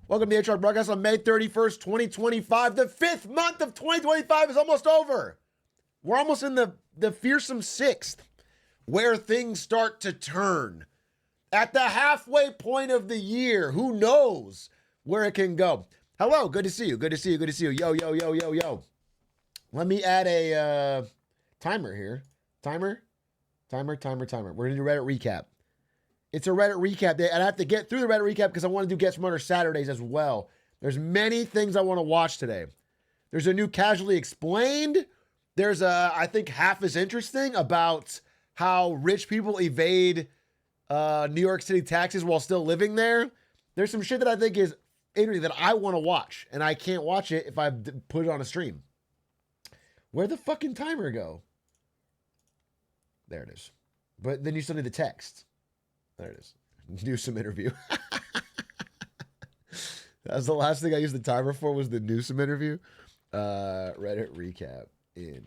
Welcome to the Atrioc broadcast on May 31st, 2025. The 5th month of 2025 is almost over. We're almost in the fearsome 6th, where things start to turn. At the halfway point of the year, who knows where it can go. Hello, good to see you, good to see you, good to see you. Yo, yo, yo, yo, yo. Let me add a timer here. Timer. We're going to do Reddit recap. It's a Reddit recap day, and I have to get through the Reddit recap because I want to do Get Smarter Saturdays as well. There's many things I want to watch today. There's a new Casually Explained. There's I think half as interesting about how rich people evade New York City taxes while still living there. There's some shit that I think is interesting that I want to watch, and I can't watch it if I put it on a stream. Where'd the fucking timer go? There it is. But then you still need the text. There it is. Newsom interview. That was the last thing I used the timer for, was the Newsom interview. Reddit recap in.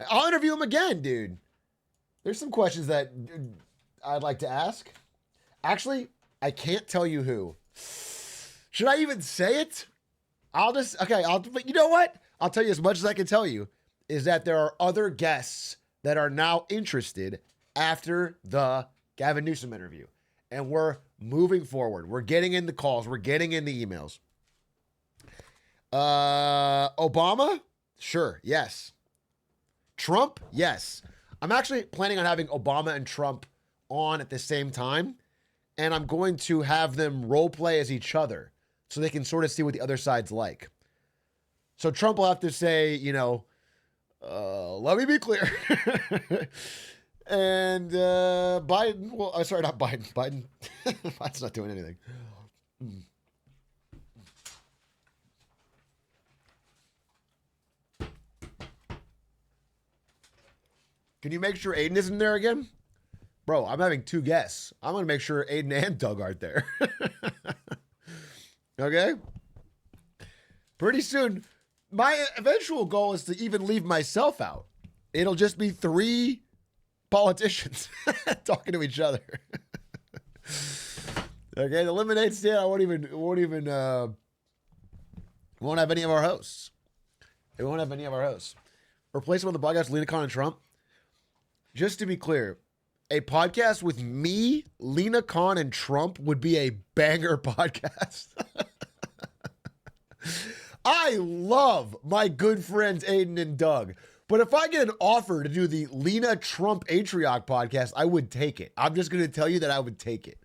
I'll interview him again, dude. There's some questions that I'd like to ask. Actually, I can't tell you who. Should I even say it? But you know what? I'll tell you as much as I can tell you, is that there are other guests that are now interested after the Gavin Newsom interview. And we're moving forward. We're getting in the calls. We're getting in the emails. Obama? Sure, yes. Trump? Yes. I'm actually planning on having Obama and Trump on at the same time. And I'm going to have them role play as each other so they can sort of see what the other side's like. So Trump will have to say, you know, let me be clear. And Biden, well, sorry, not Biden. Biden's not doing anything. Can you make sure Aiden isn't there again? Bro, I'm having two guests. I'm going to make sure Aiden and Doug aren't there. Okay? Pretty soon, my eventual goal is to even leave myself out. It'll just be 3 politicians talking to each other. Okay, the lemonade stand, I won't have any of our hosts. It won't have any of our hosts. Replace them on the podcast, Lena Khan and Trump. Just to be clear, a podcast with me, Lena Khan, and Trump would be a banger podcast. I love my good friends Aiden and Doug, but if I get an offer to do the Lena Trump Atrioc podcast, I would take it. I'm just going to tell you that I would take it.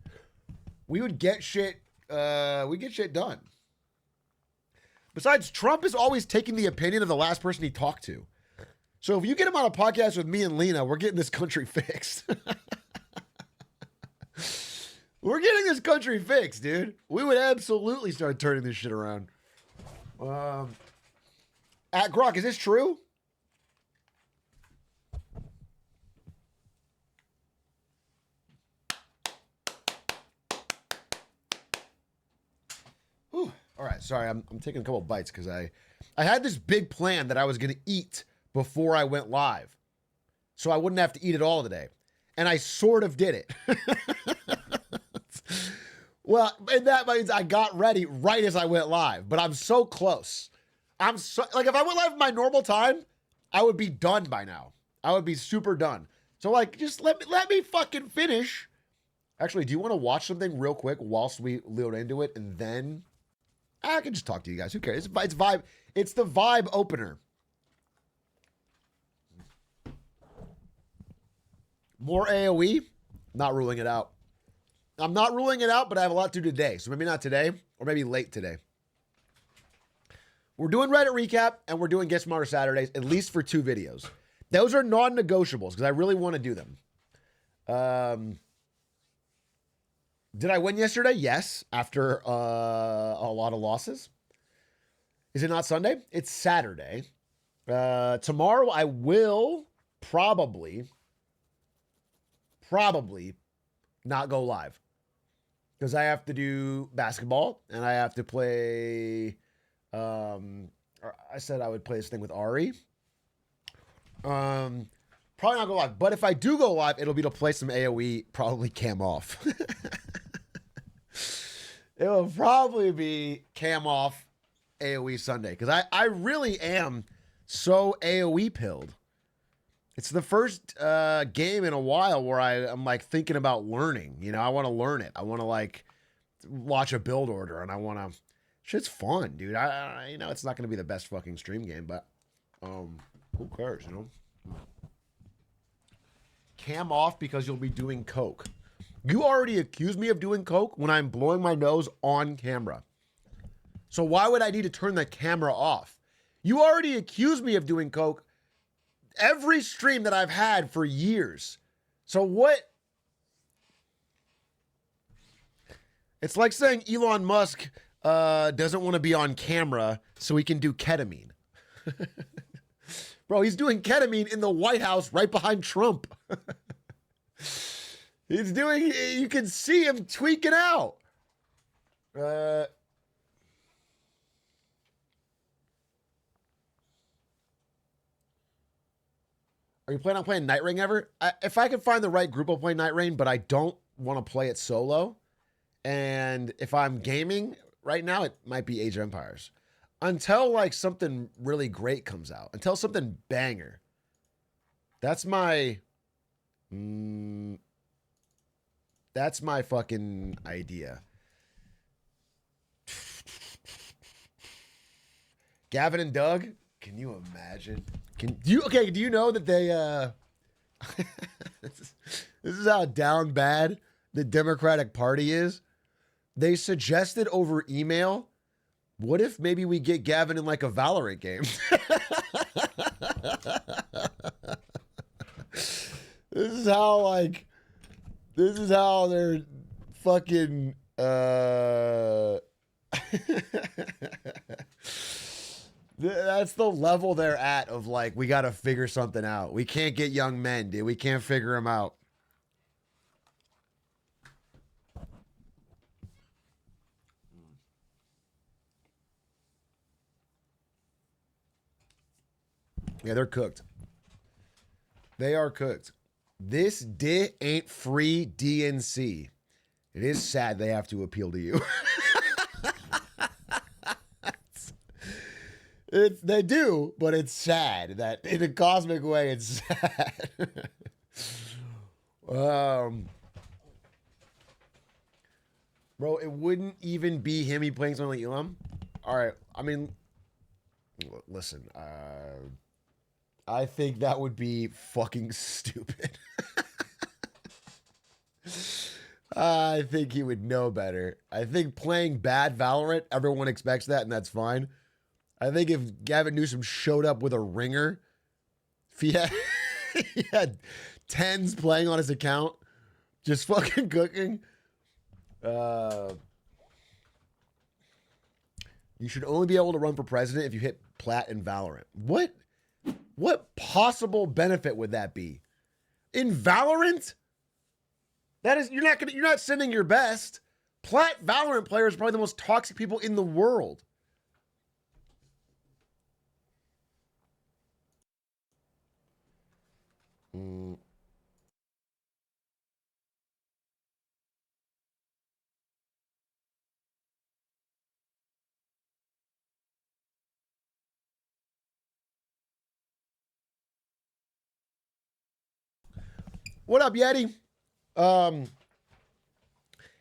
We would get shit. We get shit done. Besides, Trump is always taking the opinion of the last person he talked to. So if you get him on a podcast with me and Lena, we're getting this country fixed. We're getting this country fixed, dude. We would absolutely start turning this shit around. At Grok, is this true? Whew. All right, sorry, I'm taking a couple bites because I had this big plan that I was going to eat before I went live, so I wouldn't have to eat it all today, and I sort of did it. Well, and that means I got ready right as I went live, but I'm so close. If I went live at my normal time, I would be done by now. I would be super done. So like, just let me fucking finish. Actually, do you want to watch something real quick whilst we load into it, and then I can just talk to you guys. Who cares? It's vibe. It's the vibe opener. More AOE? Not ruling it out. I'm not ruling it out, but I have a lot to do today. So maybe not today, or maybe late today. We're doing Reddit recap, and we're doing Get Smarter Saturdays, at least for 2 videos. Those are non-negotiables, because I really want to do them. Did I win yesterday? Yes, after a lot of losses. Is it not Sunday? It's Saturday. Tomorrow I will probably not go live. Because I have to do basketball, and I have to play, I said I would play this thing with Ari. Probably not go live, but if I do go live, it'll be to play some AoE, probably cam off. It will probably be cam off AoE Sunday because I really am so AoE pilled. It's the first game in a while where I'm like thinking about learning. You know, I want to learn it. I want to like watch a build order, and I want to. Shit's fun, dude. I you know it's not going to be the best fucking stream game, but who cares? You know, cam off because you'll be doing coke. You already accused me of doing coke when I'm blowing my nose on camera. So why would I need to turn the camera off? You already accused me of doing coke every stream that I've had for years. So what? It's like saying Elon Musk doesn't want to be on camera so he can do ketamine. Bro, he's doing ketamine in the White House right behind Trump. He's doing, you can see him tweaking out. Are you planning on playing Night Ring ever? If I can find the right group, I'll play Night Ring, but I don't want to play it solo. And if I'm gaming right now, it might be Age of Empires. Until like something really great comes out. Until something banger. That's my... that's my fucking idea. Gavin and Doug? Can you imagine? Do you know that they this is how down bad the Democratic Party is? They suggested over email, what if maybe we get Gavin in like a Valorant game? This is how they're fucking that's the level they're at of like, we got to figure something out. We can't get young men, dude. We can't figure them out. Yeah, they're cooked. They are cooked. This D ain't free DNC. It is sad they have to appeal to you. They do, but it's sad that in a cosmic way, it's sad. Bro, it wouldn't even be him. He playing something like Elam. All right. I mean, listen, I think that would be fucking stupid. I think he would know better. I think playing bad Valorant, everyone expects that, and that's fine. I think if Gavin Newsom showed up with a ringer, if he had tens playing on his account, just fucking cooking. You should only be able to run for president if you hit plat in Valorant. What possible benefit would that be? In Valorant? That is, you're not sending your best. Plat Valorant players are probably the most toxic people in the world. What up, Yeti?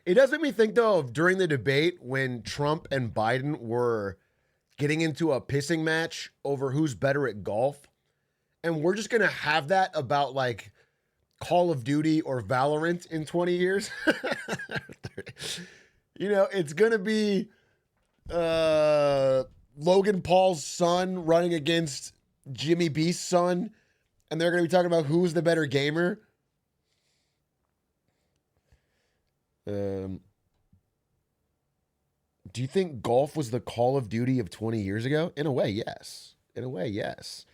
It does make me think, though, of during the debate when Trump and Biden were getting into a pissing match over who's better at golf. And we're just going to have that about, like, Call of Duty or Valorant in 20 years. You know, it's going to be Logan Paul's son running against Jimmy Beast's son. And they're going to be talking about who's the better gamer. Do you think golf was the Call of Duty of 20 years ago? In a way, yes. In a way, yes.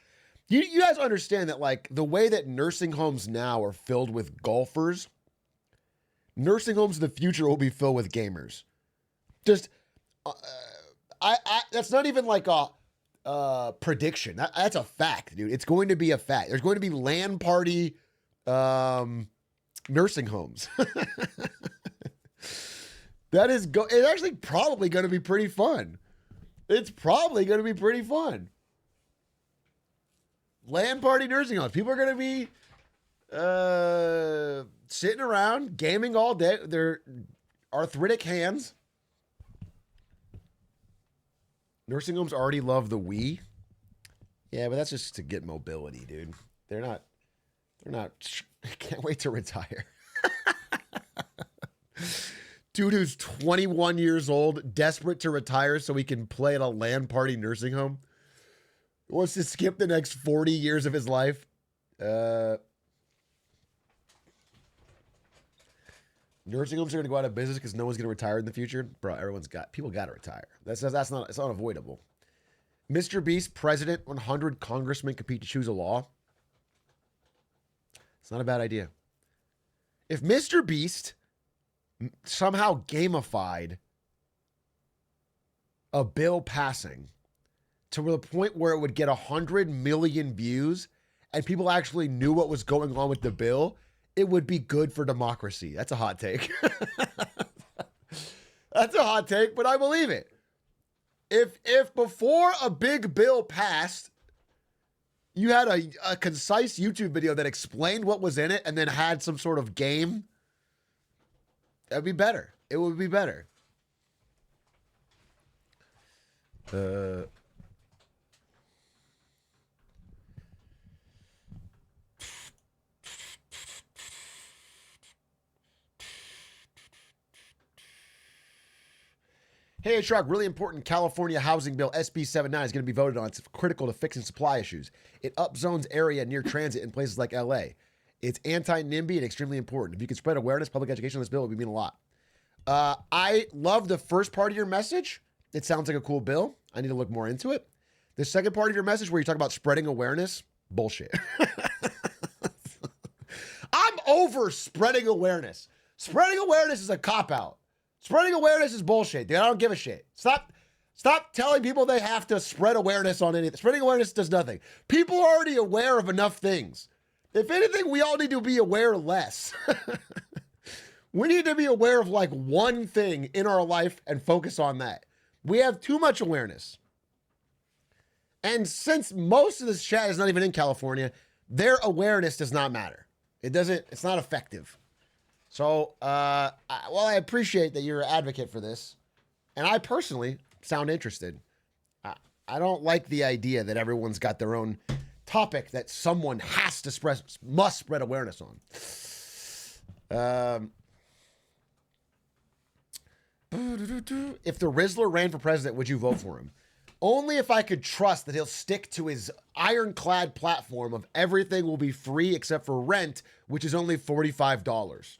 You guys understand that, like, the way that nursing homes now are filled with golfers, nursing homes in the future will be filled with gamers. Just, that's not even like a prediction. That's a fact, dude. It's going to be a fact. There's going to be LAN party nursing homes. It's actually probably going to be pretty fun. It's probably going to be pretty fun. Land party nursing homes. People are going to be sitting around gaming all day. Their arthritic hands. Nursing homes already love the Wii. Yeah, but that's just to get mobility, dude. They're not. I can't wait to retire. Dude who's 21 years old, desperate to retire so he can play at a land party nursing home. Wants to skip the next 40 years of his life. Nursing homes are going to go out of business because no one's going to retire in the future. Bro, people got to retire. It's unavoidable. Mr. Beast, president, 100 congressmen compete to choose a law. It's not a bad idea. If Mr. Beast somehow gamified a bill passing to the point where it would get 100 million views and people actually knew what was going on with the bill, it would be good for democracy. That's a hot take. That's a hot take, but I believe it. If before a big bill passed, you had a concise YouTube video that explained what was in it and then had some sort of game, that'd be better. It would be better. Hey, Atrioc, really important California housing bill SB 79 is going to be voted on. It's critical to fixing supply issues. It upzones area near transit in places like LA. It's anti-NIMBY and extremely important. If you can spread awareness, public education on this bill, it would mean a lot. I love the first part of your message. It sounds like a cool bill. I need to look more into it. The second part of your message where you talk about spreading awareness, bullshit. I'm over spreading awareness. Spreading awareness is a cop-out. Spreading awareness is bullshit, dude. I don't give a shit. Stop telling people they have to spread awareness on anything. Spreading awareness does nothing. People are already aware of enough things. If anything, we all need to be aware less. We need to be aware of like one thing in our life and focus on that. We have too much awareness. And since most of this chat is not even in California, their awareness does not matter. It's not effective. So, I appreciate that you're an advocate for this. And I personally sound interested. I don't like the idea that everyone's got their own topic that someone must spread awareness on. If the Rizzler ran for president, would you vote for him? Only if I could trust that he'll stick to his ironclad platform of everything will be free except for rent, which is only $45.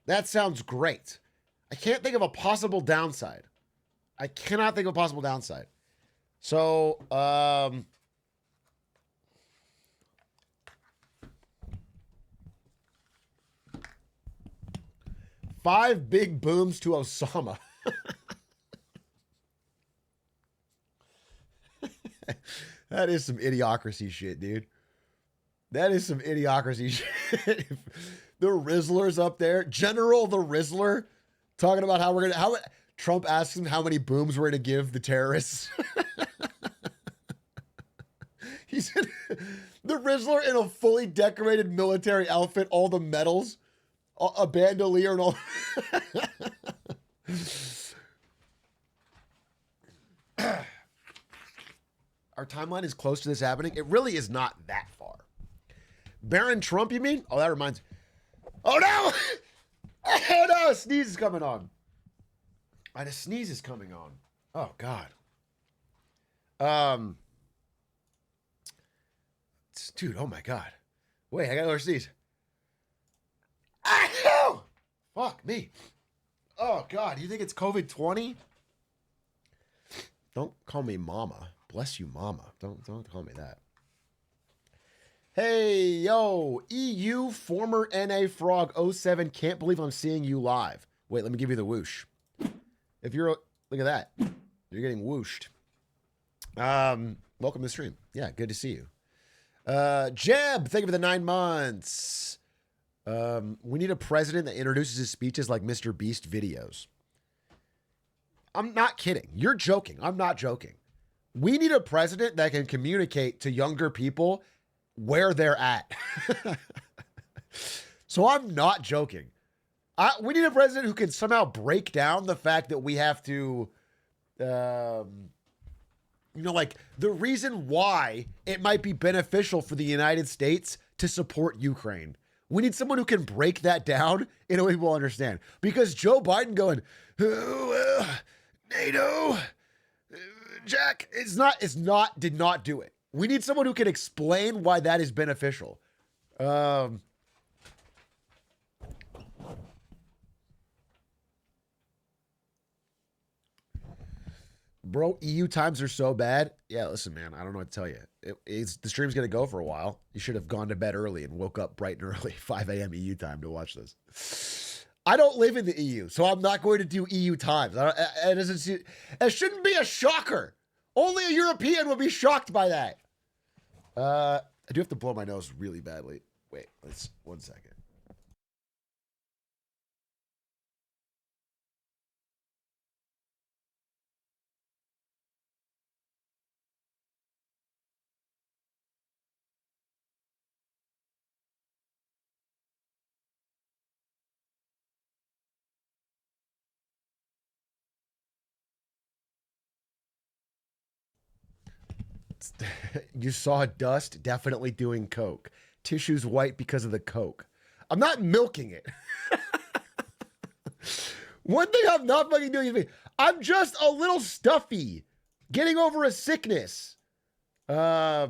That sounds great. I can't think of a possible downside. I cannot think of a possible downside. So, 5 big booms to Osama. That is some idiocracy shit, dude. That is some idiocracy shit. The Rizzler's up there. General the Rizzler talking about how Trump asks him how many booms we're going to give the terrorists. He said, the Rizzler in a fully decorated military outfit, all the medals, a bandolier and all. Our timeline is close to this happening. It really is not that far. Baron Trump, you mean? Oh, that reminds me. Oh, no! Oh, no! A sneeze is coming on. A sneeze is coming on. Oh, God. Dude, oh, my God. Wait, I got another sneeze. Ow! Fuck me. Oh, God. You think it's COVID-20? Don't call me mama. Bless you, mama. Don't call me that. Hey, yo, EU former NA Frog 07. Can't believe I'm seeing you live. Wait, let me give you the whoosh. If you're, look at that. You're getting whooshed. Welcome to the stream. Yeah, good to see you. Jeb, thank you for the 9 months. We need a president that introduces his speeches like Mr. Beast videos. I'm not kidding. You're joking. I'm not joking. We need a president that can communicate to younger people where they're at. So I'm not joking. We need a president who can somehow break down the fact that we have to, like the reason why it might be beneficial for the United States to support Ukraine. We need someone who can break that down in a way we'll understand. Because Joe Biden going, NATO, Jack, did not do it. We need someone who can explain why that is beneficial. Bro, EU times are so bad. Yeah, listen, man, I don't know what to tell you. The stream's going to go for a while. You should have gone to bed early and woke up bright and early, 5 a.m. EU time to watch this. I don't live in the EU, so I'm not going to do EU times. It shouldn't be a shocker. Only a European would be shocked by that. I do have to blow my nose really badly. Wait, one second. You saw dust, definitely doing coke. Tissue's white because of the coke. I'm not milking it. One thing I'm not fucking doing is I'm just a little stuffy, getting over a sickness. What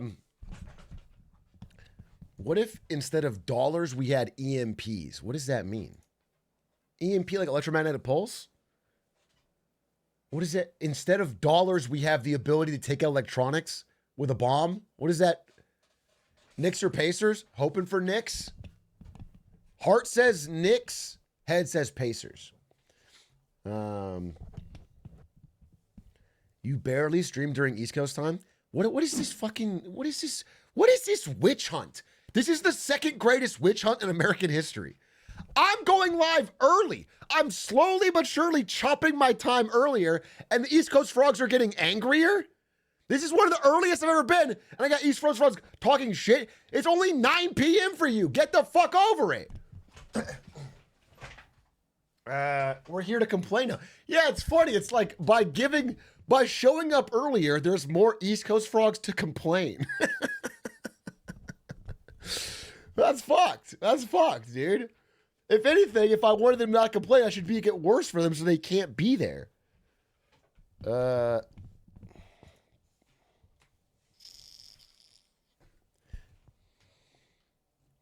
if instead of dollars we had EMPs? What does that mean? EMP, like electromagnetic pulse? What is it? Instead of dollars, we have the ability to take out electronics with a bomb? What is that? Knicks or Pacers? Hoping for Knicks? Heart says Knicks. Head says Pacers. You barely stream during East Coast time? What is this fucking... What is this witch hunt? This is the second greatest witch hunt in American history. I'm going live early. I'm slowly but surely chopping my time earlier, and the East Coast frogs are getting angrier? This is one of the earliest I've ever been, and I got East Coast frogs talking shit. It's only 9 p.m. for you. Get the fuck over it. We're here to complain now. Yeah, it's funny. It's like by showing up earlier, there's more East Coast frogs to complain. That's fucked. That's fucked, dude. If anything, if I wanted them not to complain, I should make it worse for them so they can't be there.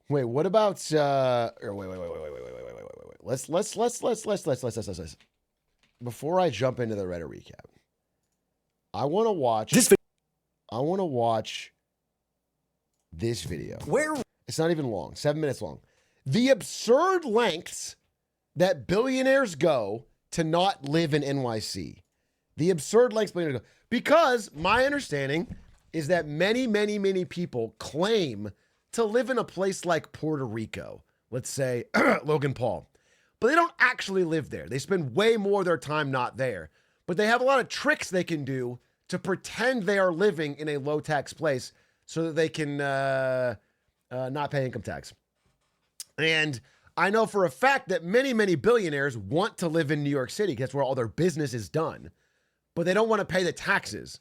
Wait, what about wait. Let's before I jump into the Reddit recap, I want to watch this video. Where? It's not even long, 7 minutes long. The absurd lengths that billionaires go to not live in NYC. The absurd lengths billionaires go. Because my understanding is that many people claim to live in a place like Puerto Rico. Let's say Logan Paul. But they don't actually live there. They spend way more of their time not there. But they have a lot of tricks they can do to pretend they are living in a low tax place so that they can not pay income tax. And I know for a fact that many billionaires want to live in New York City because that's where all their business is done. But they don't want to pay the taxes.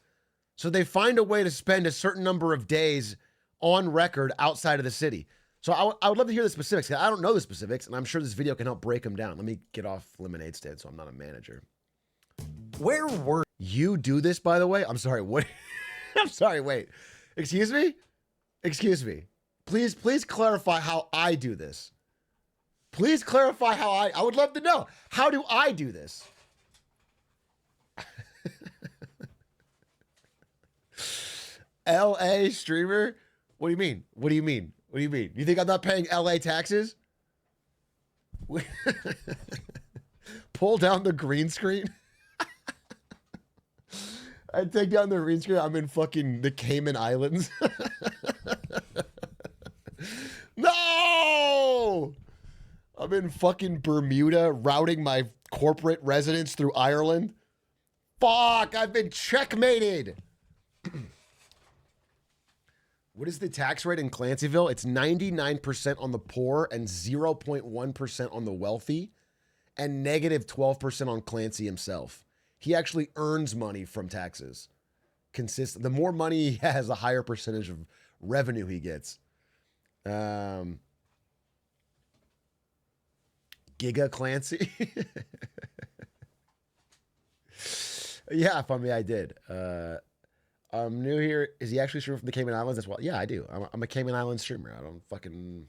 So they find a way to spend a certain number of days on record outside of the city. So I would love to hear the specifics. I don't know the specifics, and I'm sure this video can help break them down. Let me get off Lemonade Stand so I'm not a manager. Where were you do this, by the way? I'm sorry, what? I'm sorry, wait. Excuse me? Please clarify how I do this. Please clarify how I would love to know. How do I do this? LA streamer? What do you mean? You think I'm not paying LA taxes? Pull down the green screen. I take down the green screen. I'm in fucking the Cayman Islands. No! I'm in fucking Bermuda routing my corporate residence through Ireland. Fuck, I've been checkmated. What is the tax rate in Clancyville? It's 99% on the poor and 0.1% on the wealthy and negative 12% on Clancy himself. He actually earns money from taxes. The more money he has, the higher percentage of revenue he gets. Giga Clancy. Yeah, if I did. I'm new here. Is he actually streaming from the Cayman Islands? That's well. Yeah, I do. I'm a Cayman Islands streamer. I don't fucking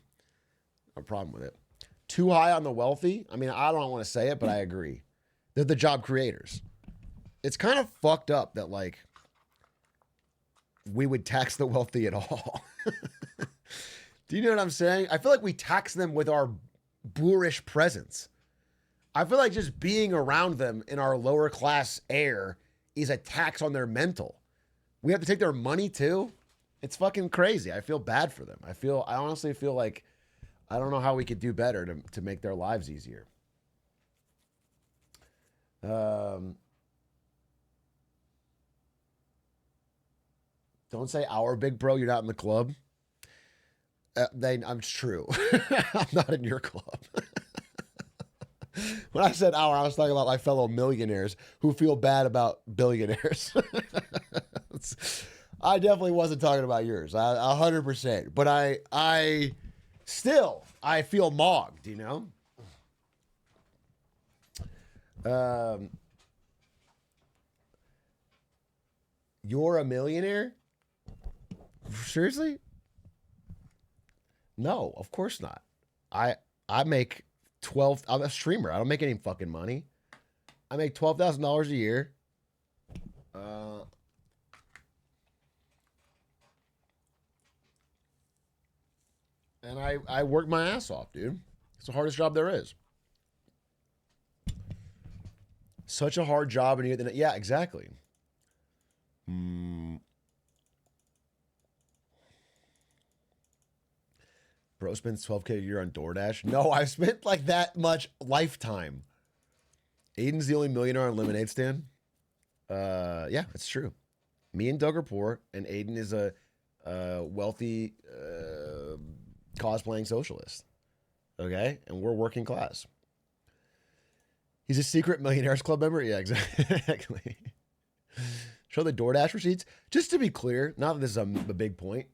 have a problem with it. Too high on the wealthy. I mean, I don't want to say it, but I agree. They're the job creators. It's kind of fucked up that like we would tax the wealthy at all. Do you know what I'm saying? I feel like we tax them with our boorish presence. I feel like just being around them in our lower class air is a tax on their mental. We have to take their money too. It's fucking crazy. I feel bad for them. I honestly feel like I don't know how we could do better to make their lives easier. Don't say our big bro, you're not in the club. I'm true. I'm not in your club. When I said our, I was talking about my fellow millionaires who feel bad about billionaires. I definitely wasn't talking about yours, 100%. But I feel mogged, you know? You're a millionaire? Seriously? No, of course not. I make 12. I'm a streamer. I don't make any fucking money. I make $12,000 a year. And I work my ass off, dude. It's the hardest job there is. Such a hard job, and yeah, exactly. Bro spends $12K a year on DoorDash. No, I've spent like that much lifetime. Aiden's the only millionaire on Lemonade Stand. Yeah, it's true. Me and Doug are poor, and Aiden is a wealthy cosplaying socialist. Okay, and we're working class. He's a secret Millionaires Club member. Yeah, exactly. Show the DoorDash receipts. Just to be clear, not that this is a big point,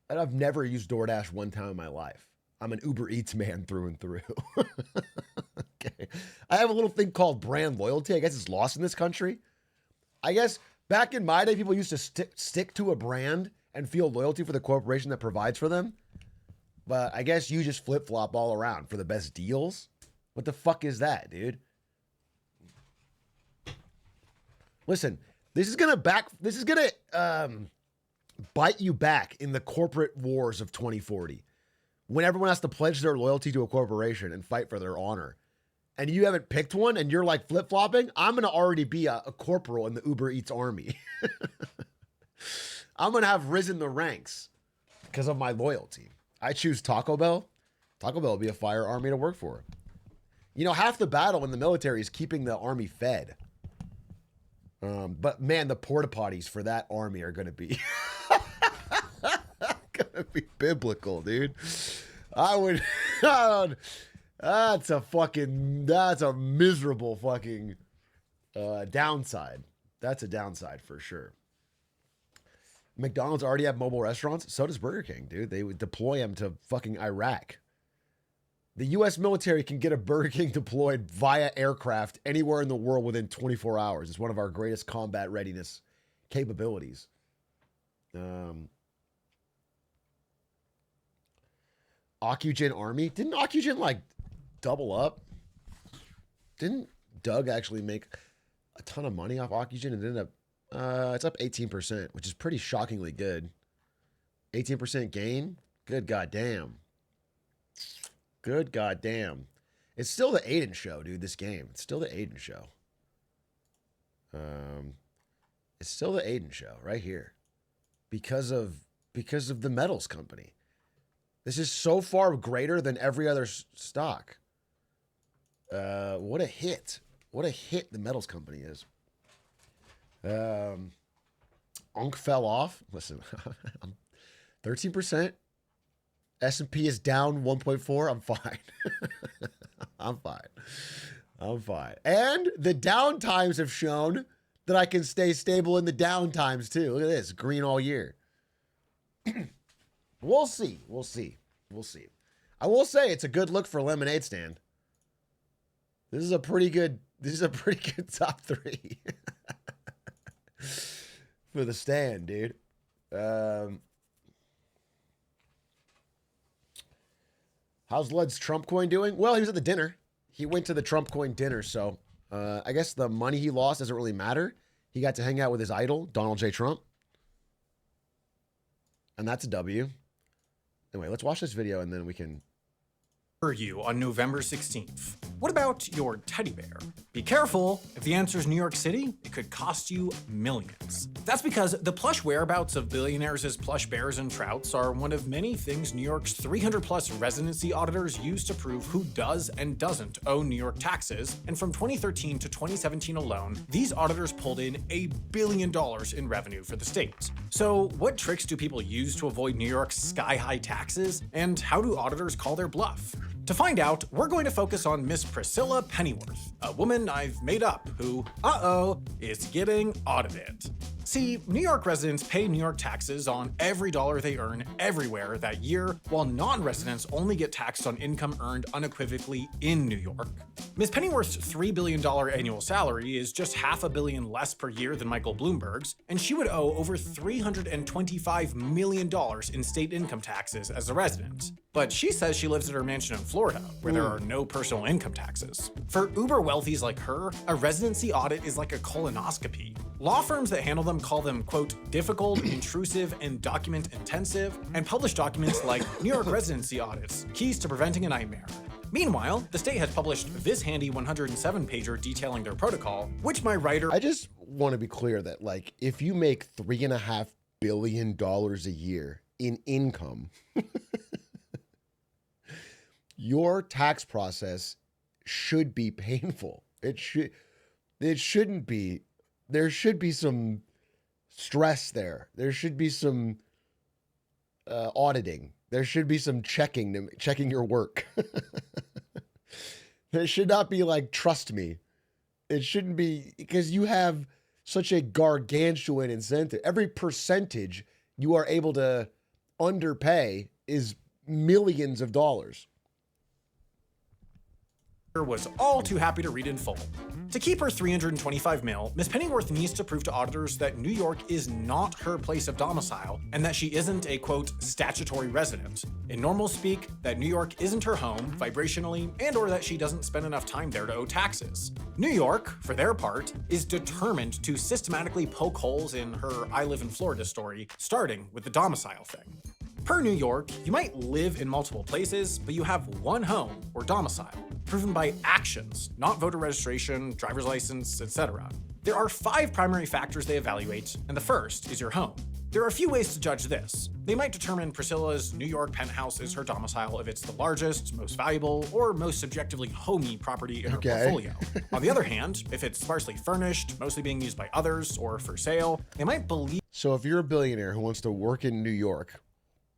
and I've never used DoorDash one time in my life. I'm an Uber Eats man through and through. Okay. I have a little thing called brand loyalty. I guess it's lost in this country. I guess back in my day, people used to stick to a brand and feel loyalty for the corporation that provides for them. But I guess you just flip-flop all around for the best deals. What the fuck is that, dude? Listen, this is gonna bite you back in the corporate wars of 2040. When everyone has to pledge their loyalty to a corporation and fight for their honor. And you haven't picked one and you're like flip-flopping, I'm going to already be a corporal in the Uber Eats army. I'm going to have risen the ranks because of my loyalty. I choose Taco Bell. Taco Bell will be a fire army to work for. You know, half the battle in the military is keeping the army fed. But man, the porta potties for that army are going to be biblical, dude. That's a miserable fucking downside. That's a downside for sure. McDonald's already have mobile restaurants. So does Burger King, dude. They would deploy them to fucking Iraq. The U.S. military can get a Burger King deployed via aircraft anywhere in the world within 24 hours. It's one of our greatest combat readiness capabilities. Ocugen Army. Didn't Ocugen like double up? Didn't Doug actually make a ton of money off Ocugen and ended up it's up 18%, which is pretty shockingly good. 18% gain? Good goddamn. Good goddamn. It's still the Aiden show, dude, this game. It's still the Aiden show. It's still the Aiden show right here. Because of the metals company. This is so far greater than every other stock. What a hit. What a hit the metals company is. Unk fell off. Listen, I'm 13%. S&P is down 1.4. I'm fine. I'm fine. I'm fine. And the down times have shown that I can stay stable in the down times too. Look at this. Green all year. We'll see. We'll see. We'll see. I will say it's a good look for a lemonade stand. This is a pretty good top 3 for the stand, dude. How's Lud's Trump coin doing? Well, he was at the dinner. He went to the Trump coin dinner, so I guess the money he lost doesn't really matter. He got to hang out with his idol, Donald J. Trump. And that's a W. Anyway, let's watch this video and then we can... For you on November 16th. What about your teddy bear? Be careful, if the answer is New York City, it could cost you millions. That's because the plush whereabouts of billionaires' plush bears and trouts are one of many things New York's 300-plus residency auditors use to prove who does and doesn't owe New York taxes, and from 2013 to 2017 alone, these auditors pulled in $1 billion in revenue for the state. So what tricks do people use to avoid New York's sky-high taxes, and how do auditors call their bluff? To find out, we're going to focus on Miss Priscilla Pennyworth, a woman I've made up who, is getting audited. See, New York residents pay New York taxes on every dollar they earn everywhere that year, while non-residents only get taxed on income earned unequivocally in New York. Ms. Pennyworth's $3 billion annual salary is just $500 million less per year than Michael Bloomberg's, and she would owe over $325 million in state income taxes as a resident. But she says she lives at her mansion in Florida, where there are no personal income taxes. For uber wealthies like her, a residency audit is like a colonoscopy. Law firms that handle them call them, quote, difficult, intrusive, and document intensive, and publish documents like New York residency audits, keys to preventing a nightmare. Meanwhile, the state has published this handy 107-pager detailing their protocol, which my writer... I just want to be clear that, like, if you make $3.5 billion a year in income, your tax process should be painful. It shouldn't be. There should be some stress there. There should be some auditing. There should be some checking your work. There should not be like, trust me. It shouldn't be, because you have such a gargantuan incentive. Every percentage you are able to underpay is millions of dollars. Was all too happy to read in full. To keep her $325 million, Ms. Pennyworth needs to prove to auditors that New York is not her place of domicile and that she isn't a, quote, statutory resident. In normal speak, that New York isn't her home, vibrationally, and or that she doesn't spend enough time there to owe taxes. New York, for their part, is determined to systematically poke holes in her I live in Florida story, starting with the domicile thing. Per New York, you might live in multiple places, but you have one home or domicile, proven by actions, not voter registration, driver's license, etc. There are 5 primary factors they evaluate, and the first is your home. There are a few ways to judge this. They might determine Priscilla's New York penthouse is her domicile if it's the largest, most valuable, or most subjectively homey property in her portfolio. On the other hand, if it's sparsely furnished, mostly being used by others, or for sale, they might believe... So if you're a billionaire who wants to work in New York,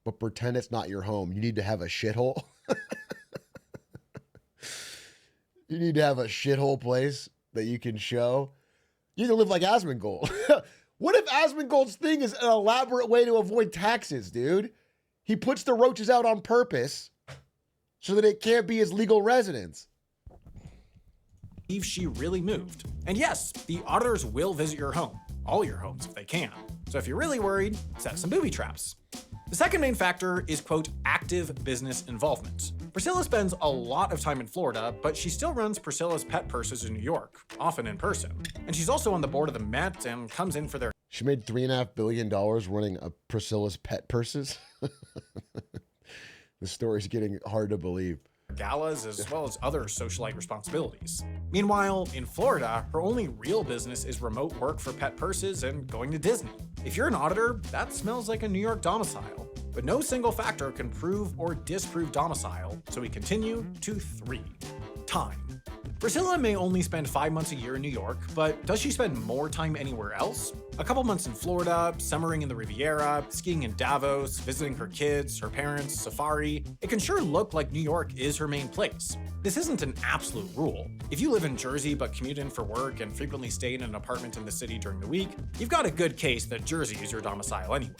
but pretend it's not your home, you need to have a shithole. You need to have a shithole place that you can show. You need to live like Asmongold. What if Asmongold's thing is an elaborate way to avoid taxes, dude? He puts the roaches out on purpose so that it can't be his legal residence. She really moved. And yes, the auditors will visit your home, all your homes if they can. So if you're really worried, set some booby traps. The second main factor is, quote, active business involvement. Priscilla spends a lot of time in Florida, but she still runs Priscilla's Pet Purses in New York, often in person. And she's also on the board of the Met and comes in for their... She made $3.5 billion running a Priscilla's Pet Purses. The story's getting hard to believe. Galas, as well as other socialite responsibilities. Meanwhile, in Florida, her only real business is remote work for Pet Purses and going to Disney. If you're an auditor, that smells like a New York domicile. But no single factor can prove or disprove domicile, so we continue to 3. Time. Priscilla may only spend 5 months a year in New York, but does she spend more time anywhere else? A couple months in Florida, summering in the Riviera, skiing in Davos, visiting her kids, her parents, safari. It can sure look like New York is her main place. This isn't an absolute rule. If you live in Jersey but commute in for work and frequently stay in an apartment in the city during the week, you've got a good case that Jersey is your domicile anyway.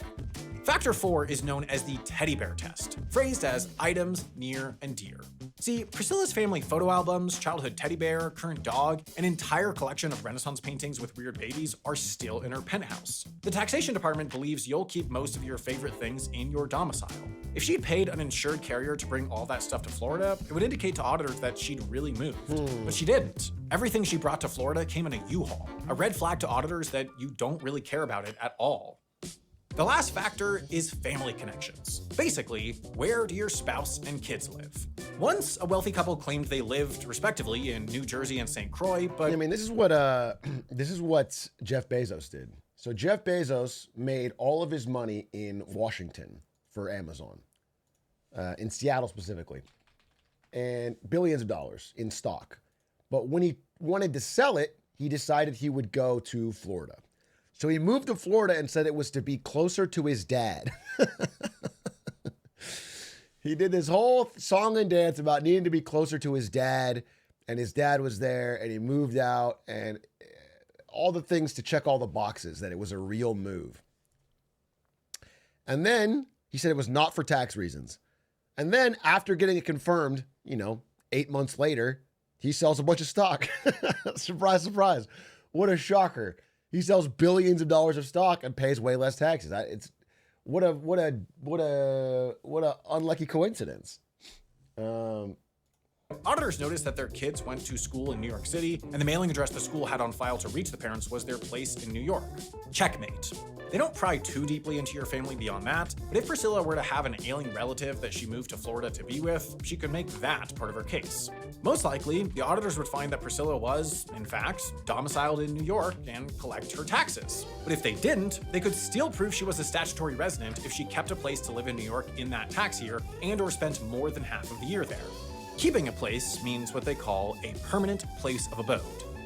Factor 4 is known as the teddy bear test, phrased as items near and dear. See, Priscilla's family photo albums, childhood teddy bear, current dog, an entire collection of Renaissance paintings with weird babies are still in her penthouse. The taxation department believes you'll keep most of your favorite things in your domicile. If she'd paid an insured carrier to bring all that stuff to Florida, it would indicate to auditors that she'd really moved. But she didn't. Everything she brought to Florida came in a U-Haul, a red flag to auditors that you don't really care about it at all. The last factor is family connections. Basically, where do your spouse and kids live? Once, a wealthy couple claimed they lived, respectively, in New Jersey and St. Croix, but I mean, this is what Jeff Bezos did. So Jeff Bezos made all of his money in Washington for Amazon, in Seattle specifically, and billions of dollars in stock. But when he wanted to sell it, he decided he would go to Florida. So he moved to Florida and said it was to be closer to his dad. He did this whole song and dance about needing to be closer to his dad, and his dad was there, and he moved out, and all the things to check all the boxes that it was a real move. And then he said it was not for tax reasons. And then after getting it confirmed, 8 months later, he sells a bunch of stock. Surprise, surprise. What a shocker. He sells billions of dollars of stock and pays way less taxes. It's what a unlucky coincidence. Auditors noticed that their kids went to school in New York City, and the mailing address the school had on file to reach the parents was their place in New York. Checkmate. They don't pry too deeply into your family beyond that, but if Priscilla were to have an ailing relative that she moved to Florida to be with, she could make that part of her case. Most likely, the auditors would find that Priscilla was, in fact, domiciled in New York and collect her taxes. But if they didn't, they could still prove she was a statutory resident if she kept a place to live in New York in that tax year and or spent more than half of the year there. Keeping a place means what they call a permanent place of abode,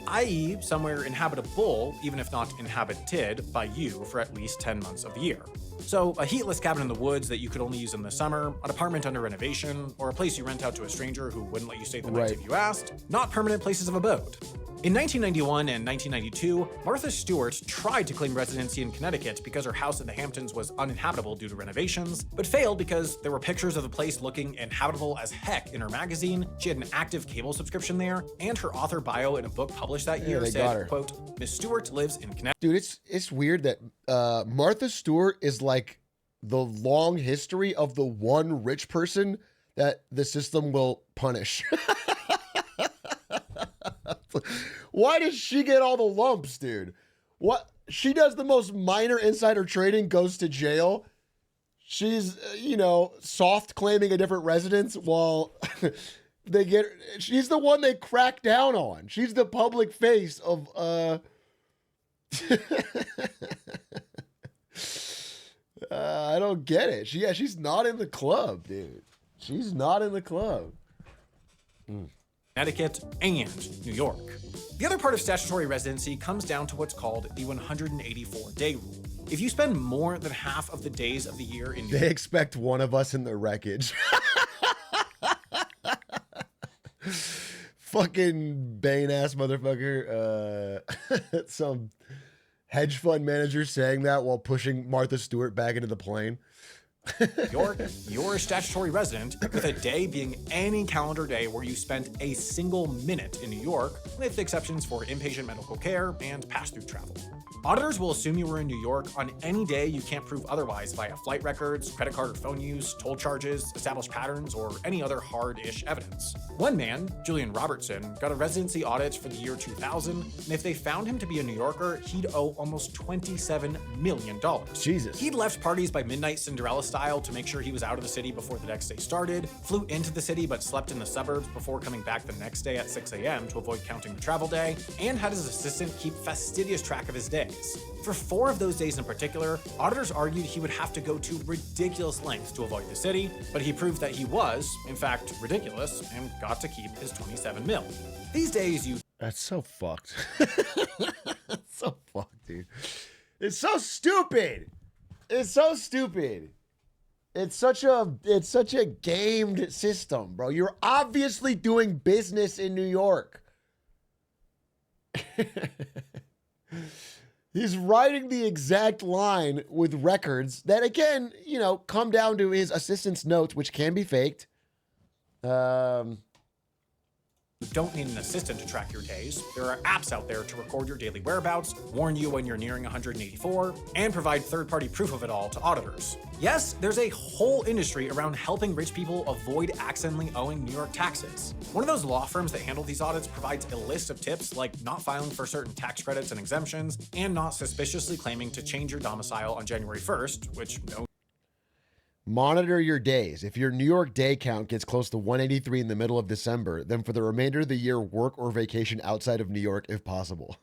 i.e. somewhere inhabitable, even if not inhabited, by you for at least 10 months of the year. So a heatless cabin in the woods that you could only use in the summer, an apartment under renovation, or a place you rent out to a stranger who wouldn't let you stay the night if you asked, not permanent places of abode. In 1991 and 1992, Martha Stewart tried to claim residency in Connecticut because her house in the Hamptons was uninhabitable due to renovations, but failed because there were pictures of the place looking inhabitable as heck in her magazine, she had an active cable subscription there, and her author bio in a book published that year said, quote, Miss Stewart lives in Connecticut. Dude, it's weird that Martha Stewart is like the long history of the one rich person that the system will punish. Why does she get all the lumps, dude? What? She does the most minor insider trading, goes to jail. She's, soft claiming a different residence while she's the one they crack down on. She's the public face of, I don't get it. She's not in the club, dude. She's not in the club. Connecticut, and New York. The other part of statutory residency comes down to what's called the 184-day rule. If you spend more than half of the days of the year in New York, they expect one of us in the wreckage. Fucking Bane-ass motherfucker. Some hedge fund manager saying that while pushing Martha Stewart back into the plane. You're a statutory resident, with a day being any calendar day where you spent a single minute in New York, with exceptions for inpatient medical care and pass-through travel. Auditors will assume you were in New York on any day you can't prove otherwise via flight records, credit card or phone use, toll charges, established patterns, or any other hard-ish evidence. One man, Julian Robertson, got a residency audit for the year 2000, and if they found him to be a New Yorker, he'd owe almost $27 million. Jesus. He'd left parties by midnight Cinderella style to make sure he was out of the city before the next day started, flew into the city but slept in the suburbs before coming back the next day at 6 a.m. to avoid counting the travel day, and had his assistant keep fastidious track of his day. days. For 4 of those days in particular, auditors argued he would have to go to ridiculous lengths to avoid the city, but he proved that he was, in fact, ridiculous and got to keep his 27 mil. These days, you That's so fucked. That's so fucked, dude. It's so stupid. It's so stupid. It's such a gamed system, bro. You're obviously doing business in New York. He's writing the exact line with records that, again, you know, come down to his assistant's notes, which can be faked. You don't need an assistant to track your days. There are apps out there to record your daily whereabouts, warn you when you're nearing 184, and provide third-party proof of it all to auditors. Yes, there's a whole industry around helping rich people avoid accidentally owing New York taxes. One of those law firms that handle these audits provides a list of tips like not filing for certain tax credits and exemptions, and not suspiciously claiming to change your domicile on January 1st, which no. Monitor your days. If your New York day count gets close to 183 in the middle of December, then for the remainder of the year, work or vacation outside of New York if possible.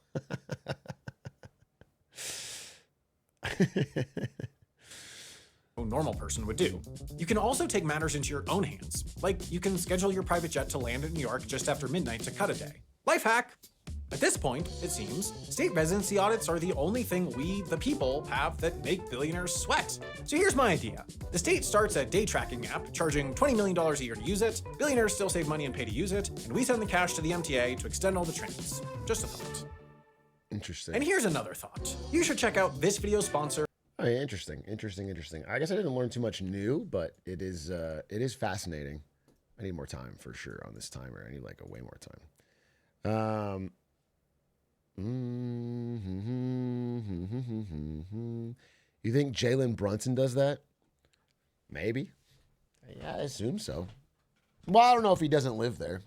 A normal person would do. You can also take matters into your own hands. Like, you can schedule your private jet to land in New York just after midnight to cut a day. Life hack! At this point, it seems, state residency audits are the only thing we, the people, have that make billionaires sweat. So here's my idea. The state starts a day tracking app, charging $20 million a year to use it, billionaires still save money and pay to use it, and we send the cash to the MTA to extend all the trains. Just a thought. Interesting. And here's another thought. You should check out this video's sponsor. Oh, yeah, interesting. I guess I didn't learn too much new, but it is fascinating. I need more time for sure on this timer. I need like a way more time. You think Jalen Brunson does that? Maybe. Yeah, I assume so. Well, I don't know if he doesn't live there.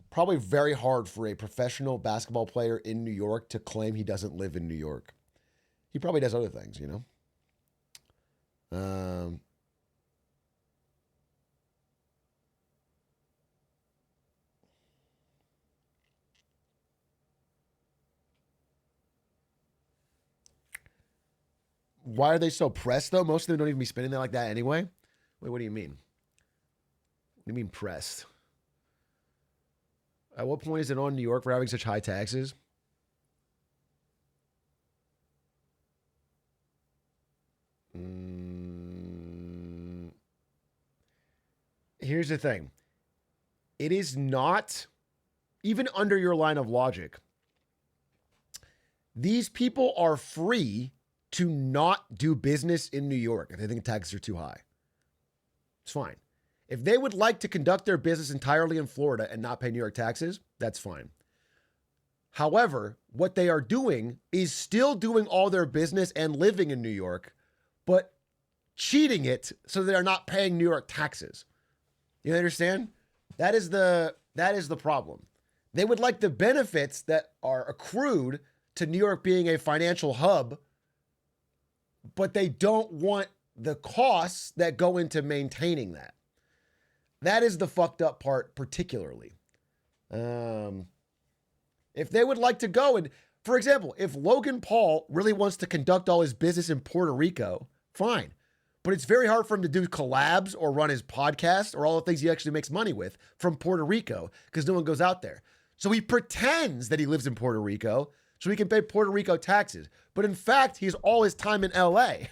Probably very hard for a professional basketball player in New York to claim he doesn't live in New York. He probably does other things, you know? Why are they so pressed, though? Most of them don't even be spending that like that anyway. Wait, what do you mean? What do you mean pressed? At what point is it on New York for having such high taxes? Here's the thing. It is not, even under your line of logic, these people are free to not do business in New York if they think taxes are too high. It's fine. If they would like to conduct their business entirely in Florida and not pay New York taxes, that's fine. However, what they are doing is still doing all their business and living in New York, but cheating it so they're not paying New York taxes. You understand? That is the problem. They would like the benefits that are accrued to New York being a financial hub, but they don't want the costs that go into maintaining that. That is the fucked up part, particularly. If they would like to go and, for example, if Logan Paul really wants to conduct all his business in Puerto Rico, fine. But it's very hard for him to do collabs or run his podcast or all the things he actually makes money with from Puerto Rico because no one goes out there. So he pretends that he lives in Puerto Rico so he can pay Puerto Rico taxes. But in fact, he has all his time in LA.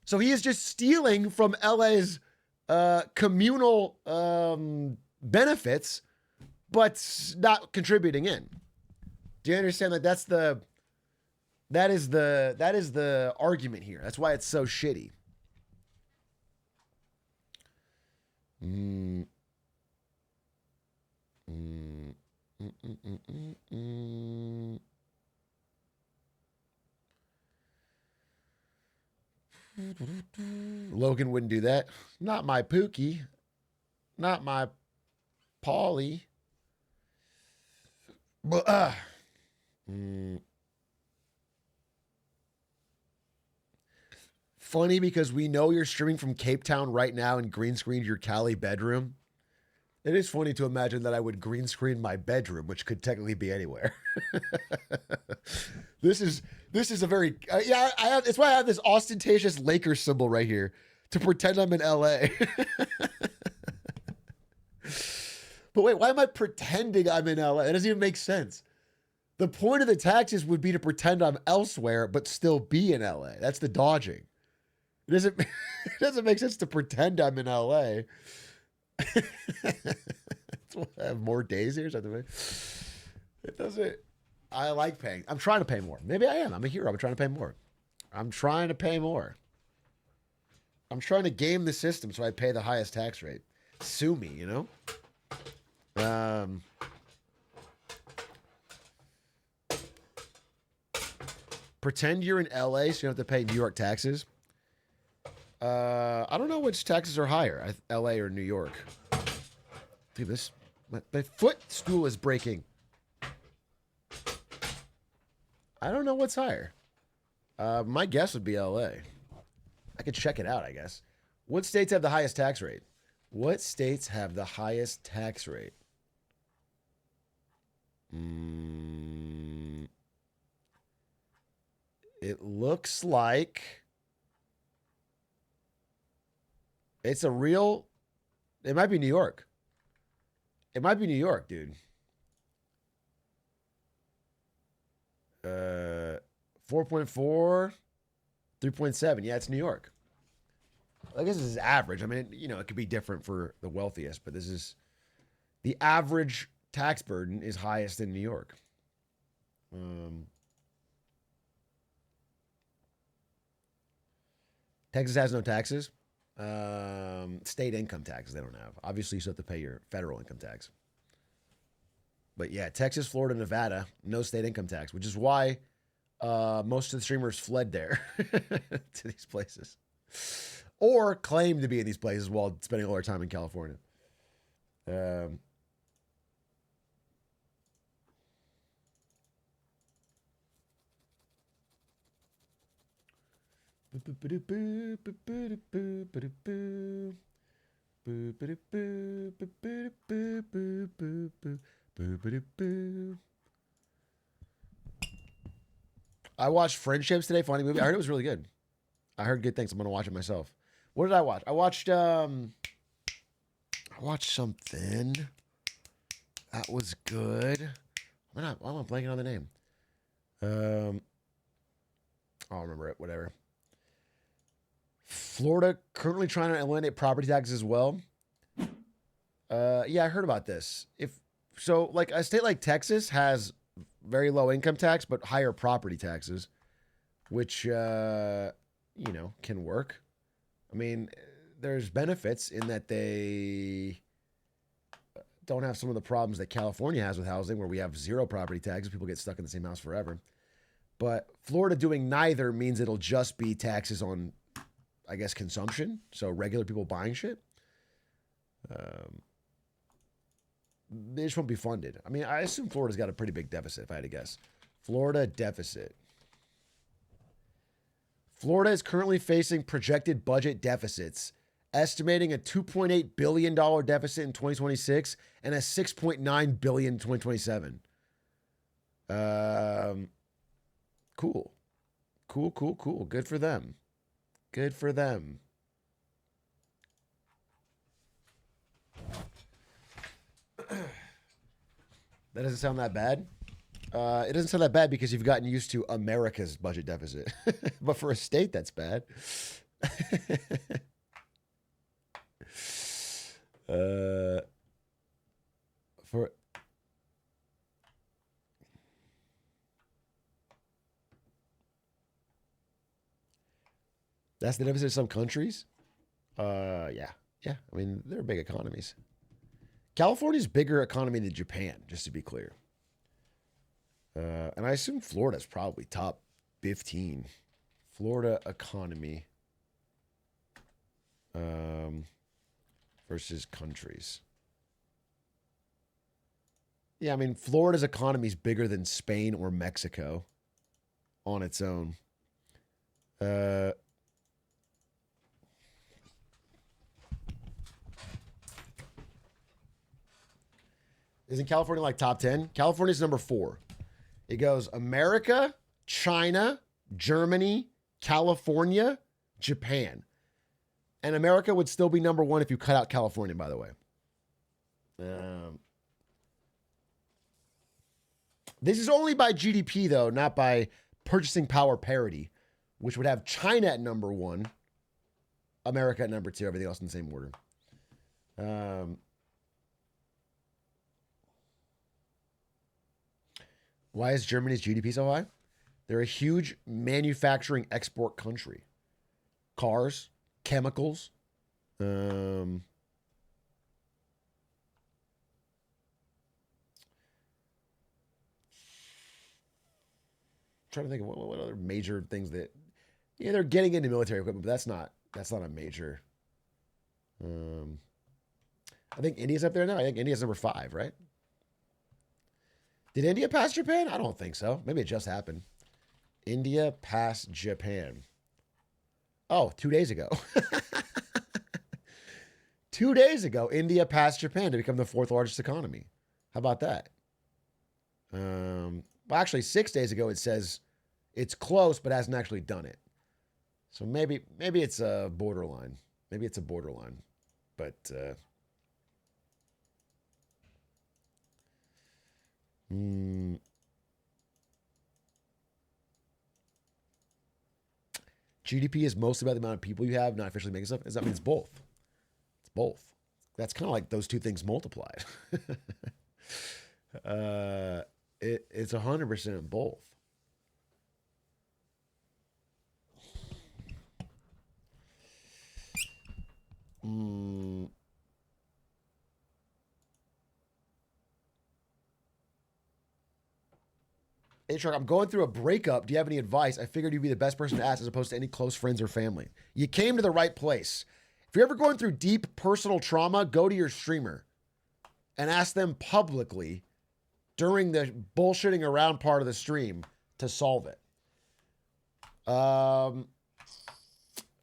So he is just stealing from LA's communal benefits, but not contributing in. Do you understand that that is the argument here? That's why it's so shitty. Logan wouldn't do that. Not my Pookie. Not my Paulie. But, Funny because we know you're streaming from Cape Town right now and green screened your Cali bedroom. It is funny to imagine that I would green screen my bedroom, which could technically be anywhere. This is a very yeah. I have. It's why I have this ostentatious Lakers symbol right here to pretend I'm in LA. But wait, why am I pretending I'm in LA? It doesn't even make sense. The point of the taxes would be to pretend I'm elsewhere, but still be in LA. That's the dodging. It doesn't make sense to pretend I'm in LA. I have more days here. It doesn't. I like paying. I'm trying to pay more. Maybe I am. I'm a hero. I'm trying to pay more. I'm trying to pay more. I'm trying to game the system so I pay the highest tax rate. Sue me, you know? Pretend you're in LA so you don't have to pay New York taxes. I don't know which taxes are higher, LA or New York. Dude, my footstool is breaking. I don't know what's higher. My guess would be LA. I could check it out, I guess. What states have the highest tax rate? What states have the highest tax rate? It looks like it's a real. It might be New York. It might be New York, dude. 4.4, 3.7. Yeah, it's New York. I guess this is average. I mean, you know, it could be different for the wealthiest, but this is the average tax burden is highest in New York. Texas has no taxes. State income taxes they don't have. Obviously, you still have to pay your federal income tax. But yeah, Texas, Florida, Nevada, no state income tax, which is why most of the streamers fled there to these places. Or claim to be in these places while spending all their time in California. I watched Friendships today. Funny movie. I heard it was really good. I heard good things. I'm gonna watch it myself. What did I watch? I watched something that was good. Why am I blanking on the name? I'll remember it. Whatever. Florida currently trying to eliminate property taxes as well. Yeah, I heard about this. Like a state like Texas has very low income tax but higher property taxes, which can work. I mean, there's benefits in that they don't have some of the problems that California has with housing, where we have zero property taxes. People get stuck in the same house forever. But Florida doing neither means it'll just be taxes on, I guess, consumption. So regular people buying shit. They just won't be funded. I mean, I assume Florida's got a pretty big deficit, if I had to guess. Florida deficit. Florida is currently facing projected budget deficits, estimating a $2.8 billion deficit in 2026 and a $6.9 billion in 2027. Cool. Good for them. That doesn't sound that bad. It doesn't sound that bad because you've gotten used to America's budget deficit. But for a state, that's bad. That's the deficit of some countries? Yeah. I mean, they're big economies. California's bigger economy than Japan, just to be clear. And I assume Florida's probably top 15. Florida economy versus countries. Yeah, I mean, Florida's economy is bigger than Spain or Mexico on its own. Isn't California like top 10? California's number 4. It goes America, China, Germany, California, Japan. And America would still be number one if you cut out California, by the way. This is only by GDP, though, not by purchasing power parity, which would have China at number one, America at number two, everything else in the same order. Why is Germany's GDP so high? They're a huge manufacturing export country. Cars, chemicals. Trying to think of what other major things that, yeah, they're getting into military equipment, but that's not a major. I think India's up there now. I think India's number 5, right? Did India pass Japan? I don't think so. Maybe it just happened. India passed Japan. Oh, 2 days ago. 2 days ago, India passed Japan to become the 4th largest economy. How about that? Well, actually, 6 days ago, it says it's close, but hasn't actually done it. So maybe it's a borderline. Maybe it's a borderline. But GDP is mostly about the amount of people you have, not officially making stuff. Does that mean it's both? It's both. That's kind of like those two things multiplied. It's 100% both. Atrioc, I'm going through a breakup. Do you have any advice? I figured you'd be the best person to ask as opposed to any close friends or family. You came to the right place. If you're ever going through deep personal trauma, go to your streamer and ask them publicly during the bullshitting around part of the stream to solve it.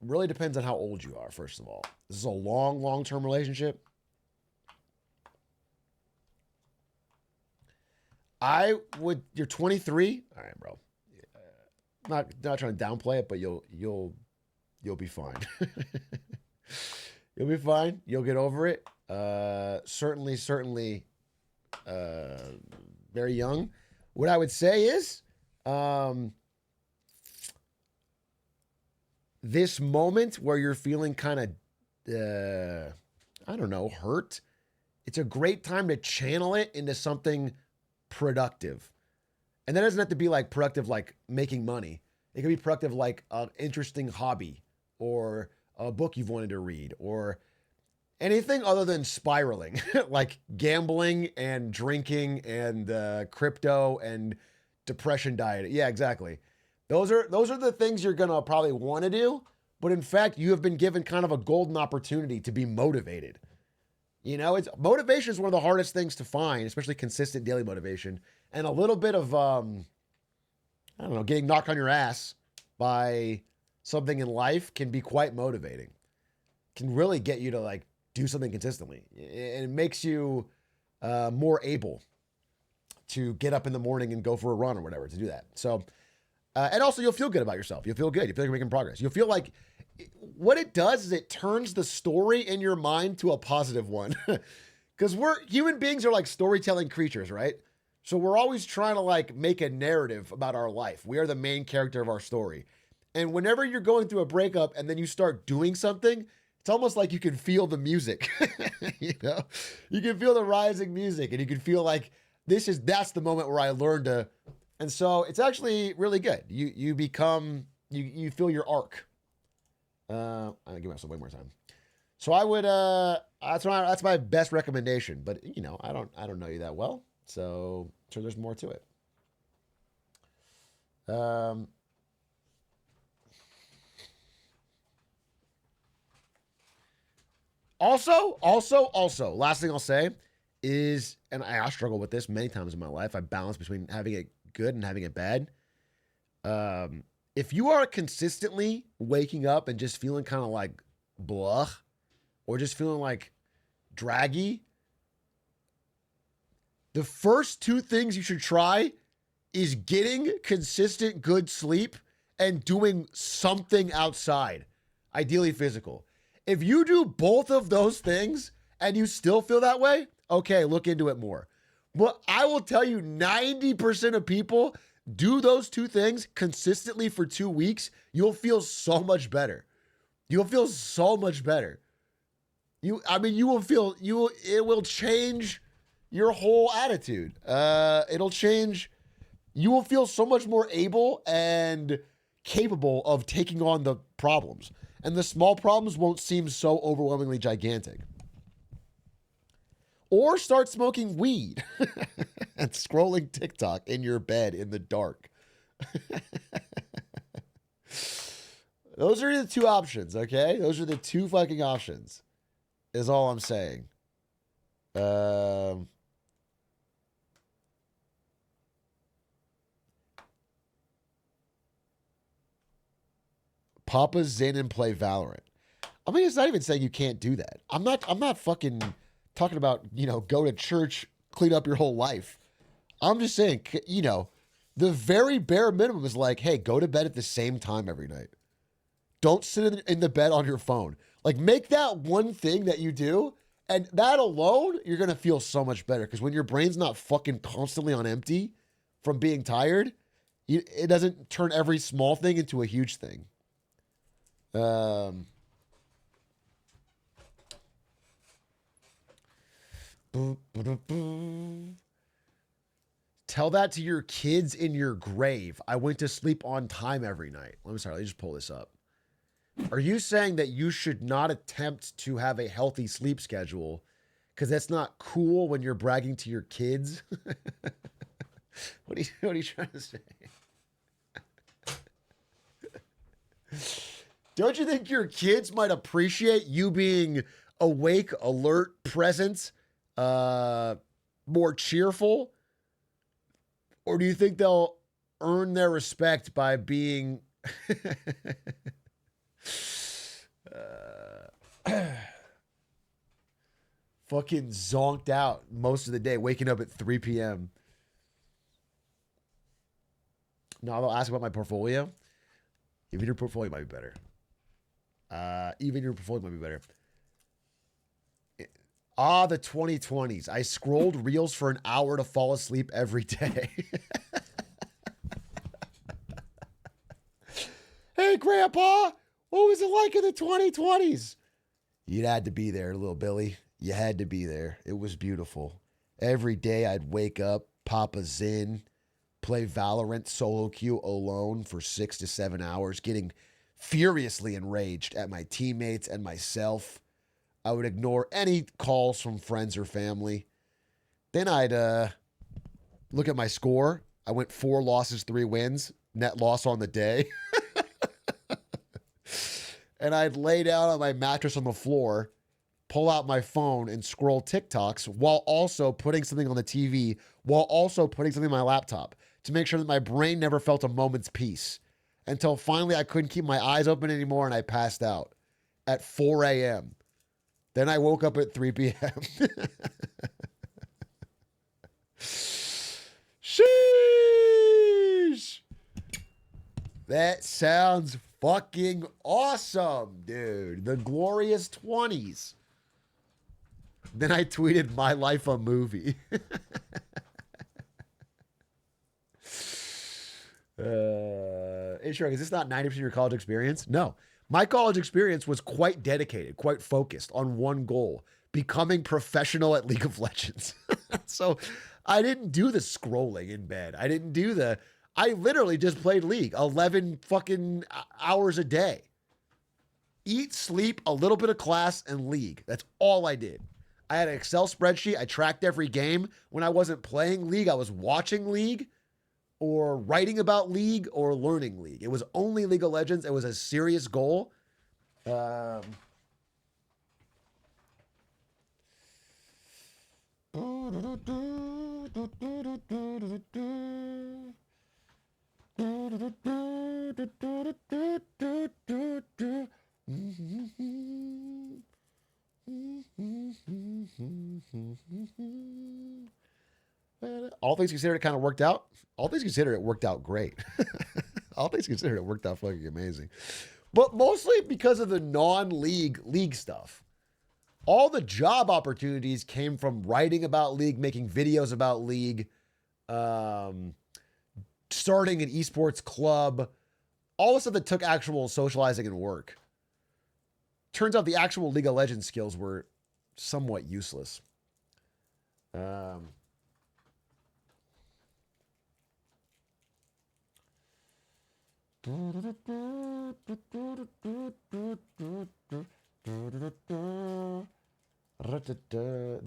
Really depends on how old you are, first of all. This is a long-term relationship. You're 23. All right, bro. Not trying to downplay it, but you'll be fine. You'll be fine. You'll get over it. Certainly, very young. What I would say is, this moment where you're feeling kind of, I don't know, hurt, it's a great time to channel it into something productive. And that doesn't have to be like productive, like making money. It can be productive, like an interesting hobby or a book you've wanted to read or anything other than spiraling, like gambling and drinking and crypto and depression diet. Yeah, exactly. Those are the things you're going to probably want to do. But in fact, you have been given kind of a golden opportunity to be motivated. You know, motivation is one of the hardest things to find, especially consistent daily motivation. And a little bit of, I don't know, getting knocked on your ass by something in life can be quite motivating. Can really get you to like do something consistently. And it makes you more able to get up in the morning and go for a run or whatever to do that. So, and also you'll feel good about yourself. You'll feel good. You feel like you're making progress. You'll feel like what it does is it turns the story in your mind to a positive one. Because human beings are like storytelling creatures, right? So we're always trying to like make a narrative about our life. We are the main character of our story. And whenever you're going through a breakup and then you start doing something, it's almost like you can feel the music. You know, you can feel the rising music and you can feel like that's the moment where I learned to. And so it's actually really good. You feel your arc. I'll give myself way more time. So I would, that's my best recommendation, but you know, I don't know you that well. So there's more to it. Also, last thing I'll say is, and I struggle with this many times in my life. I balance between having it good and having it bad. If you are consistently waking up and just feeling kind of like blah, or just feeling like draggy, the first two things you should try is getting consistent good sleep and doing something outside, ideally physical. If you do both of those things and you still feel that way, okay, look into it more. But I will tell you, 90% of people do those two things consistently for 2 weeks, you'll feel so much better. You'll feel so much better. It will change your whole attitude. It'll change. You will feel so much more able and capable of taking on the problems. And the small problems won't seem so overwhelmingly gigantic. Or start smoking weed and scrolling TikTok in your bed in the dark. Those are the two options, okay? Those are the two fucking options, is all I'm saying. Papa Zin and play Valorant. I mean, it's not even saying you can't do that. I'm not fucking talking about, go to church, clean up your whole life. I'm just saying, the very bare minimum is like, hey, go to bed at the same time every night. Don't sit in the bed on your phone. Like, make that one thing that you do, and that alone, you're going to feel so much better. Because when your brain's not fucking constantly on empty from being tired, it doesn't turn every small thing into a huge thing. Tell that to your kids in your grave. I went to sleep on time every night. Let me just pull this up. Are you saying that you should not attempt to have a healthy sleep schedule because that's not cool when you're bragging to your kids? What are you trying to say? Don't you think your kids might appreciate you being awake, alert, present, more cheerful? Or do you think they'll earn their respect by being fucking zonked out most of the day, waking up at 3 p.m.? No, they'll ask about my portfolio. Even your portfolio might be better. The 2020s. I scrolled reels for an hour to fall asleep every day. Hey, Grandpa, what was it like in the 2020s? You had to be there, little Billy. You had to be there. It was beautiful. Every day I'd wake up, pop a Zin, play Valorant solo queue alone for 6 to 7 hours, getting furiously enraged at my teammates and myself. I would ignore any calls from friends or family. Then I'd look at my score. I went 4 losses, 3 wins, net loss on the day. And I'd lay down on my mattress on the floor, pull out my phone and scroll TikToks while also putting something on the TV, while also putting something on my laptop to make sure that my brain never felt a moment's peace. Until finally I couldn't keep my eyes open anymore and I passed out at 4 a.m. Then I woke up at 3 p.m. Sheesh. That sounds fucking awesome, dude. The glorious 20s. Then I tweeted, my life a movie. Atrioc, is this not 90% of your college experience? No. My college experience was quite dedicated, quite focused on one goal, becoming professional at League of Legends. So I didn't do the scrolling in bed. I literally just played League 11 fucking hours a day. Eat, sleep, a little bit of class, and League. That's all I did. I had an Excel spreadsheet. I tracked every game. When I wasn't playing League, I was watching League or writing about League or learning League. It was only League of Legends. It was a serious goal. All things considered, it kind of worked out. All things considered, it worked out great. All things considered, it worked out fucking amazing. But mostly because of the non-league league stuff. All the job opportunities came from writing about league, making videos about league, starting an esports club, all the stuff that took actual socializing and work. Turns out the actual League of Legends skills were somewhat useless. The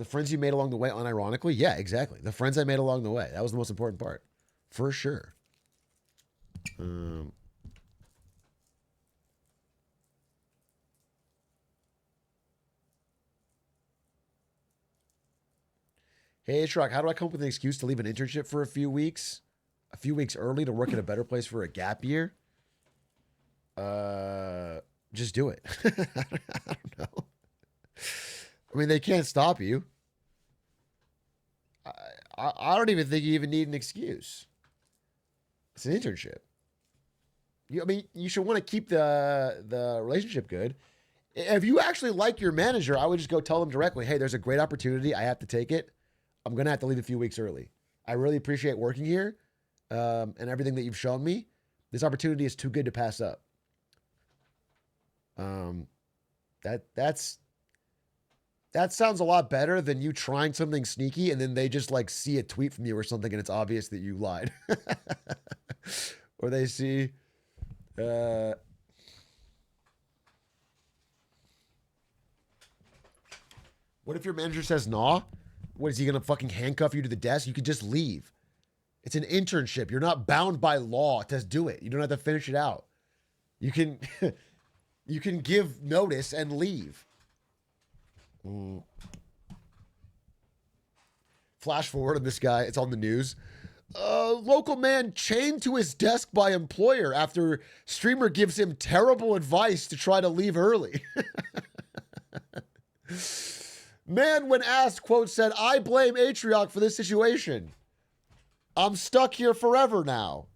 friends you made along the way, unironically? Yeah, exactly. The friends I made along the way. That was the most important part. For sure. Hey, Atrioc, how do I come up with an excuse to leave an internship for a few weeks? A few weeks early to work at a better place for a gap year? Just do it. I don't know. I mean, they can't stop you. I don't even think you even need an excuse. It's an internship. I mean, you should want to keep the relationship good. If you actually like your manager, I would just go tell them directly, hey, there's a great opportunity. I have to take it. I'm going to have to leave a few weeks early. I really appreciate working here and everything that you've shown me. This opportunity is too good to pass up. That sounds a lot better than you trying something sneaky and then they just like see a tweet from you or something and it's obvious that you lied. Or they see what if your manager says nah? What is he gonna fucking handcuff you to the desk? You could just leave. It's an internship. You're not bound by law to do it. You don't have to finish it out. You can you can give notice and leave. Flash forward on this guy. It's on the news. Local man chained to his desk by employer after streamer gives him terrible advice to try to leave early. Man, when asked, quote, said, I blame Atrioc for this situation. I'm stuck here forever now.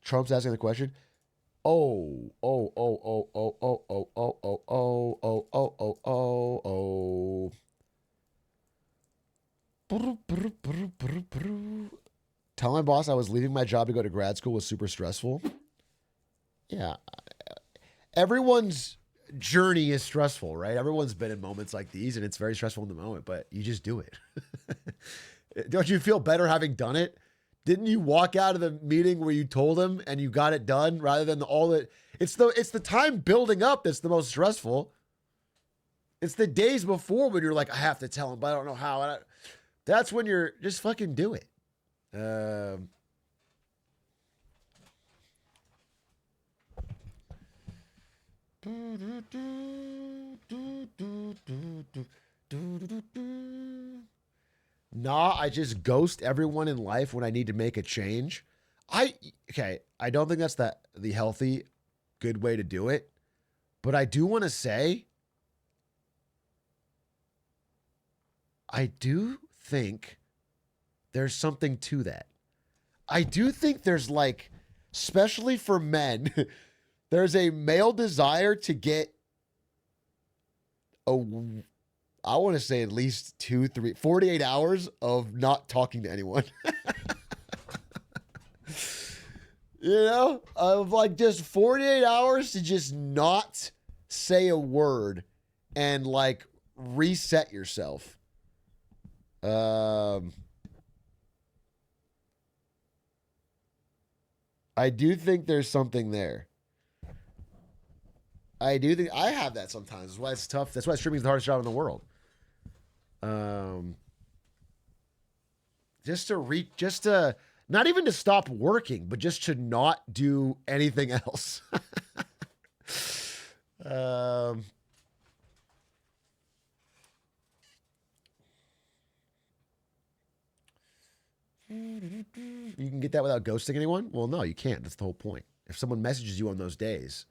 Trump's asking the question. Oh. Tell my boss I was leaving my job to go to grad school was super stressful. Yeah. Everyone's journey is stressful, right? Everyone's been in moments like these, and it's very stressful in the moment, but you just do it. Don't you feel better having done it? Didn't you walk out of the meeting where you told him and you got it done rather than all the... It's the time building up that's the most stressful. It's the days before when you're like, I have to tell him, but I don't know how. That's when you're just fucking do it. Nah, I just ghost everyone in life when I need to make a change. I don't think that's the healthy, good way to do it. But I do want to say, I do think there's something to that. I do think there's like, especially for men, there's a male desire to get I want to say at least 48 hours of not talking to anyone. You know, of like just 48 hours to just not say a word and like reset yourself. I do think there's something there. I do think I have that sometimes. That's why it's tough. That's why streaming is the hardest job in the world. Just to not even to stop working, but just to not do anything else. You can get that without ghosting anyone? Well, no, you can't. That's the whole point. If someone messages you on those days,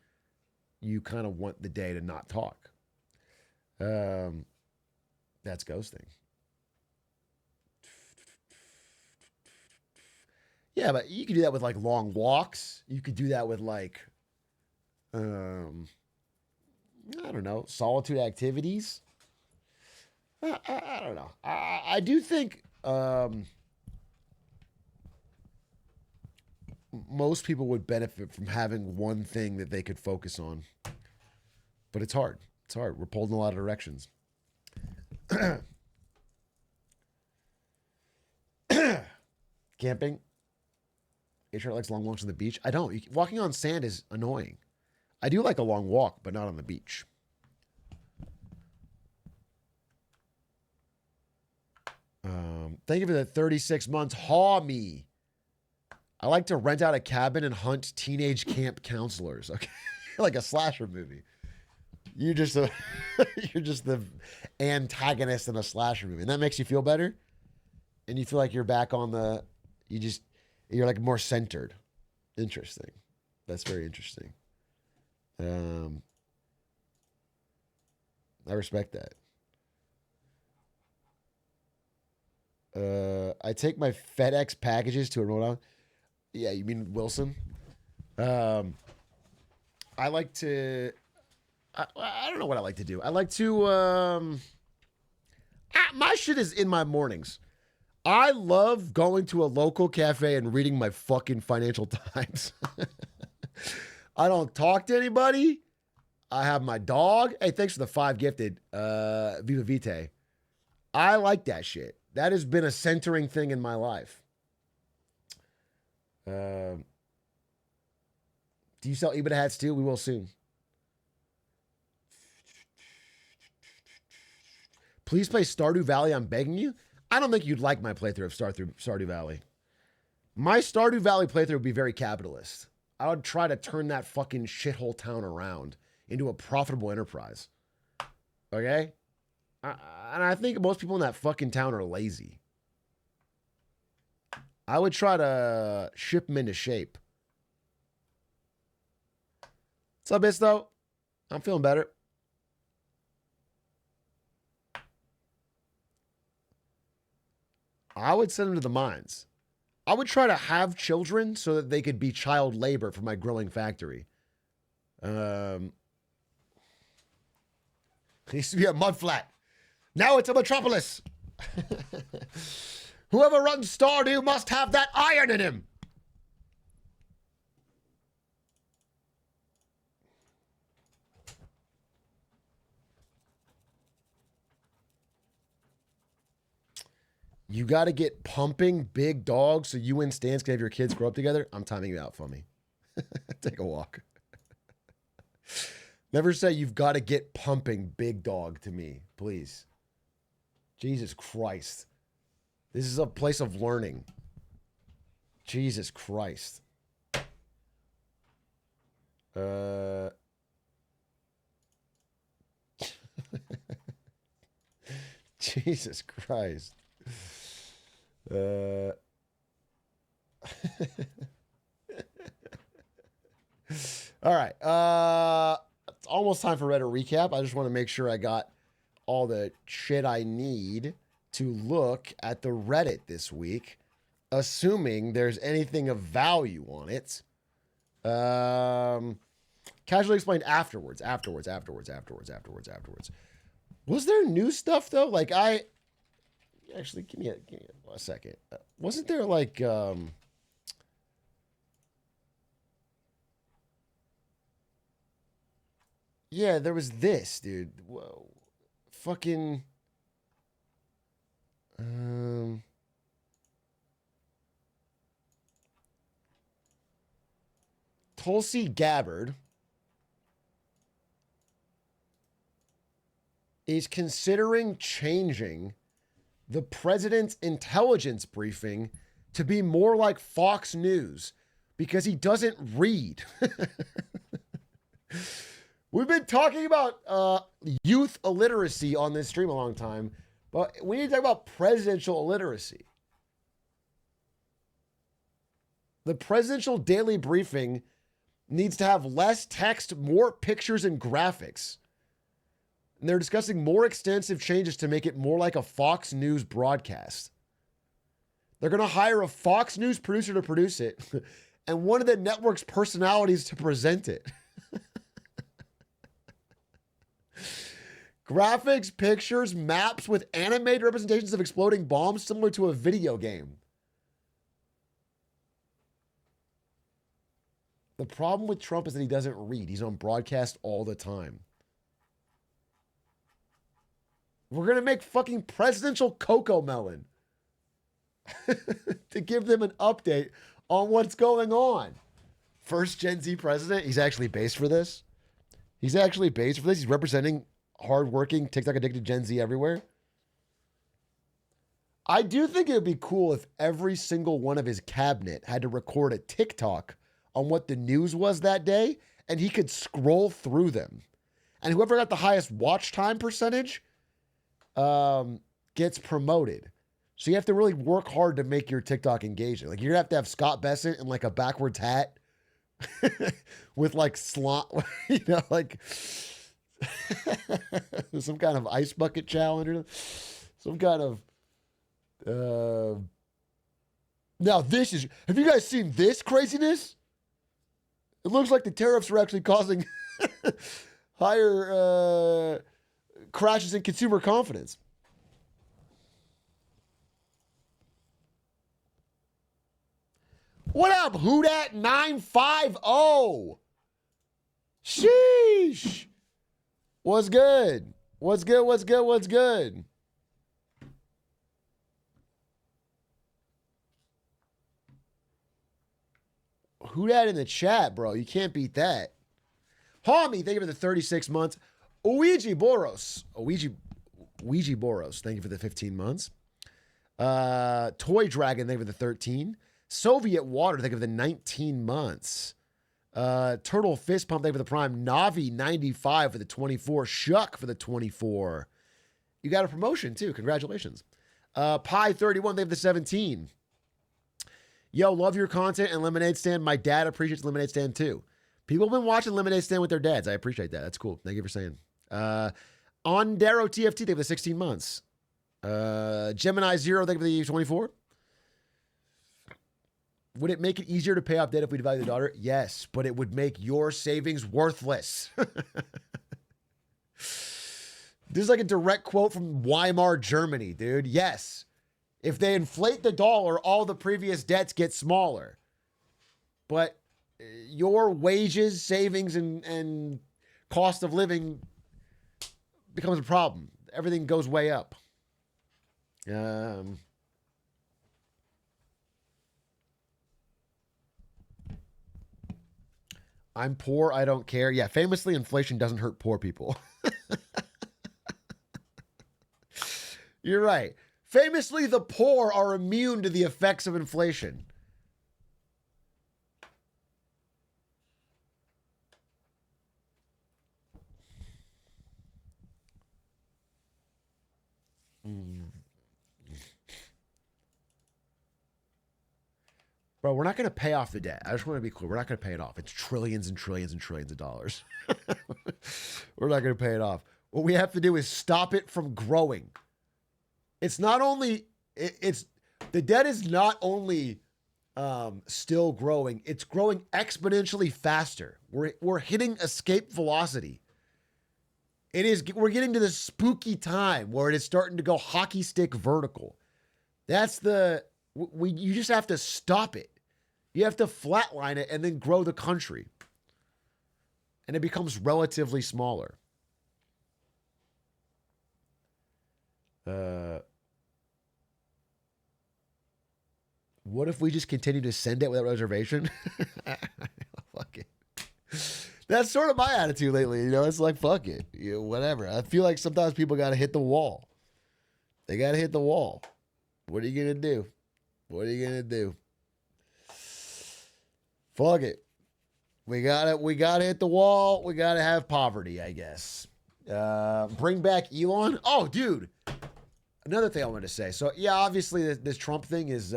you kind of want the day to not talk. That's ghosting. Yeah, but you could do that with like long walks. You could do that with like, I don't know, solitude activities. I don't know. I do think most people would benefit from having one thing that they could focus on. But it's hard. It's hard. We're pulled in a lot of directions. Camping. Atrioc likes long walks on the beach. I don't. Walking on sand is annoying. I do like a long walk, but not on the beach. Thank you for the 36 months. Haw me. I like to rent out a cabin and hunt teenage camp counselors. Okay, like a slasher movie. You're just the antagonist in a slasher movie, and that makes you feel better. And you feel like you're back on the. You're like more centered. Interesting. That's very interesting. I respect that. I take my FedEx packages to a Rhode Island. Yeah, you mean Wilson? I like to. I don't know what I like to do. I like to. My shit is in my mornings. I love going to a local cafe and reading my fucking Financial Times. I don't talk to anybody. I have my dog. Hey, thanks for the 5 gifted. Viva Vitae. I like that shit. That has been a centering thing in my life. Do you sell EBITDA hats too? We will soon. Please play Stardew Valley. I'm begging you. I don't think you'd like my playthrough of Stardew Valley. My Stardew Valley playthrough would be very capitalist. I would try to turn that fucking shithole town around into a profitable enterprise. Okay? And I think most people in that fucking town are lazy. I would try to ship them into shape. What's up, Bitch, though? I'm feeling better. I would send them to the mines. I would try to have children so that they could be child labor for my growing factory. It used to be a mud flat. Now it's a metropolis. Whoever runs Stardew must have that iron in him. You got to get pumping big dogs so you and Stans can have your kids grow up together. I'm timing you out for me. Take a walk. Never say you've got to get pumping big dog to me, please. Jesus Christ. This is a place of learning. Jesus Christ. Jesus Christ. All right. It's almost time for Reddit recap. I just want to make sure I got all the shit I need to look at the Reddit this week, assuming there's anything of value on it. Casually explained afterwards. Was there new stuff though? Like actually give me a second. Wasn't there like yeah, there was this, dude. Whoa. Fucking Tulsi Gabbard is considering changing the president's intelligence briefing to be more like Fox News because he doesn't read. We've been talking about youth illiteracy on this stream a long time, but we need to talk about presidential illiteracy. The presidential daily briefing needs to have less text, more pictures and graphics. And they're discussing more extensive changes to make it more like a Fox News broadcast. They're going to hire a Fox News producer to produce it and one of the network's personalities to present it. Graphics, pictures, maps with animated representations of exploding bombs similar to a video game. The problem with Trump is that he doesn't read. He's on broadcast all the time. We're going to make fucking presidential Coco Melon to give them an update on what's going on. First Gen Z president. He's actually based for this. He's representing hardworking, TikTok addicted Gen Z everywhere. I do think it would be cool if every single one of his cabinet had to record a TikTok on what the news was that day, and he could scroll through them. And whoever got the highest watch time percentage gets promoted. So you have to really work hard to make your TikTok engaging. Like, you're gonna have to have Scott Bessent in like a backwards hat with like slot, like some kind of ice bucket challenge or some kind of now this is, have you guys seen this craziness? It looks like the tariffs are actually causing higher crashes in consumer confidence. What up, Who Dat 950? Sheesh. What's good? What's good? What's good? What's good? Who Dat in the chat, bro? You can't beat that. Homie, thank you for the 36 months. Ouija Boros. Thank you for the 15 months. Toy Dragon, thank you for the 13. Soviet Water, thank you for the 19 months. Turtle Fist Pump, thank you for the Prime. Navi 95 for the 24. Shuck for the 24. You got a promotion too. Congratulations. Pie 31, thank you for the 17. Yo, love your content and Lemonade Stand. My dad appreciates Lemonade Stand too. People have been watching Lemonade Stand with their dads. I appreciate that. That's cool. Thank you for saying. Ondero TFT, thank you for the 16 months. Gemini Zero, thank you for the 24. Would it make it easier to pay off debt if we devalue the dollar? Yes, but it would make your savings worthless. This is like a direct quote from Weimar Germany, dude. Yes. If they inflate the dollar, all the previous debts get smaller. But your wages, savings, and cost of living becomes a problem. Everything goes way up. I'm poor, I don't care. Yeah, famously, inflation doesn't hurt poor people. You're right. Famously, the poor are immune to the effects of inflation. Bro, we're not going to pay off the debt. I just want to be clear. We're not going to pay it off. It's trillions and trillions and trillions of dollars. We're not going to pay it off. What we have to do is stop it from growing. It's not only, the debt is not only still growing, it's growing exponentially faster. We're hitting escape velocity. We're getting to the spooky time where it is starting to go hockey stick vertical. You just have to stop it. You have to flatline it and then grow the country. And it becomes relatively smaller. What if we just continue to send it without reservation? Fuck it. That's sort of my attitude lately. It's like, fuck it. Whatever. I feel like sometimes people got to hit the wall. They got to hit the wall. What are you going to do? What are you going to do? Fuck it. We got to hit the wall. We got to have poverty, I guess. Bring back Elon. Oh, dude. Another thing I wanted to say. So, yeah, obviously this Trump thing is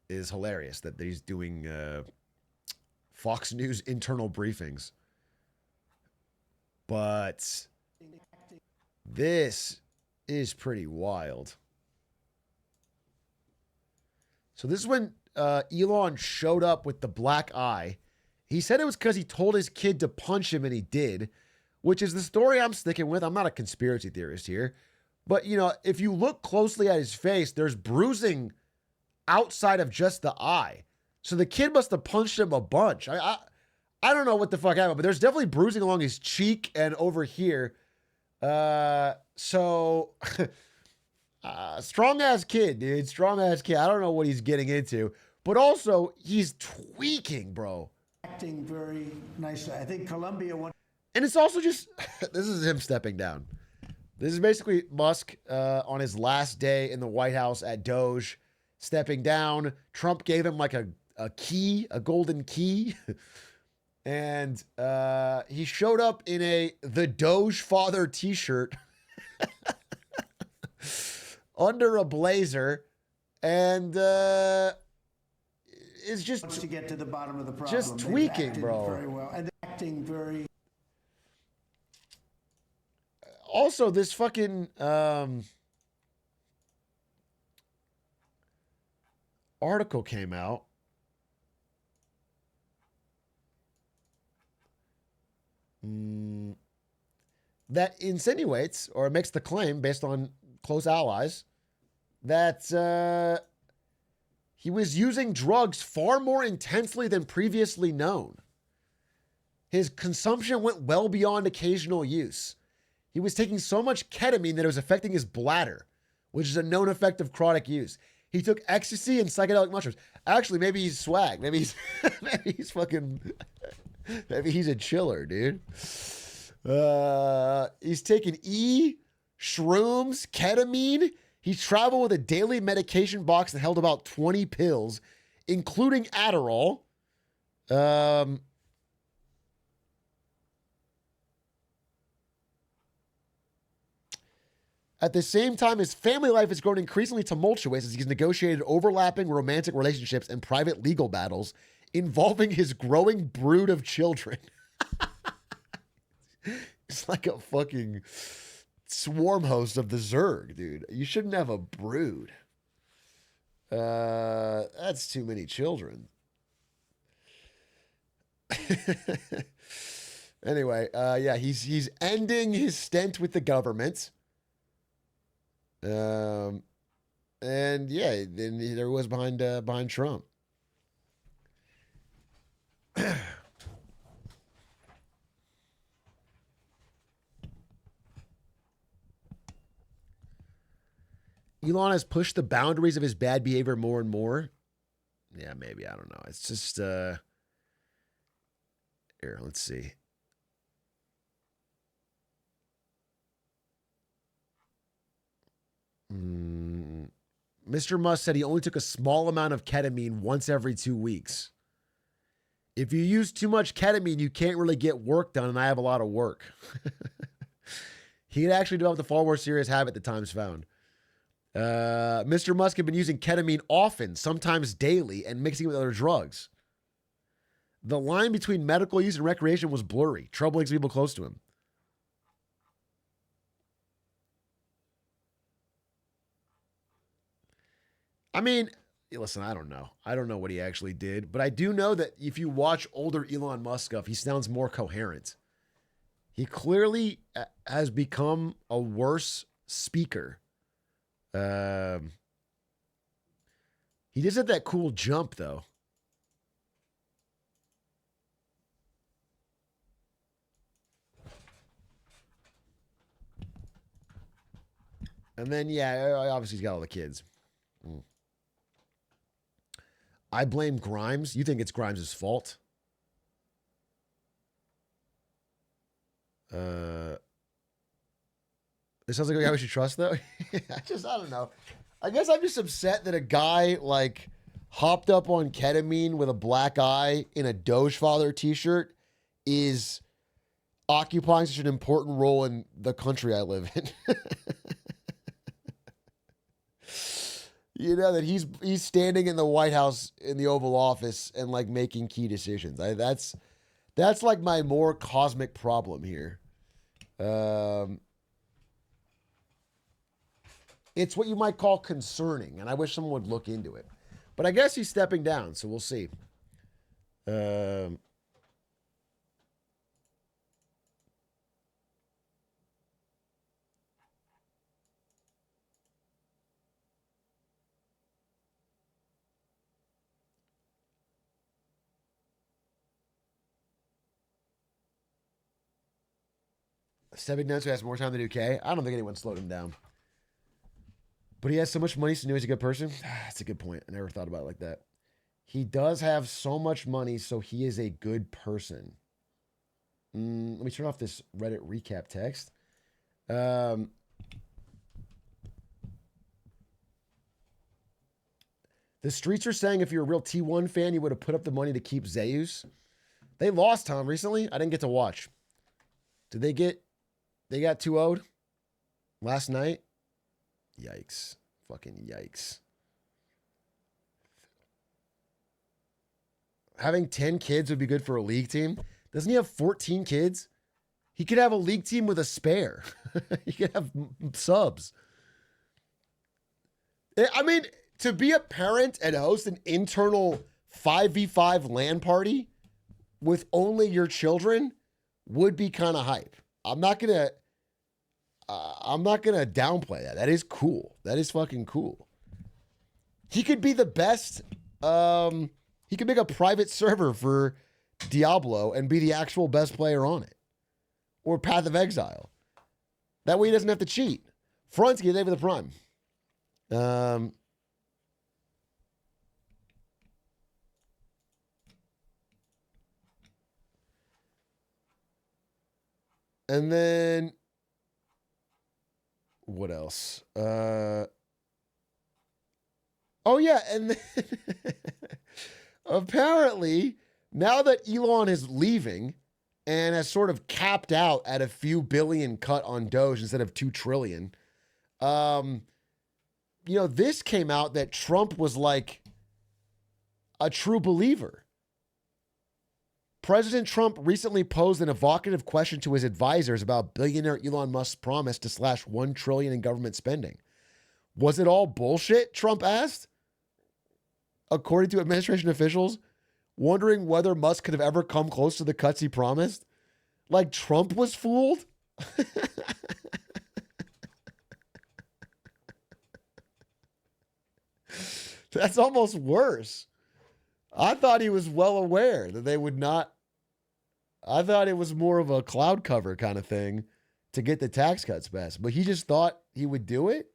hilarious that he's doing Fox News internal briefings. But this is pretty wild. So this is when Elon showed up with the black eye. He said it was because he told his kid to punch him, and he did, which is the story I'm sticking with. I'm not a conspiracy theorist here. But, you know, if you look closely at his face, there's bruising outside of just the eye. So the kid must have punched him a bunch. I don't know what the fuck happened, but there's definitely bruising along his cheek and over here. Strong ass kid, dude. Strong ass kid. I don't know what he's getting into, but also he's tweaking, bro. Acting very nicely. I think Colombia won. And it's also just, this is him stepping down. This is basically Musk on his last day in the White House at Doge, stepping down. Trump gave him like a key, a golden key. And he showed up in the Doge Father t-shirt under a blazer. And it's just to get to the bottom of the problem. Just tweaking, bro. Very well. And they're acting very. Also, this fucking article came out. That insinuates or makes the claim based on close allies that he was using drugs far more intensely than previously known. His consumption went well beyond occasional use. He was taking so much ketamine that it was affecting his bladder, which is a known effect of chronic use. He took ecstasy and psychedelic mushrooms. Actually, maybe he's swag. Maybe he's maybe he's fucking maybe he's a chiller, dude. He's taking shrooms, ketamine. He traveled with a daily medication box that held about 20 pills, including Adderall. At the same time, his family life has grown increasingly tumultuous as he's negotiated overlapping romantic relationships and private legal battles involving his growing brood of children. It's like a fucking swarm host of the Zerg, dude. You shouldn't have a brood. That's too many children. Anyway, yeah, he's ending his stint with the government. And yeah, then there he was behind Trump. Elon has pushed the boundaries of his bad behavior more and more. Yeah, maybe. I don't know. It's just, here, let's see. Mr. Musk said he only took a small amount of ketamine once every 2 weeks. If you use too much ketamine, you can't really get work done, and I have a lot of work. He had actually developed a far more serious habit, the Times found. Mr. Musk had been using ketamine often, sometimes daily, and mixing it with other drugs. The line between medical use and recreation was blurry, troubling some people close to him. I mean, listen, I don't know. I don't know what he actually did, but I do know that if you watch older Elon Musk stuff, he sounds more coherent. He clearly has become a worse speaker. He just had that cool jump, though. And then, yeah, obviously he's got all the kids. I blame Grimes. You think it's Grimes' fault? This sounds like a guy we should trust, though. I don't know. I guess I'm just upset that a guy like hopped up on ketamine with a black eye in a Doge Father t-shirt is occupying such an important role in the country I live in. You know that he's standing in the White House in the Oval Office and like making key decisions. That's like my more cosmic problem here. It's what you might call concerning, and I wish someone would look into it. But I guess he's stepping down, so we'll see. 79, so he has more time than UK. I don't think anyone slowed him down. But he has so much money, so he knows he's a good person. That's a good point. I never thought about it like that. He does have so much money, so he is a good person. Let me turn off this Reddit recap text. The streets are saying if you're a real T1 fan, you would have put up the money to keep Zeus. They lost, Tom, recently. I didn't get to watch. Did they get... They got 2-0'd last night? Yikes. Fucking yikes. Having 10 kids would be good for a league team. Doesn't he have 14 kids? He could have a league team with a spare. He could have subs. I mean, to be a parent and host an internal 5v5 LAN party with only your children would be kind of hype. I'm not gonna downplay that. That is cool. That is fucking cool. He could be the best. He could make a private server for Diablo and be the actual best player on it, or Path of Exile. That way he doesn't have to cheat. Fronsky, they for the prime. And then what else? Oh yeah, and then apparently now that Elon is leaving and has sort of capped out at a few billion cut on Doge instead of 2 trillion, this came out that Trump was like a true believer. President Trump recently posed an evocative question to his advisors about billionaire Elon Musk's promise to slash $1 trillion in government spending. Was it all bullshit? Trump asked. According to administration officials, wondering whether Musk could have ever come close to the cuts he promised. Like Trump was fooled? That's almost worse. I thought he was well aware that they would not. I thought it was more of a cloud cover kind of thing to get the tax cuts passed, but he just thought he would do it.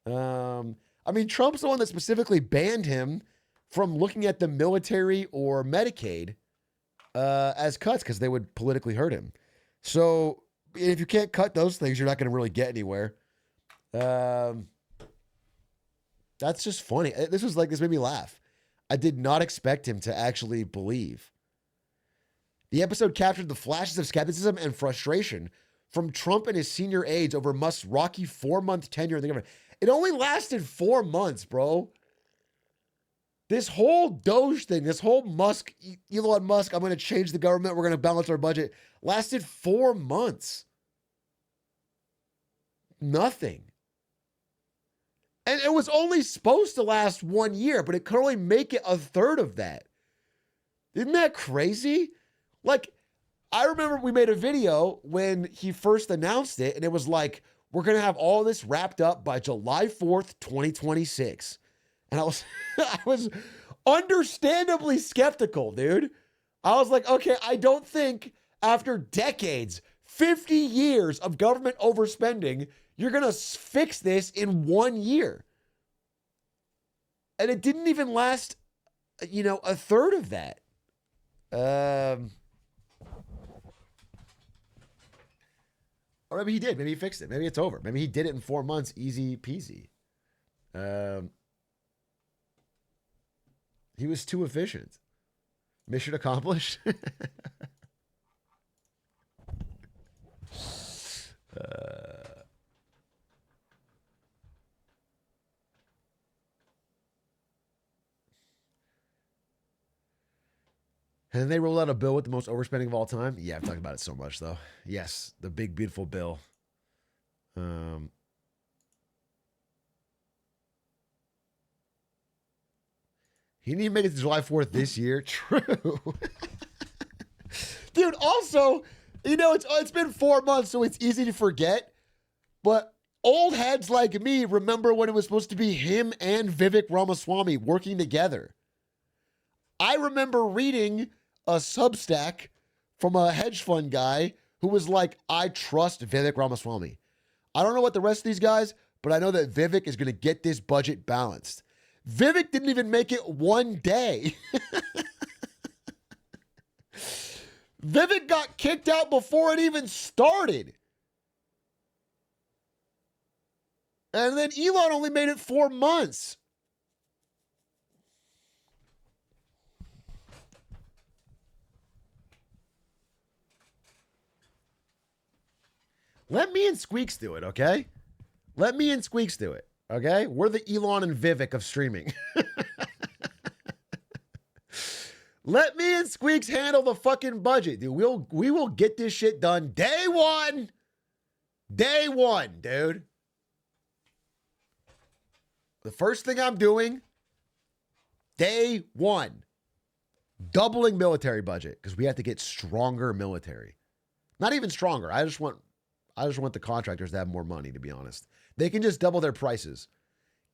I mean, Trump's the one that specifically banned him from looking at the military or Medicaid as cuts because they would politically hurt him. So if you can't cut those things, you're not going to really get anywhere. That's just funny. This made me laugh. I did not expect him to actually believe. The episode captured the flashes of skepticism and frustration from Trump and his senior aides over Musk's rocky 4-month tenure in the government. It only lasted 4 months, bro. This whole Doge thing, this whole Elon Musk, I'm going to change the government, we're going to balance our budget, lasted 4 months. Nothing. And it was only supposed to last 1 year, but it could only make it a third of that. Isn't that crazy? Like, I remember we made a video when he first announced it, and it was like, we're going to have all this wrapped up by July 4th, 2026. And I was understandably skeptical, dude. I was like, okay, I don't think after decades, 50 years of government overspending, you're going to fix this in 1 year. And it didn't even last, a third of that. Or maybe he did. Maybe he fixed it. Maybe it's over. Maybe he did it in 4 months. Easy peasy. He was too efficient. Mission accomplished. And then they rolled out a bill with the most overspending of all time. Yeah, I've talked about it so much, though. Yes, the big, beautiful bill. He didn't even make it to July 4th this year. True. Dude, also, you know, it's been 4 months, so it's easy to forget. But old heads like me remember when it was supposed to be him and Vivek Ramaswamy working together. I remember reading a Substack from a hedge fund guy who was like, I trust Vivek Ramaswamy. I don't know what the rest of these guys, but I know that Vivek is going to get this budget balanced. Vivek didn't even make it one day. Vivek got kicked out before it even started. And then Elon only made it 4 months. Let me and Squeaks do it, okay? Let me and Squeaks do it, okay? We're the Elon and Vivek of streaming. Let me and Squeaks handle the fucking budget, dude. We will get this shit done day one. Day one, dude. The first thing I'm doing, day one, doubling military budget because we have to get stronger military. Not even stronger. I just want the contractors to have more money, to be honest. They can just double their prices.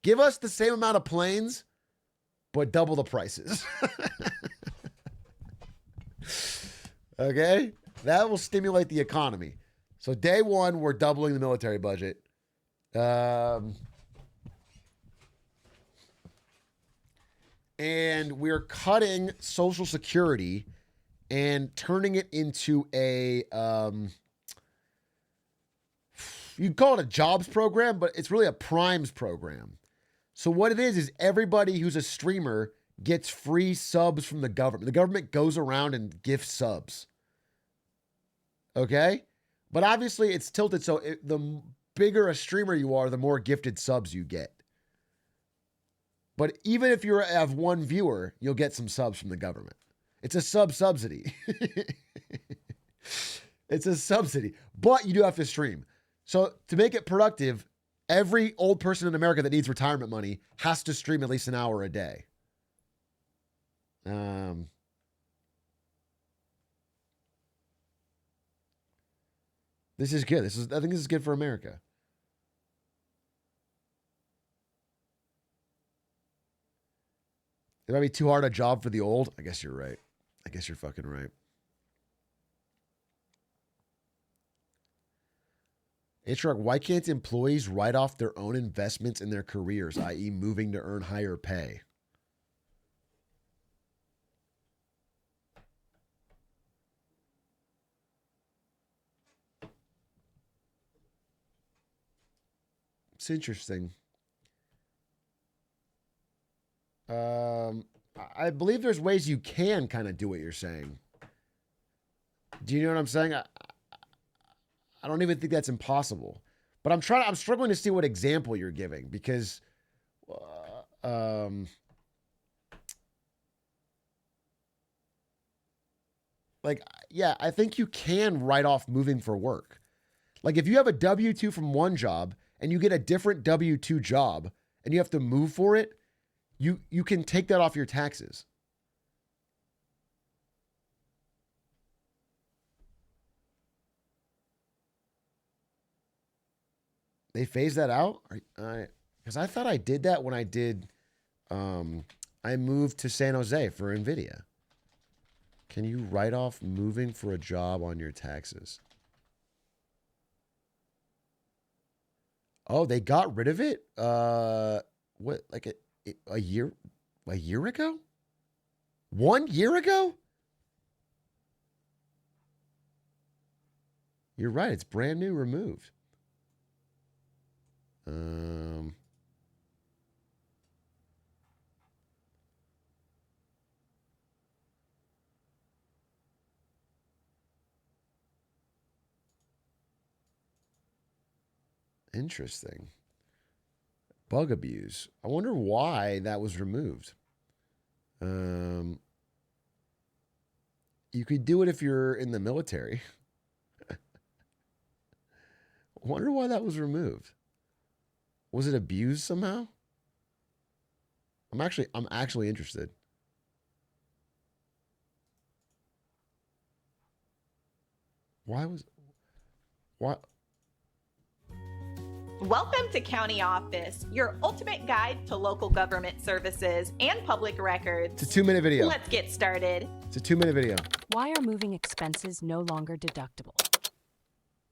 Give us the same amount of planes, but double the prices. Okay? That will stimulate the economy. So day one, we're doubling the military budget. And we're cutting Social Security and turning it into a, you can call it a jobs program, but it's really a primes program. So what it is everybody who's a streamer gets free subs from the government. The government goes around and gifts subs. Okay? But obviously it's tilted so the bigger a streamer you are, the more gifted subs you get. But even if you have one viewer, you'll get some subs from the government. It's a subsidy. It's a subsidy. But you do have to stream. So to make it productive, every old person in America that needs retirement money has to stream at least an hour a day. This is good. I think this is good for America. It might be too hard a job for the old. I guess you're right. I guess you're fucking right. Atrioc, why can't employees write off their own investments in their careers, i.e. moving to earn higher pay? It's interesting. I believe there's ways you can kind of do what you're saying. Do you know what I'm saying? I don't even think that's impossible. But I'm struggling to see what example you're giving because like, yeah, I think you can write off moving for work. Like if you have a W-2 from one job and you get a different W-2 job and you have to move for it, you can take that off your taxes. They phased that out? Because I thought I did that when I did, I moved to San Jose for NVIDIA. Can you write off moving for a job on your taxes? Oh, they got rid of it? What, like a year ago? 1 year ago? You're right. It's brand new, removed. Interesting. Bug abuse. I wonder why that was removed. You could do it if you're in the military. Wonder why that was removed. Was it abused somehow? I'm actually interested. Why? Welcome to County Office, your ultimate guide to local government services and public records. It's a 2-minute video. Let's get started. It's a 2-minute video. Why are moving expenses no longer deductible?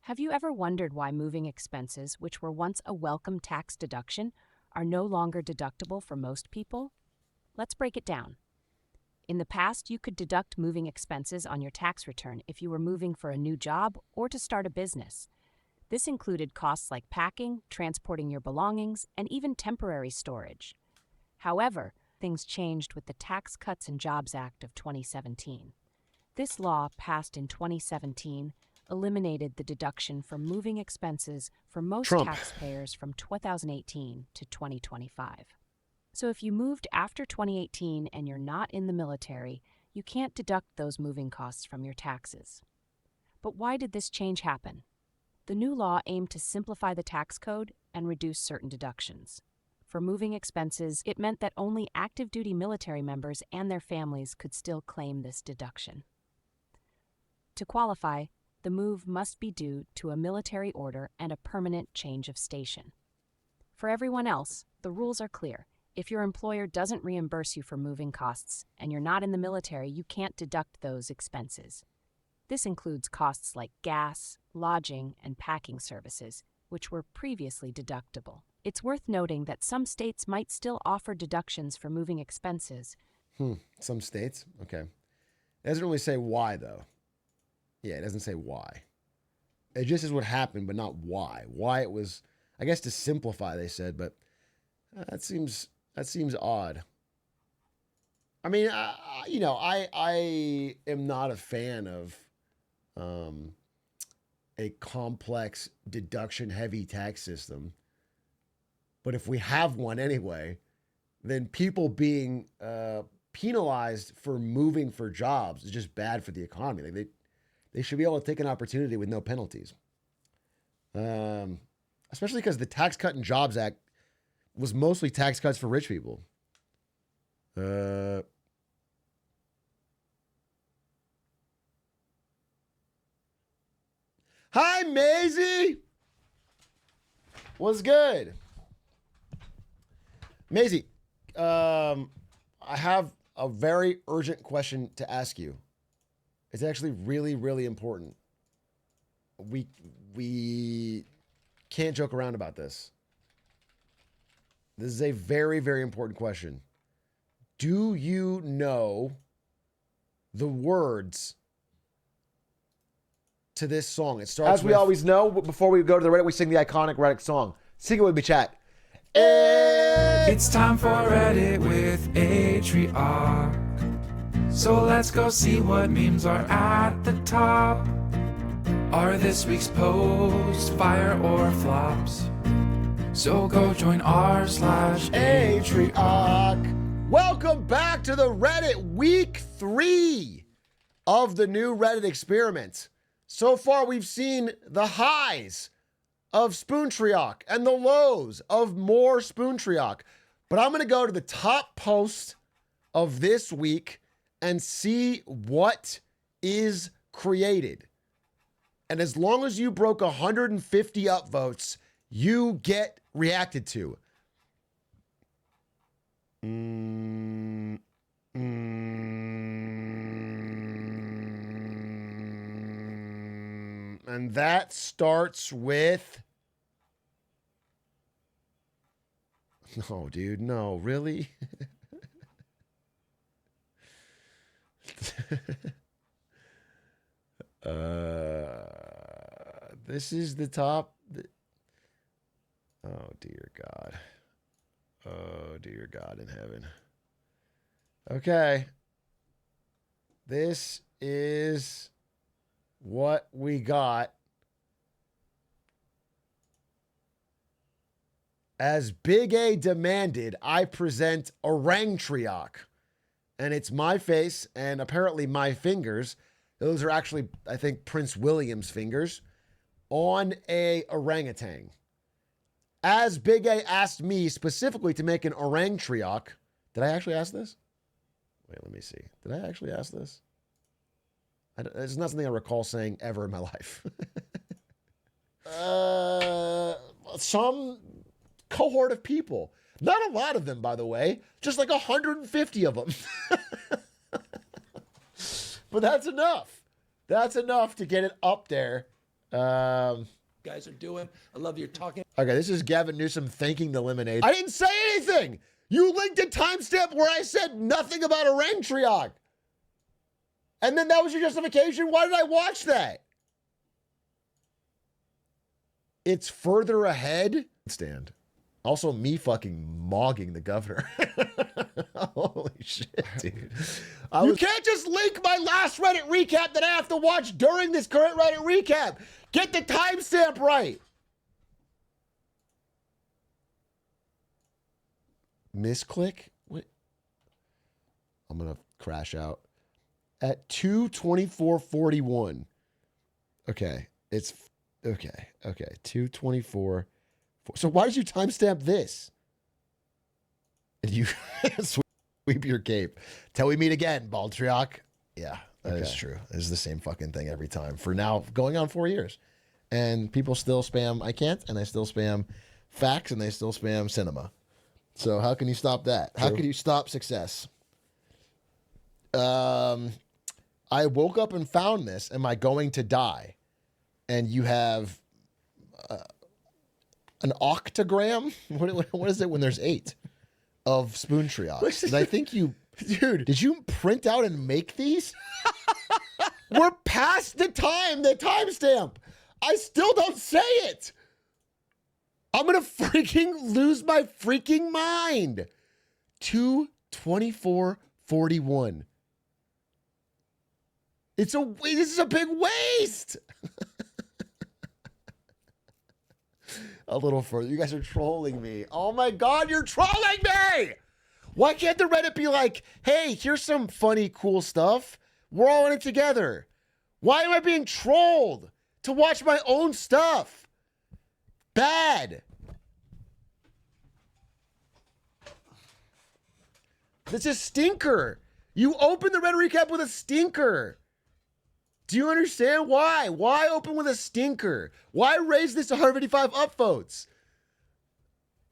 Have you ever wondered why moving expenses, which were once a welcome tax deduction, are no longer deductible for most people? Let's break it down. In the past, you could deduct moving expenses on your tax return if you were moving for a new job or to start a business. This included costs like packing, transporting your belongings, and even temporary storage. However, things changed with the Tax Cuts and Jobs Act of 2017. This law, passed in 2017, eliminated the deduction for moving expenses for most taxpayers from 2018 to 2025. So if you moved after 2018 and you're not in the military, you can't deduct those moving costs from your taxes. But why did this change happen? The new law aimed to simplify the tax code and reduce certain deductions. For moving expenses, it meant that only active duty military members and their families could still claim this deduction. To qualify, the move must be due to a military order and a permanent change of station. For everyone else, the rules are clear. If your employer doesn't reimburse you for moving costs and you're not in the military, you can't deduct those expenses. This includes costs like gas, lodging, and packing services, which were previously deductible. It's worth noting that some states might still offer deductions for moving expenses. Some states? Okay. It doesn't really say why, though. Yeah, it doesn't say why. It just is what happened, but not why. Why it was, I guess to simplify, they said, but that seems odd. I mean, I am not a fan of a complex deduction-heavy tax system. But if we have one anyway, then people being penalized for moving for jobs is just bad for the economy. Like they should be able to take an opportunity with no penalties. Especially because the Tax Cut and Jobs Act was mostly tax cuts for rich people. Hi, Maisie. What's good? Maisie, I have a very urgent question to ask you. It's actually really, really important. We can't joke around about this. This is a very, very important question. Do you know the words to this song? It starts As we always know, before we go to the Reddit, we sing the iconic Reddit song. Sing it with me, chat. It's time for Reddit with Atrioc. So let's go see what memes are at the top. Are this week's posts fire or flops? So go join r/Atrioc. Welcome back to the Reddit week 3 of the new Reddit experiment. So far, we've seen the highs of Spoontrioc and the lows of more Spoontrioc. But I'm going to go to the top post of this week and see what is created. And as long as you broke 150 upvotes, you get reacted to. And that starts with... No, dude, no, really? This is the top. Oh, dear God. Oh, dear God in heaven. Okay. This is what we got. As Big A demanded, I present Orangtrioc. And it's my face and apparently my fingers Those are actually, I think, Prince William's fingers on a orangutan. As Big A asked me specifically to make an orang trioc. Did I actually ask this? Wait, let me see. Did I actually ask this? It's not something I recall saying ever in my life. Some cohort of people. Not a lot of them, by the way. Just like 150 of them. But that's enough. That's enough to get it up there. Guys are doing. I love your talking. Okay, this is Gavin Newsom thanking the Lemonade. I didn't say anything. You linked a timestamp where I said nothing about orang trioc. And then that was your justification? Why did I watch that? It's further ahead. Stand. Also, me fucking mogging the governor. Holy shit, dude. You can't just link my last Reddit recap that I have to watch during this current Reddit recap. Get the timestamp right. Misclick? What? I'm going to crash out. At 2:24:41. Okay. It's okay. 2:24. So why did you timestamp this? And you sweep your cape. Till we meet again, Atrioc. Yeah, that is true. It's the same fucking thing every time. For now, going on 4 years. And people still spam I can't, and I still spam facts, and they still spam cinema. So how can you stop that? How can you stop success? I woke up and found this. Am I going to die? And you have an octagram. What is it when there's 8 of spoon triocs? And I think you, dude, did you print out and make these? We're past the timestamp. I still don't say it. I'm going to freaking lose my freaking mind. 2:24:41. This is a big waste. A little further. You guys are trolling me. Oh my God, you're trolling me. Why can't the Reddit be like, hey, here's some funny, cool stuff. We're all in it together. Why am I being trolled to watch my own stuff? Bad. This is stinker. You open the Reddit recap with a stinker. Do you understand why? Why open with a stinker? Why raise this to 155 upvotes?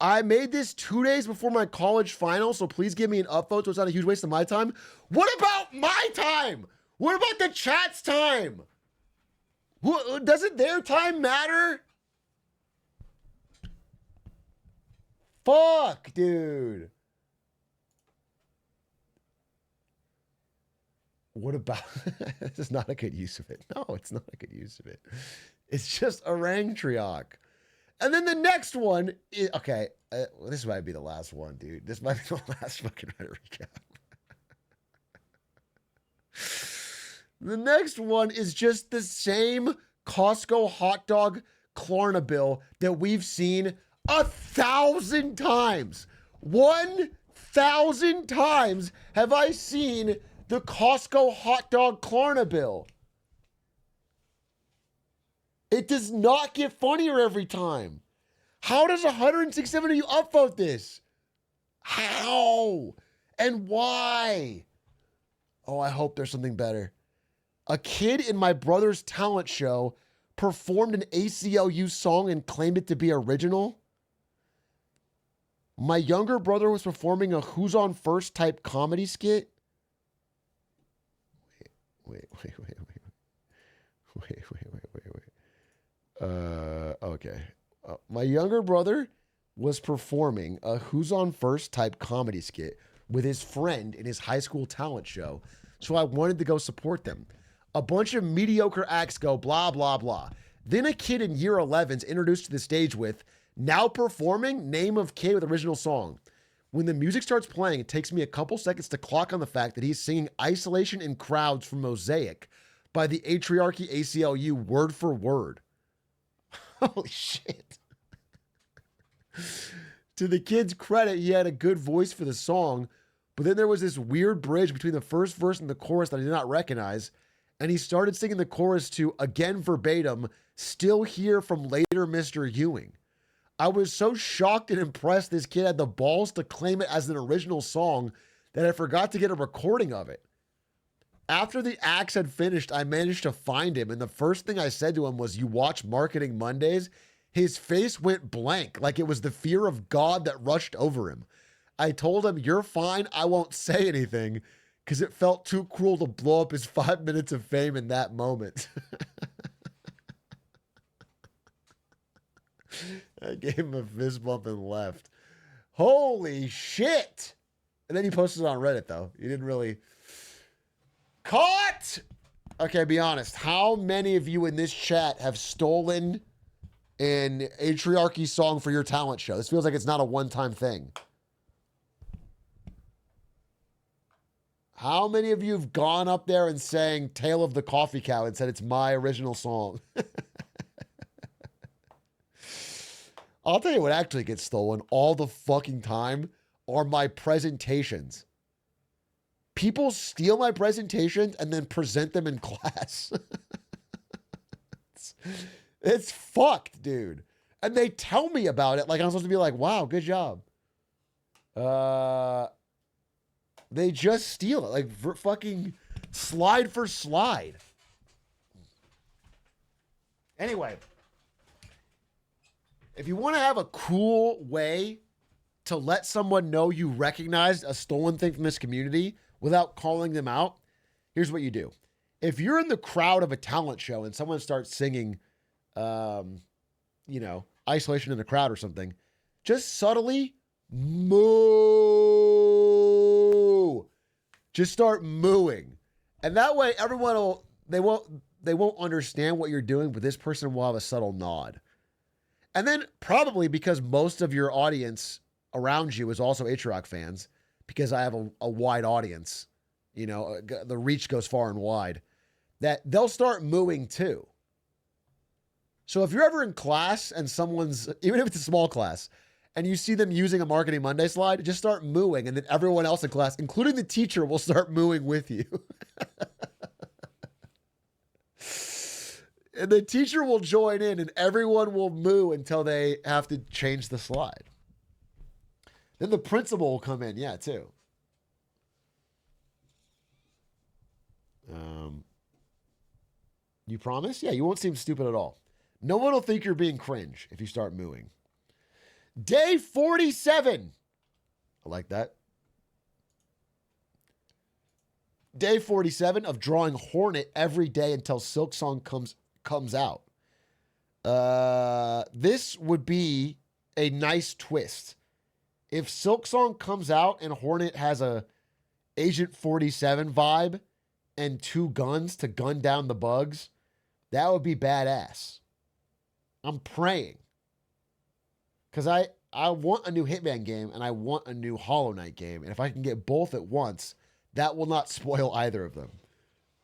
I made this 2 days before my college final, so please give me an upvote so it's not a huge waste of my time. What about my time? What about the chat's time? Doesn't their time matter? Fuck, dude. What about, this is not a good use of it. No, it's not a good use of it. It's just orang trioc. And then the next one is, okay, this might be the last one, dude. This might be the last fucking Reddit recap. The next one is just the same Costco hot dog Klarna bill that we've seen 1,000 times. 1,000 times have I seen the Costco hot dog Klarna bill. It does not get funnier every time. How does 167 of you upvote this? How? And why? Oh, I hope there's something better. A kid in my brother's talent show performed an ACLU song and claimed it to be original. My younger brother was performing a Who's On First type comedy skit. Wait. Okay. My younger brother was performing a Who's On First type comedy skit with his friend in his high school talent show. So I wanted to go support them. A bunch of mediocre acts go blah, blah, blah. Then a kid in year 11's introduced to the stage with, now performing, name of kid with original song. When the music starts playing, it takes me a couple seconds to clock on the fact that he's singing Isolation in Crowds from Mosaic by the Atrioc ACLU word for word. Holy shit. To the kid's credit, he had a good voice for the song, but then there was this weird bridge between the first verse and the chorus that I did not recognize, And he started singing the chorus to, again verbatim, "Still Here" from Later Mr. Ewing. I was so shocked and impressed this kid had the balls to claim it as an original song that I forgot to get a recording of it. After the acts had finished, I managed to find him, and the first thing I said to him was, "You watch Marketing Mondays?" His face went blank, like it was the fear of God that rushed over him. I told him, "You're fine, I won't say anything," because it felt too cruel to blow up his 5 minutes of fame in that moment. I gave him a fist bump and left. Holy shit. And then he posted it on Reddit, though. He didn't really... Caught! Okay, be honest. How many of you in this chat have stolen an Atriarchy song for your talent show? This feels like it's not a one-time thing. How many of you have gone up there and sang "Tale of the Coffee Cow" and said it's my original song? I'll tell you what actually gets stolen all the fucking time are my presentations. People steal my presentations and then present them in class. It's fucked, dude. And they tell me about it like I'm supposed to be like, "Wow, good job." They just steal it, like fucking slide for slide. Anyway, if you want to have a cool way to let someone know you recognized a stolen thing from this community without calling them out, here's what you do. If you're in the crowd of a talent show and someone starts singing, Isolation in the Crowd or something, just subtly moo. Just start mooing. And that way everyone they won't understand what you're doing, but this person will have a subtle nod. And then probably because most of your audience around you is also Atrioc fans, because I have a wide audience, the reach goes far and wide, that they'll start mooing too. So if you're ever in class and someone's, even if it's a small class, and you see them using a Marketing Monday slide, just start mooing, and then everyone else in class, including the teacher, will start mooing with you. And the teacher will join in, and everyone will moo until they have to change the slide. Then the principal will come in, too. You promise? Yeah, you won't seem stupid at all. No one will think you're being cringe if you start mooing. Day 47. I like that. Day 47 of drawing Hornet every day until Silksong comes out. This would be a nice twist. If Silksong comes out and Hornet has a Agent 47 vibe and 2 guns to gun down the bugs, that would be badass. I'm praying. Because I want a new Hitman game and I want a new Hollow Knight game. And if I can get both at once, that will not spoil either of them.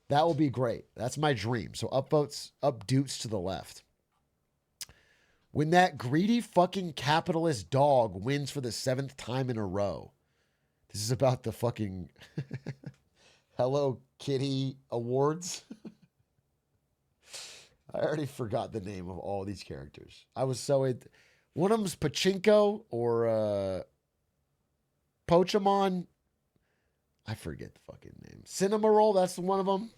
That will be great. That's my dream. So upvotes, updoots to the left. When that greedy fucking capitalist dog wins for the 7th time in a row. This is about the fucking Hello Kitty Awards. I already forgot the name of all these characters. I was so... One of them's Pachinko or Pokemon. I forget the fucking name. Cinnamoroll, that's one of them.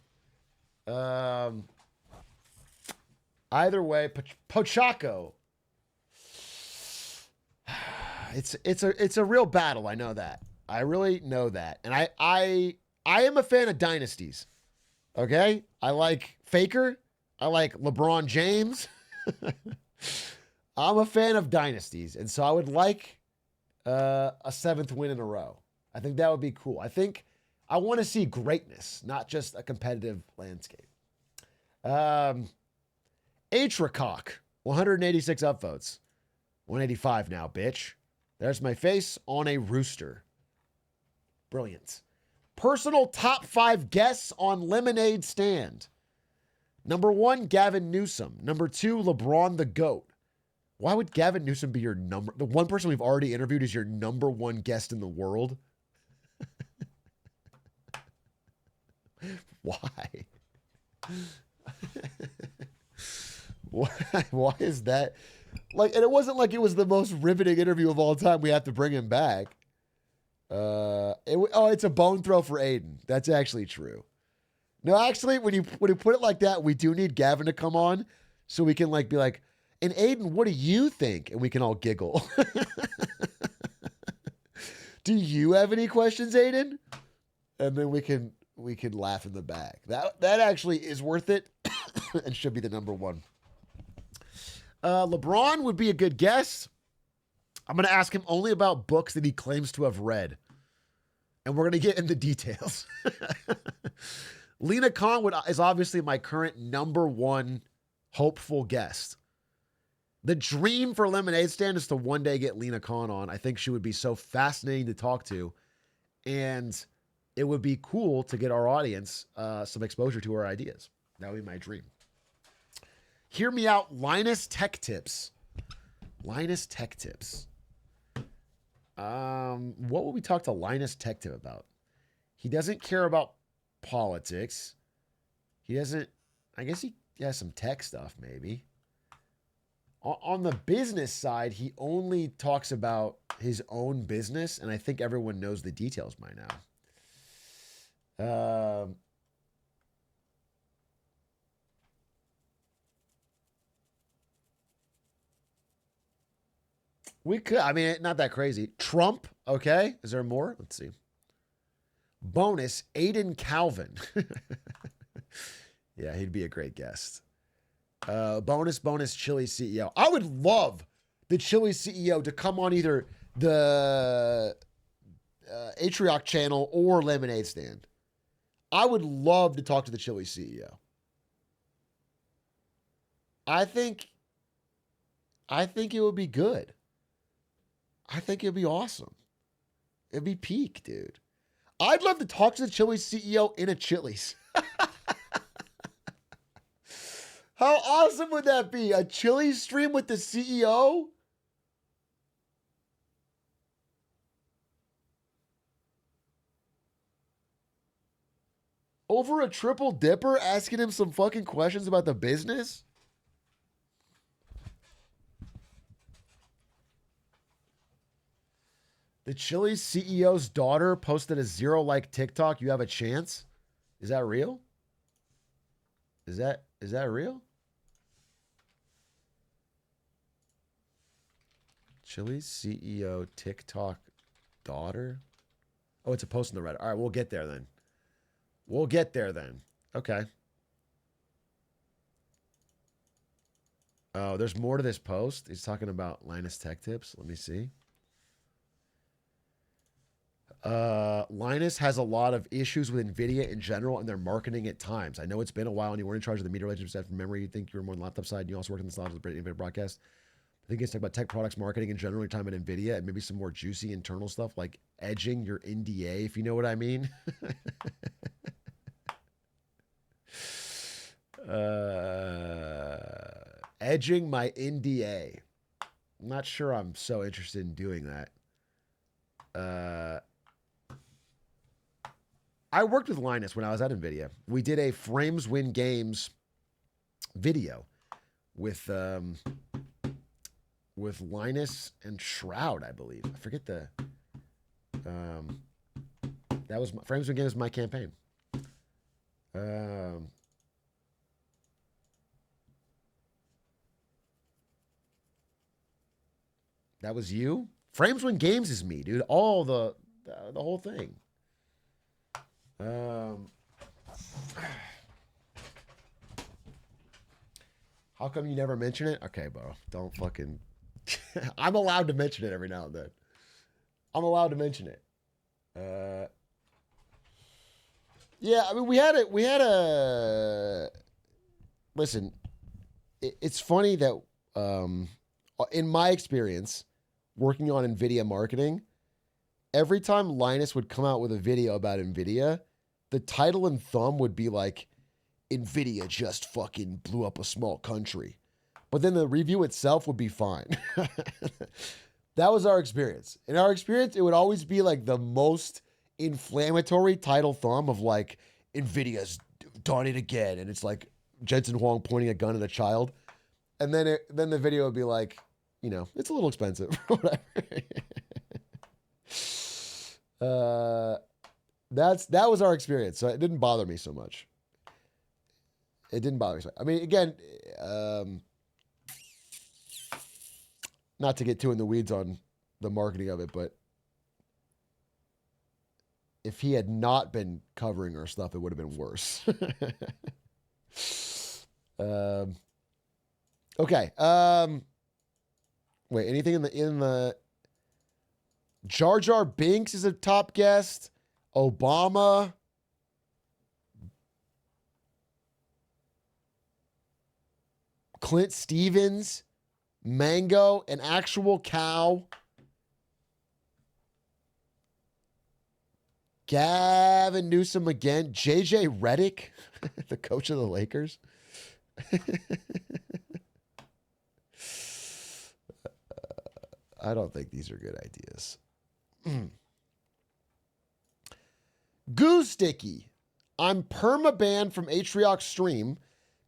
Either way, Pochako. It's a real battle. I know that. I really know that. And I am a fan of dynasties. Okay? I like Faker. I like LeBron James. I'm a fan of dynasties, and so I would like a 7th win in a row. I think that would be cool. I think I want to see greatness, not just a competitive landscape. Atrioc, 186 upvotes. 185 now, bitch. There's my face on a rooster. Brilliant. Personal top 5 guests on Lemonade Stand. Number 1, Gavin Newsom. Number 2, LeBron the GOAT. Why would Gavin Newsom be your the one person we've already interviewed is your number 1 guest in the world? Why? Why is that? Like, and it wasn't like it was the most riveting interview of all time. We have to bring him back. It's a bone throw for Aiden. That's actually true. No, actually, when you put it like that, we do need Gavin to come on so we can like be like, and Aiden, what do you think? And we can all giggle. Do you have any questions, Aiden? And then we can laugh in the back. That actually is worth it and should be the number one. LeBron would be a good guess. I'm going to ask him only about books that he claims to have read. And we're going to get into details. Lena Khan is obviously my current number one hopeful guest. The dream for Lemonade Stand is to one day get Lena Khan on. I think she would be so fascinating to talk to. And it would be cool to get our audience some exposure to her ideas. That would be my dream. Hear me out, Linus Tech Tips. Linus Tech Tips. What would we talk to Linus Tech Tip about? He doesn't care about politics. He doesn't, I guess he has some tech stuff maybe. On the business side, he only talks about his own business, and I think everyone knows the details by now. We could, I mean, not that crazy. Trump, okay. Is there more? Let's see. Bonus, Aiden Calvin. Yeah, he'd be a great guest. Bonus, Chili CEO. I would love the Chili CEO to come on either the Atrioc channel or Lemonade Stand. I would love to talk to the Chili CEO. I think it would be good. I think it'd be awesome. It'd be peak, dude. I'd love to talk to the Chili's CEO in a Chili's. How awesome would that be? A Chili's stream with the CEO? Over a triple dipper asking him some fucking questions about the business? The Chili's CEO's daughter posted a 0-like TikTok. You have a chance? Is that real? Is that real? Chili's CEO TikTok daughter? Oh, it's a post on the Reddit. All right, we'll get there then. Okay. Oh, there's more to this post. He's talking about Linus Tech Tips. Let me see. Linus has a lot of issues with NVIDIA in general and their marketing at times. I know it's been a while and you weren't in charge of the media relationship stuff. From memory, you think you were more on the laptop side. You also worked in the side of the innovative broadcast. I think it's talking about tech products marketing in general, your time at NVIDIA, and maybe some more juicy internal stuff like edging your NDA, if you know what I mean. Edging my NDA. I'm not sure I'm so interested in doing that. I worked with Linus when I was at NVIDIA. We did a Frames Win Games video with Linus and Shroud, I believe. I forget the that was Frames Win Games was my campaign. That was you? Frames Win Games is me, dude. All the whole thing. How come you never mention it? Okay, bro. Don't fucking... I'm allowed to mention it every now and then. I'm allowed to mention it. Yeah, I mean, we had a... Listen, it's funny that in my experience, working on NVIDIA marketing, every time Linus would come out with a video about NVIDIA, the title and thumb would be like, NVIDIA just fucking blew up a small country. But then the review itself would be fine. That was our experience. In our experience, it would always be like the most inflammatory title thumb of like, NVIDIA's done it again. And it's like Jensen Huang pointing a gun at a child. And then the video would be like, you know, it's a little expensive or whatever. That was our experience. So it didn't bother me so much. It didn't bother me. I mean, again, not to get too in the weeds on the marketing of it, but if he had not been covering our stuff, it would have been worse. Okay. Wait, anything in the Jar Jar Binks is a top guest. Obama. Clint Stevens. Mango, an actual cow. Gavin Newsom again. JJ Redick, the coach of the Lakers. I don't think these are good ideas. Goo Sticky. I'm perma-banned from Atrioc stream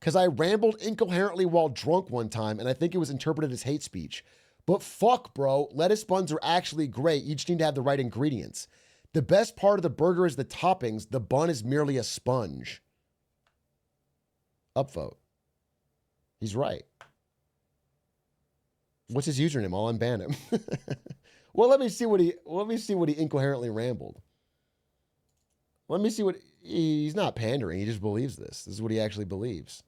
because I rambled incoherently while drunk one time, and I think it was interpreted as hate speech. But fuck, bro. Lettuce buns are actually great. You just need to have the right ingredients. The best part of the burger is the toppings. The bun is merely a sponge. Upvote. He's right. What's his username? I'll unban him. Well, let me see what he incoherently rambled. Let me see what he's not pandering. He just believes this. This is what he actually believes.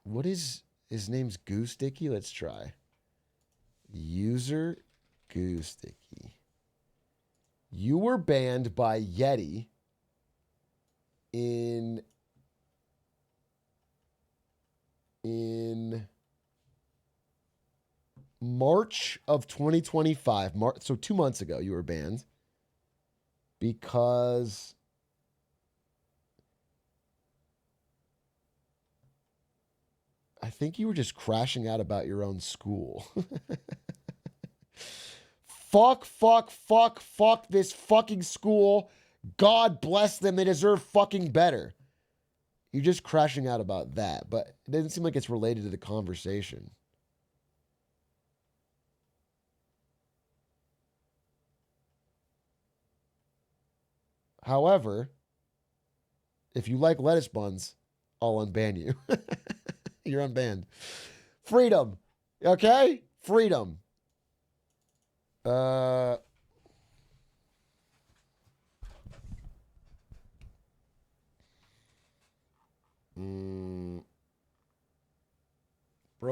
What is his name's Goo Sticky? Let's try. User Goo Sticky. You were banned by Yeti in March of 2025. So 2 months ago, you were banned because I think you were just crashing out about your own school. Fuck this fucking school. God bless them. They deserve fucking better. You're just crashing out about that, but it doesn't seem like it's related to the conversation. However, if you like lettuce buns, I'll unban you. You're unbanned. Freedom. Okay? Freedom. Bro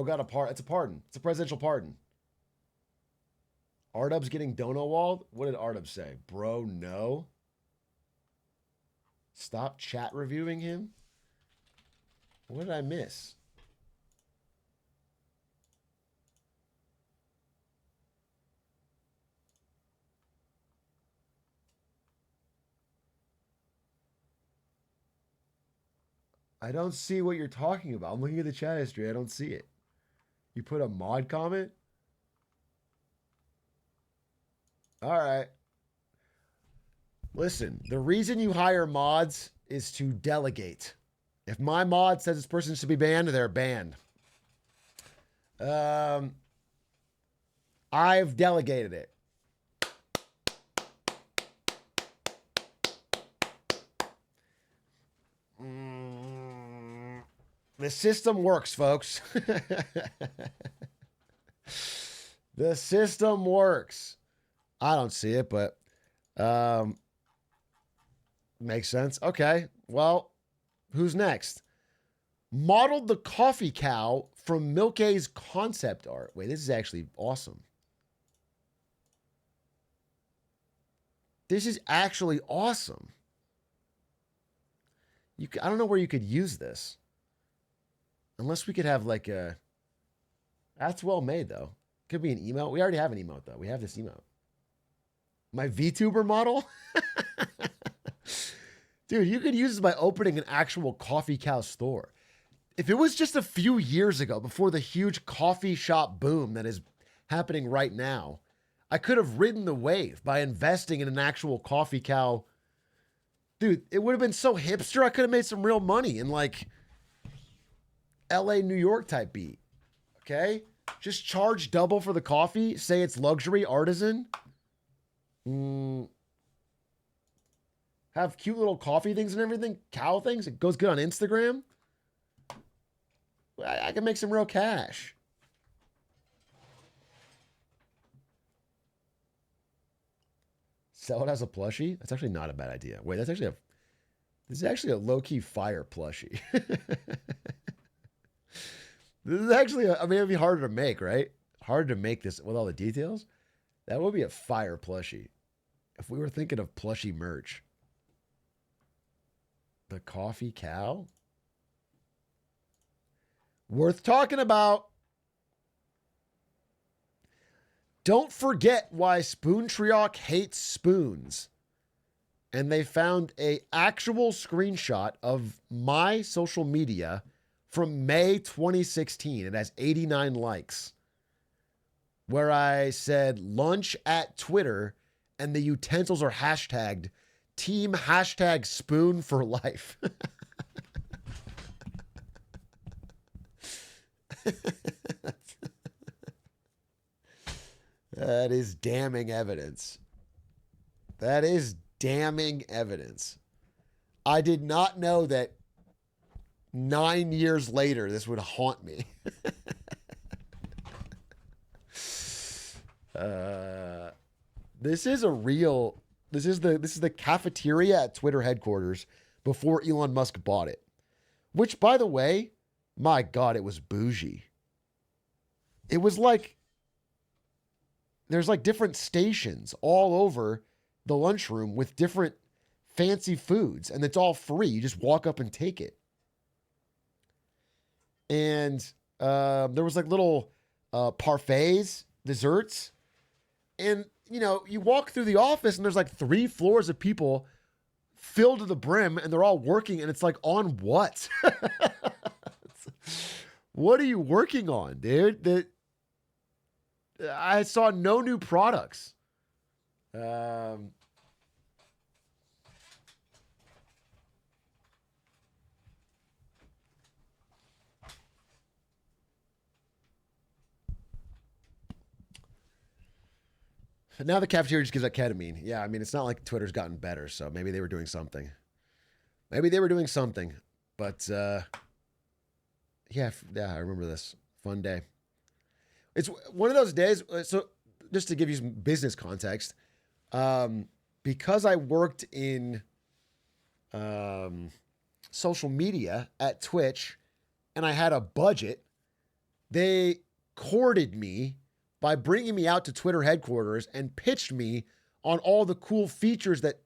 got a pardon. It's a pardon. It's a presidential pardon. Ardub's getting dono walled? What did Ardub say? Bro, no. Stop chat reviewing him? What did I miss? I don't see what you're talking about. I'm looking at the chat history. I don't see it. You put a mod comment? All right. Listen, the reason you hire mods is to delegate. If my mod says this person should be banned, they're banned. I've delegated it. The system works, folks. The system works. I don't see it, but makes sense. Okay, well, who's next? Modeled the coffee cow from Milk's concept art. Wait, this is actually awesome. This is actually awesome. I don't know where you could use this. Unless we could have like a... That's well made, though. Could be an emote. We already have an emote, though. We have this emote. My VTuber model? Dude, you could use this by opening an actual coffee cow store. If it was just a few years ago, before the huge coffee shop boom that is happening right now, I could have ridden the wave by investing in an actual coffee cow. Dude, it would have been so hipster. I could have made some real money in like LA, New York type beat. Okay? Just charge double for the coffee. Say it's luxury, artisan. Have cute little coffee things and everything. Cow things. It goes good on Instagram. I can make some real cash. Sell it as a plushie? That's actually not a bad idea. Wait, this is actually a low-key fire plushie. This is actually, I mean, it'd be harder to make, right? Harder to make this with all the details. That would be a fire plushie. If we were thinking of plushie merch. The coffee cow? Worth talking about. Don't forget why Atrioc hates spoons. And they found a actual screenshot of my social media from May 2016. It has 89 likes. Where I said lunch at Twitter and the utensils are hashtagged team hashtag spoon for life. That is damning evidence. That is damning evidence. I did not know that 9 years later this would haunt me. This is the cafeteria at Twitter headquarters before Elon Musk bought it. Which, by the way, my God, it was bougie. It was like there's like different stations all over the lunchroom with different fancy foods, and it's all free. You just walk up and take it. And there was like little parfaits, desserts. And, you know, you walk through the office and there's like 3 floors of people filled to the brim and they're all working. And it's like, on what? What are you working on, dude? I saw no new products. Now the cafeteria just gives out ketamine. Yeah, I mean, it's not like Twitter's gotten better, so maybe they were doing something. But, yeah, I remember this. Fun day. It's one of those days, so just to give you some business context, because I worked in social media at Twitch and I had a budget, they courted me by bringing me out to Twitter headquarters and pitched me on all the cool features that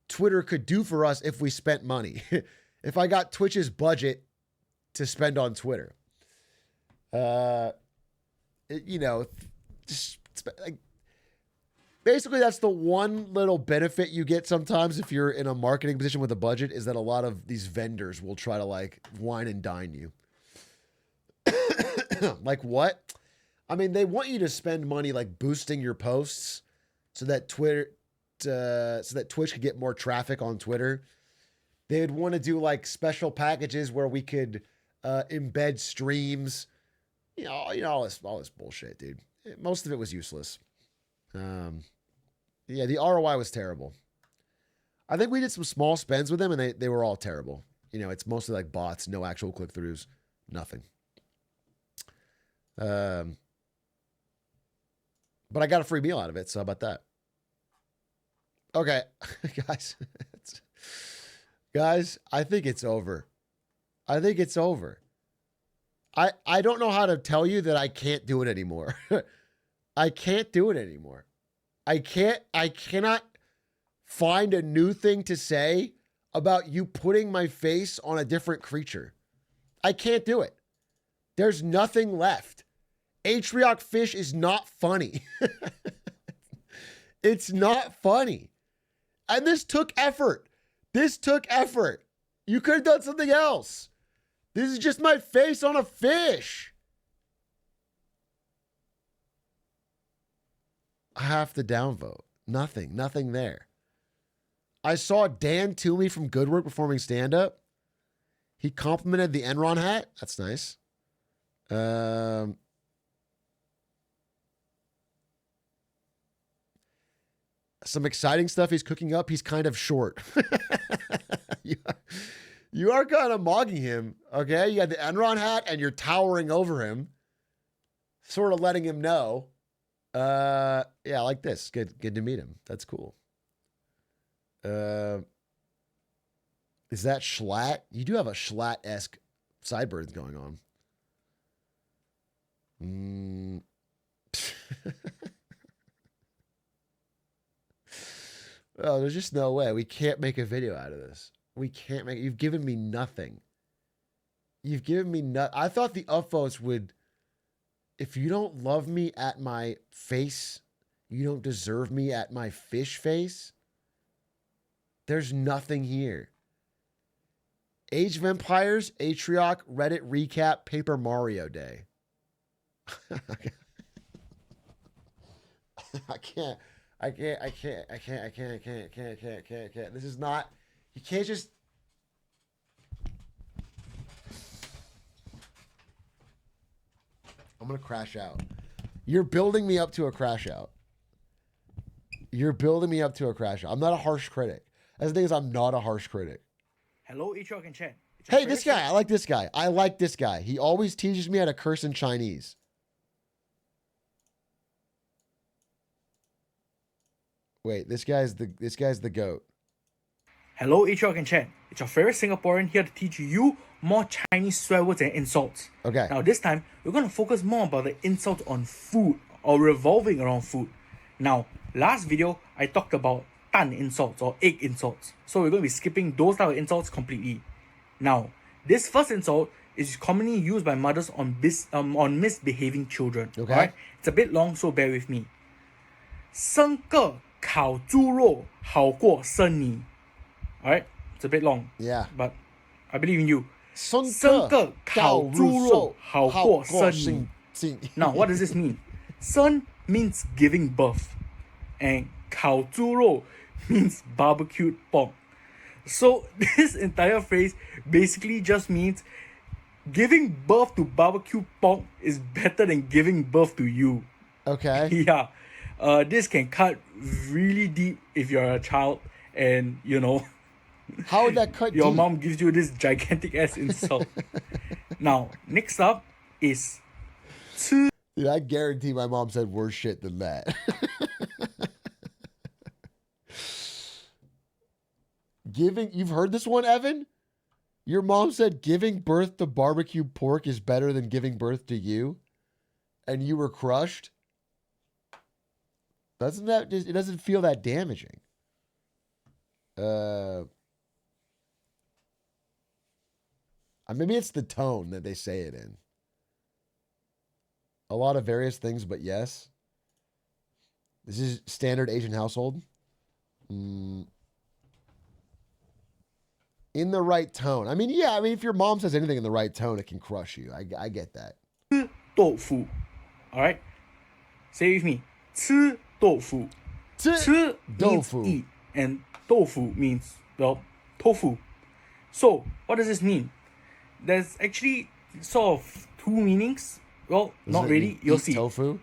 Twitter could do for us if we spent money. If I got Twitch's budget to spend on Twitter. Basically that's the one little benefit you get sometimes if you're in a marketing position with a budget, is that a lot of these vendors will try to like wine and dine you. Like what? I mean, they want you to spend money like boosting your posts so that Twitch could get more traffic on Twitter. They'd want to do like special packages where we could embed streams. You know all this bullshit, dude. Most of it was useless. Yeah, the ROI was terrible. I think we did some small spends with them and they were all terrible. You know, it's mostly like bots, no actual click-throughs, nothing. But I got a free meal out of it, so how about that? Okay, guys, I think it's over. I don't know how to tell you that I can't do it anymore. I can't do it anymore. I cannot find a new thing to say about you putting my face on a different creature. I can't do it. There's nothing left. Atrioc fish is not funny. It's not funny. And this took effort. You could have done something else. This is just my face on a fish. I have to downvote. Nothing there. I saw Dan Toomey from Good Work performing stand-up. He complimented the Enron hat. That's nice. Some exciting stuff he's cooking up. He's kind of short. You are kind of mogging him, okay? You had the Enron hat and you're towering over him, sort of letting him know. Yeah, I like this. Good to meet him. That's cool. Is that Schlatt? You do have a Schlatt-esque sideburns going on. Oh, there's just no way. We can't make a video out of this. We can't make. You've given me nothing. You've given me nothing. I thought the upvotes would. If you don't love me at my face, you don't deserve me at my fish face. There's nothing here. Age of Empires, Atrioc, Reddit recap, Paper Mario Day. I can't. This is not, you can't just. I'm going to crash out. You're building me up to a crash out. You're building me up to a crash out. I'm not a harsh critic. That's the thing is, I'm not a harsh critic. Hello, Atrioc and Chen. Hey, this guy. I like this guy. I like this guy. He always teaches me how to curse in Chinese. Wait, this guy's the goat. Hello, Atrioc and Chen. It's your favorite Singaporean here to teach you more Chinese swear words and insults. Okay. Now, this time, we're going to focus more about the insults on food or revolving around food. Now, last video, I talked about tan insults or egg insults. So we're going to be skipping those type of insults completely. Now, this first insult is commonly used by mothers on misbehaving children. Okay. Alright? It's a bit long, so bear with me. 生个烤猪肉好过生你. Alright? It's a bit long. Yeah. But I believe in you. 生个烤猪肉好过生你. Now, what does this mean? 生 means giving birth. And 烤猪肉 means barbecued pork. So, this entire phrase basically just means giving birth to barbecue pork is better than giving birth to you. Okay. Yeah. This can cut really deep if you're a child and, you know, how would that cut your deep? mom gives you this gigantic ass insult. Now, next up is 吃. Dude, I guarantee my mom said worse shit than that. You've heard this one, Evan? Your mom said giving birth to barbecue pork is better than giving birth to you, and you were crushed. It doesn't feel that damaging. Maybe it's the tone that they say it in. A lot of various things, but yes. This is standard Asian household. In the right tone. If your mom says anything in the right tone, it can crush you. I get that. 吃豆腐. Alright? Say with me. 吃豆腐. 吃 means eat. And 豆腐 means, well, tofu. So, what does this mean? There's actually sort of two meanings. Well, not really. You'll see. Tofu?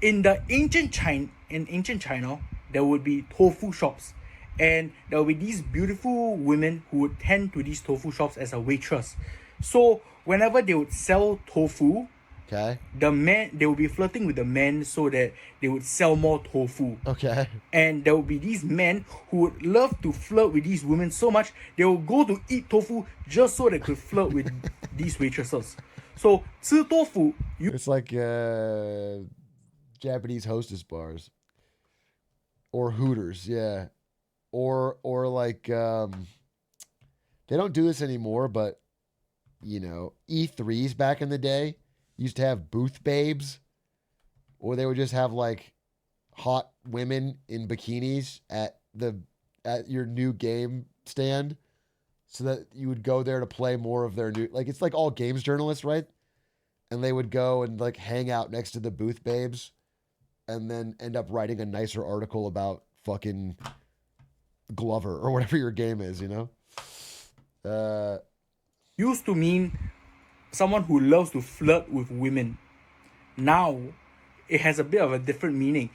In ancient China, there would be tofu shops. And there will be these beautiful women who would tend to these tofu shops as a waitress. So whenever they would sell tofu, okay, they would be flirting with the men so that they would sell more tofu. Okay. And there would be these men who would love to flirt with these women so much they will go to eat tofu just so they could flirt with these waitresses. So 吃豆腐, it's like Japanese hostess bars or Hooters, yeah. Or like they don't do this anymore, but you know, E3s back in the day used to have booth babes, or they would just have like hot women in bikinis at your new game stand, so that you would go there to play more of their new, like, it's like all games journalists, right? And they would go and like hang out next to the booth babes and then end up writing a nicer article about fucking Glover or whatever your game is, you know? Used to mean someone who loves to flirt with women. Now, it has a bit of a different meaning.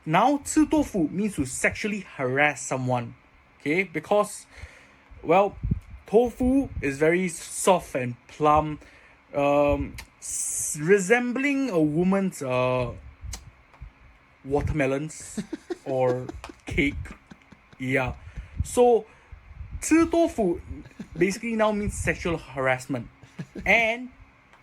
Now, 吃豆腐 means to sexually harass someone. Okay? Because, well, tofu is very soft and plump, resembling a woman's watermelons or cake. Yeah. So, 吃豆腐 basically now means sexual harassment. And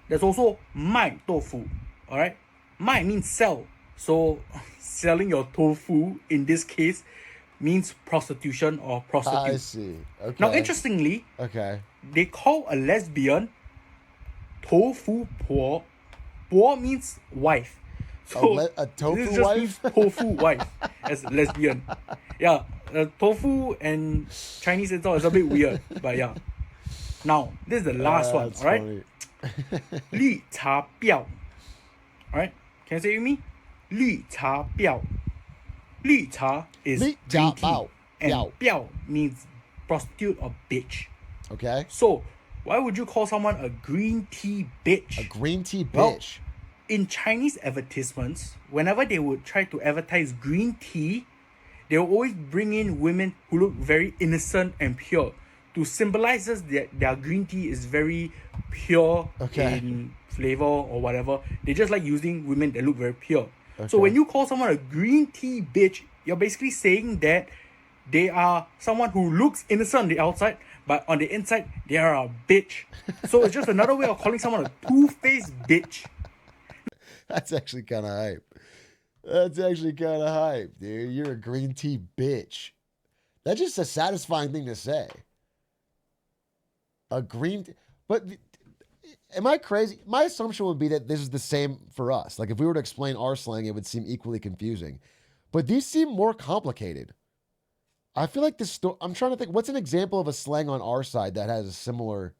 there's also 卖豆腐. Alright? 卖 means sell. So, selling your tofu in this case means prostitution or prostitute. I see. Okay. Now, interestingly, they call a lesbian tofu po. Po means wife. So a tofu this just wife? means tofu wife as lesbian. Yeah, tofu and Chinese it's a bit weird, but yeah. Now, this is the last one, alright? 绿茶婊. Alright? Can you say it with me? 绿茶婊. 绿茶 is green tea, and 婊 means prostitute or bitch. Okay. So, why would you call someone a green tea bitch? A green tea bitch? Well, in Chinese advertisements, whenever they would try to advertise green tea, they will always bring in women who look very innocent and pure to symbolize us that their green tea is very pure in flavor or whatever. They just like using women that look very pure. So when you call someone a green tea bitch, you're basically saying that they are someone who looks innocent on the outside, but on the inside, they are a bitch. So it's just another way of calling someone a two-faced bitch. That's actually kind of hype. That's actually kind of hype, dude. You're a green tea bitch. That's just a satisfying thing to say. A green tea. But am I crazy? My assumption would be that this is the same for us. Like if we were to explain our slang, it would seem equally confusing. But these seem more complicated. I feel like this I'm trying to think, what's an example of a slang on our side that has a similar...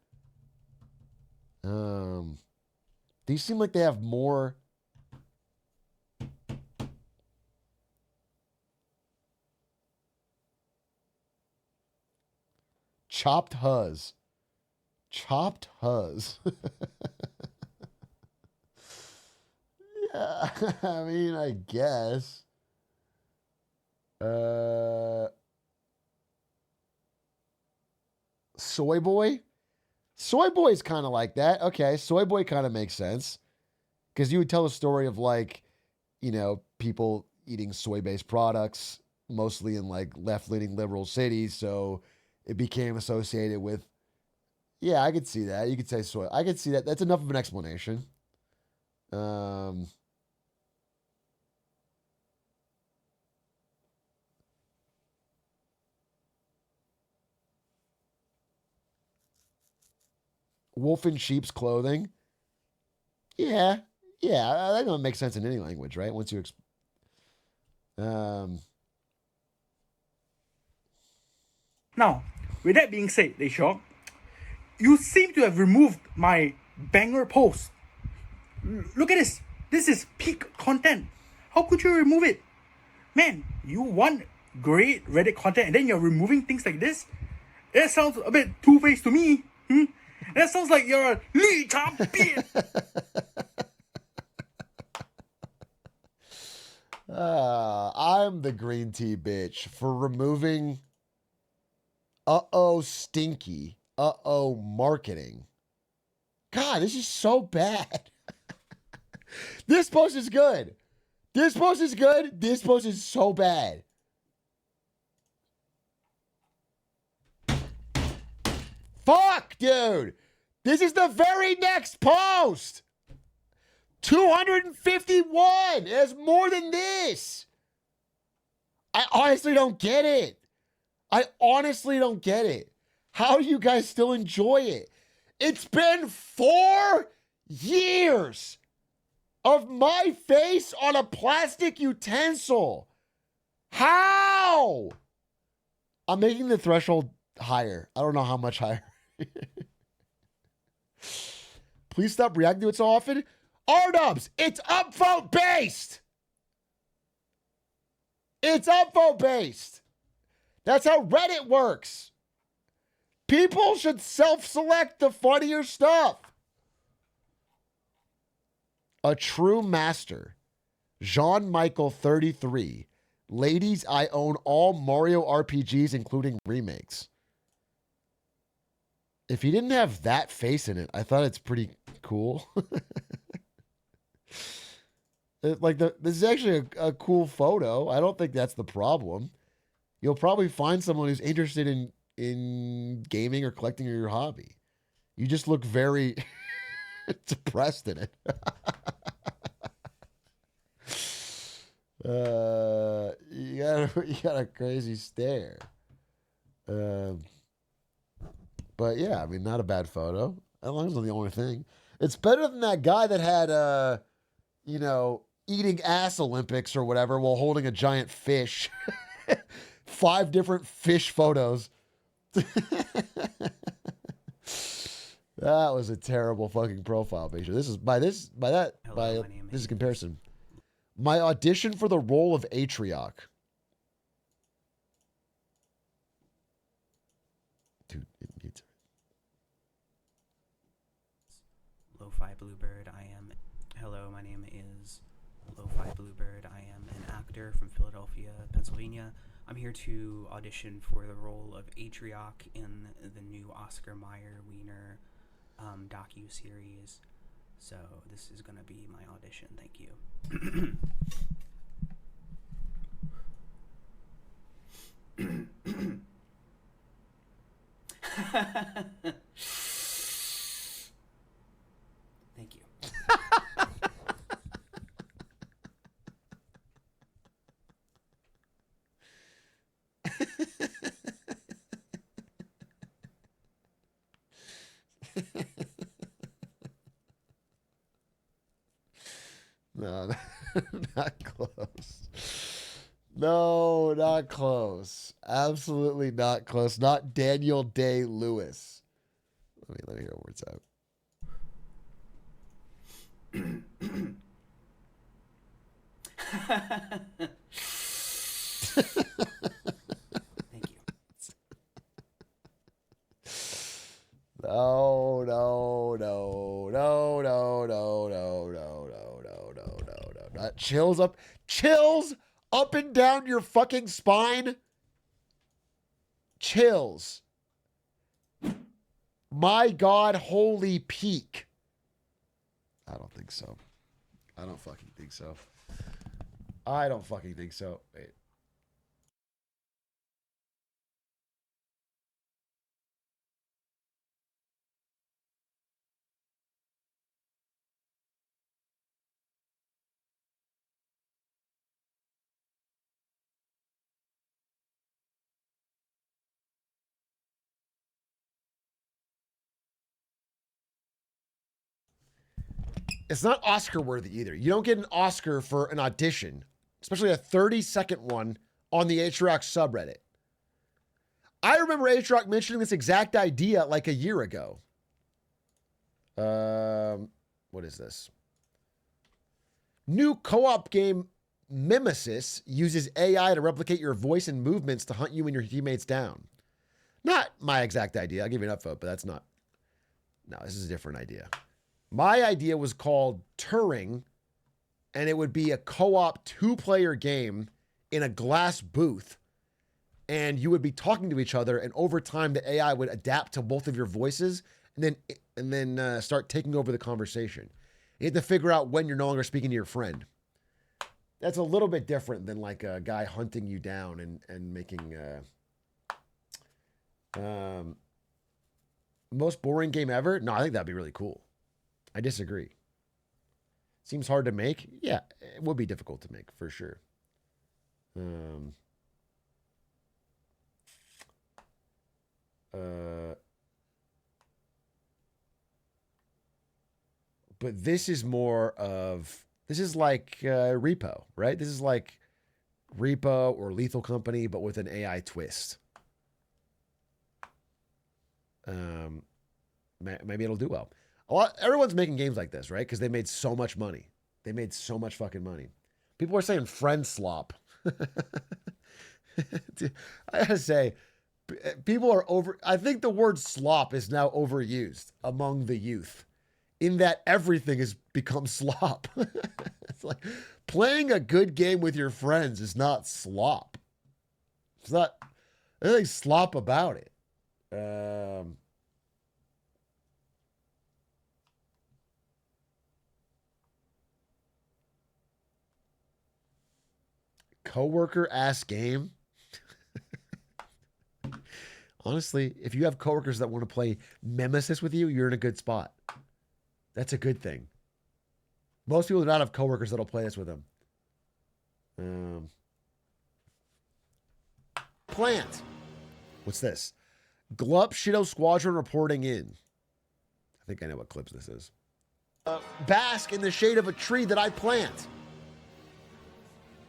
These seem like they have more... Chopped huzz. Chopped huzz. Yeah, I mean, I guess. Soy boy? Soy boy is kind of like that. Okay, soy boy kind of makes sense. Because you would tell a story of like, you know, people eating soy-based products, mostly in like left-leaning liberal cities, so it became associated with, yeah, I could see that. You could say soy. I could see that. That's enough of an explanation. Wolf in sheep's clothing. Yeah. Yeah, that don't make sense in any language, right? Once you... Now, with that being said, Leishok, you seem to have removed my banger post. Look at this. This is peak content. How could you remove it? Man, you want great Reddit content and then you're removing things like this? That sounds a bit two-faced to me. That sounds like you're a 绿茶婊. I'm the green tea bitch for removing stinky marketing. God, this is so bad. This post is good. This post is good. This post is so bad. Fuck, dude. This is the very next post. 251. There's more than this. I honestly don't get it. I honestly don't get it. How do you guys still enjoy it? It's been 4 years of my face on a plastic utensil. How? I'm making the threshold higher. I don't know how much higher. Please stop reacting to it so often. R-dubs, it's upvote based. It's upvote based. That's how Reddit works. People should self-select the funnier stuff. A true master. Jean-Michael 33. Ladies, I own all Mario RPGs, including remakes. If he didn't have that face in it, I thought it's pretty cool. This is actually a cool photo. I don't think that's the problem. You'll probably find someone who's interested in gaming or collecting your hobby. You just look very depressed in it. You got a crazy stare. But yeah, I mean, not a bad photo. As long as it's not the only thing. It's better than that guy that had, eating ass Olympics or whatever while holding a giant fish. 5 different fish photos. That was a terrible fucking profile picture. This is this is comparison. My audition for the role of Atrioc. Dude, it needs. Lo-Fi Bluebird. Hello, my name is Lo-Fi Bluebird. I am an actor from Philadelphia, Pennsylvania. I'm here to audition for the role of Atrioc in the new Oscar Mayer Wiener docu-series. So this is going to be my audition. Thank you. Thank you. No, not close. No, not close. Absolutely not close. Not Daniel Day-Lewis. Let me hear one more time. Thank you. No. Not chills up and down your fucking spine. Chills. My God, holy peak. I don't think so. I don't fucking think so. Wait. It's not Oscar worthy either. You don't get an Oscar for an audition, especially a 30-second one on the Atrioc subreddit. I remember Atrioc mentioning this exact idea like a year ago. What is this? New co-op game Mimesis uses AI to replicate your voice and movements to hunt you and your teammates down. Not my exact idea. I'll give you an upvote, but that's not. No, this is a different idea. My idea was called Turing, and it would be a co-op 2-player game in a glass booth, and you would be talking to each other, and over time the AI would adapt to both of your voices and then start taking over the conversation. You have to figure out when you're no longer speaking to your friend. That's a little bit different than like a guy hunting you down and making most boring game ever. No, I think that'd be really cool. I disagree. Seems hard to make. Yeah, it would be difficult to make for sure. But this is like Repo, right? This is like Repo or Lethal Company, but with an AI twist. Maybe it'll do well. Everyone's making games like this, right? Because they made so much money. They made so much fucking money. People are saying friend slop. Dude, I gotta say, people are over. I think the word slop is now overused among the youth, in that everything has become slop. It's like playing a good game with your friends is not slop. It's not anything slop about it. Coworker ass game. Honestly, if you have coworkers that want to play Nemesis with you, you're in a good spot. That's a good thing. Most people do not have coworkers that'll play this with them. Plant. What's this? Glup Shido Squadron reporting in. I think I know what clips this is. Bask in the shade of a tree that I plant.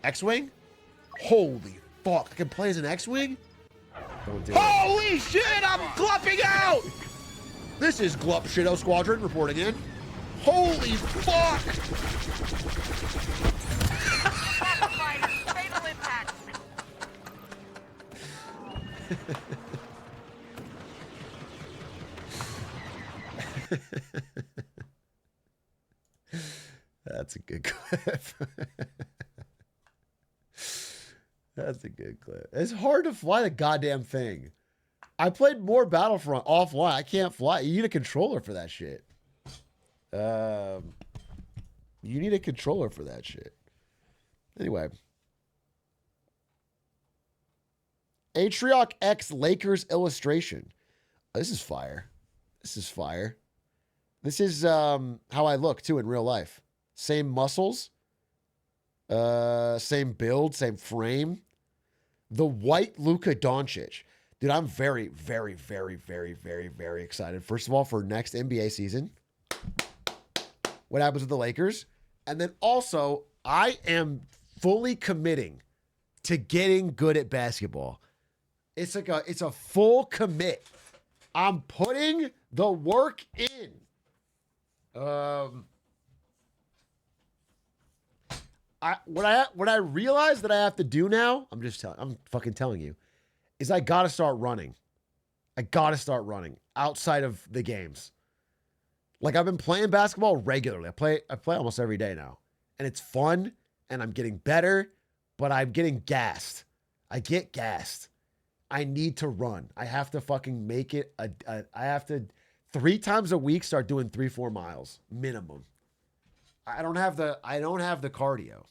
X-Wing? Holy fuck. I can play as an X-Wing? Don't do it. Holy shit, I'm glupping out! This is Glup Shido Squadron reporting in. Holy fuck! Fatal impact. That's a good clip. That's a good clip. It's hard to fly the goddamn thing. I played more Battlefront offline. I can't fly. You need a controller for that shit. You need a controller for that shit. Anyway. Atrioc X Lakers illustration. This is fire. This is fire. This is how I look too in real life. Same muscles. Same build, same frame. The white Luka Doncic. Dude, I'm very, very, very, very, very, very excited. First of all, for next NBA season. What happens with the Lakers? And then also, I am fully committing to getting good at basketball. It's like it's a full commit. I'm putting the work in. What I realize that I have to do now, I'm fucking telling you, is I gotta start running. I gotta start running outside of the games. Like I've been playing basketball regularly. I play almost every day now. And it's fun and I'm getting better, but I'm getting gassed. I get gassed. I need to run. I have to fucking make it I have to 3 times a week start doing 3-4 miles minimum. I don't have the cardio.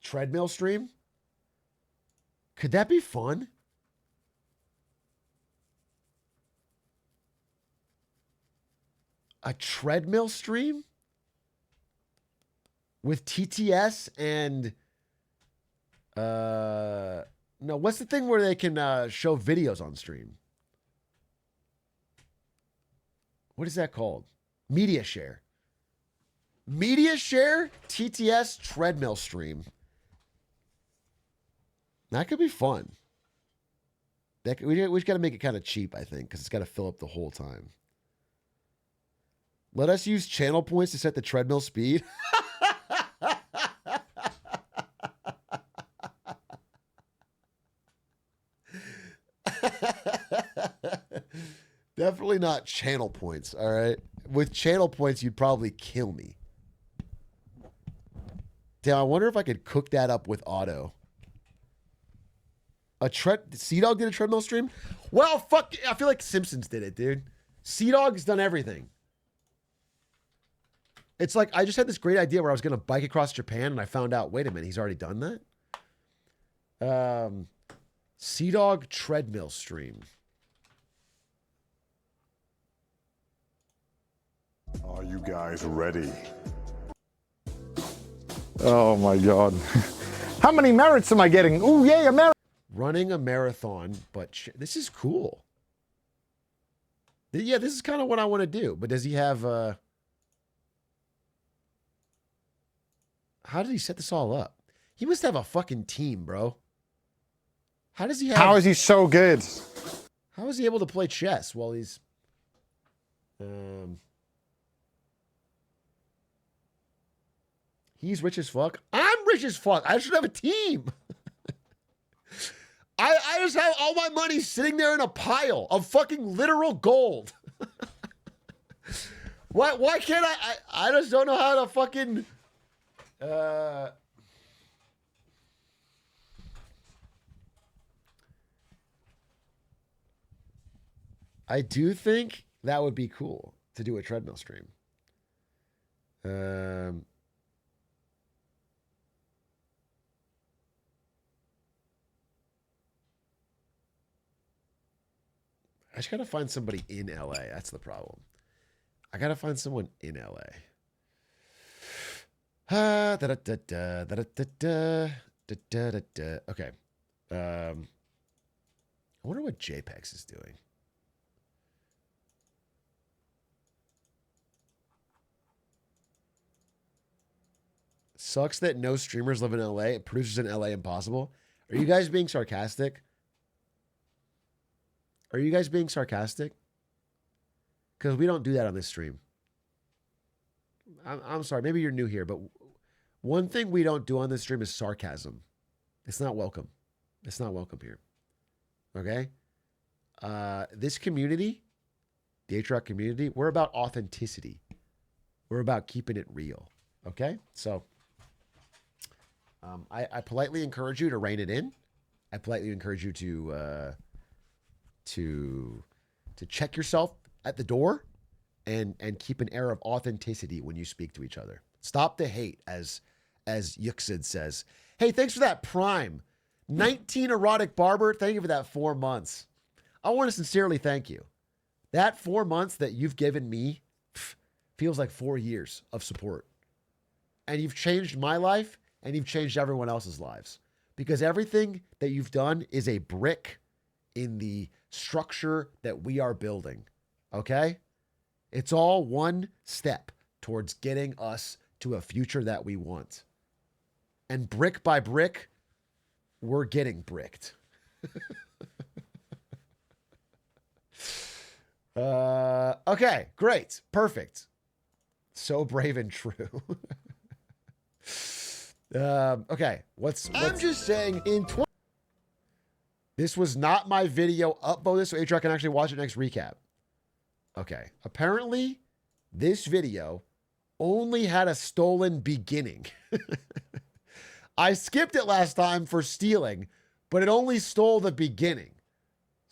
Treadmill stream? Could that be fun? A treadmill stream? With TTS and no, what's the thing where they can show videos on stream? What is that called? Media share. Media share TTS treadmill stream. That could be fun. We just got to make it kind of cheap, I think, because it's got to fill up the whole time. Let us use channel points to set the treadmill speed. Definitely not channel points, all right? With channel points, you'd probably kill me. Damn, I wonder if I could cook that up with auto. Sea-Dog did a treadmill stream? Well, fuck, I feel like Simpsons did it, dude. Sea-Dog's done everything. It's like, I just had this great idea where I was going to bike across Japan, and I found out, wait a minute, he's already done that? Sea-Dog treadmill stream. Are you guys ready? Oh my God. How many merits am I getting? Ooh, yay, a merit. Running a marathon, but this is cool. Yeah, this is kind of what I want to do. But does he have... How did he set this all up? He must have a fucking team, bro. How does he have... How is he so good? How is he able to play chess while he's... He's rich as fuck. I'm rich as fuck. I should have a team. I just have all my money sitting there in a pile of fucking literal gold. Why can't I just don't know how to fucking... I do think that would be cool to do a treadmill stream. I just gotta find somebody in LA. That's the problem. I gotta find someone in LA. Okay. I wonder what JPEX is doing. Sucks that no streamers live in LA. Producers in LA impossible. Are you guys being sarcastic? Are you guys being sarcastic? Because we don't do that on this stream. I'm sorry. Maybe you're new here, but one thing we don't do on this stream is sarcasm. It's not welcome. It's not welcome here. Okay? This community, the Atrioc community, we're about authenticity. We're about keeping it real. Okay? So, I politely encourage you to rein it in. I politely encourage you to check yourself at the door and keep an air of authenticity when you speak to each other. Stop the hate, as Yuxid says. Hey, thanks for that Prime. 19 erotic barber. Thank you for that 4 months. I want to sincerely thank you. That 4 months that you've given me feels like 4 years of support. And you've changed my life and you've changed everyone else's lives. Because everything that you've done is a brick in the structure that we are building. Okay? It's all one step towards getting us to a future that we want. And brick by brick, we're getting bricked. Okay, great. Perfect. So brave and true. Okay, I'm just saying in 20... This was not my video. Upvote this so Atrioc can actually watch it next recap. Okay, apparently this video only had a stolen beginning. I skipped it last time for stealing, but it only stole the beginning.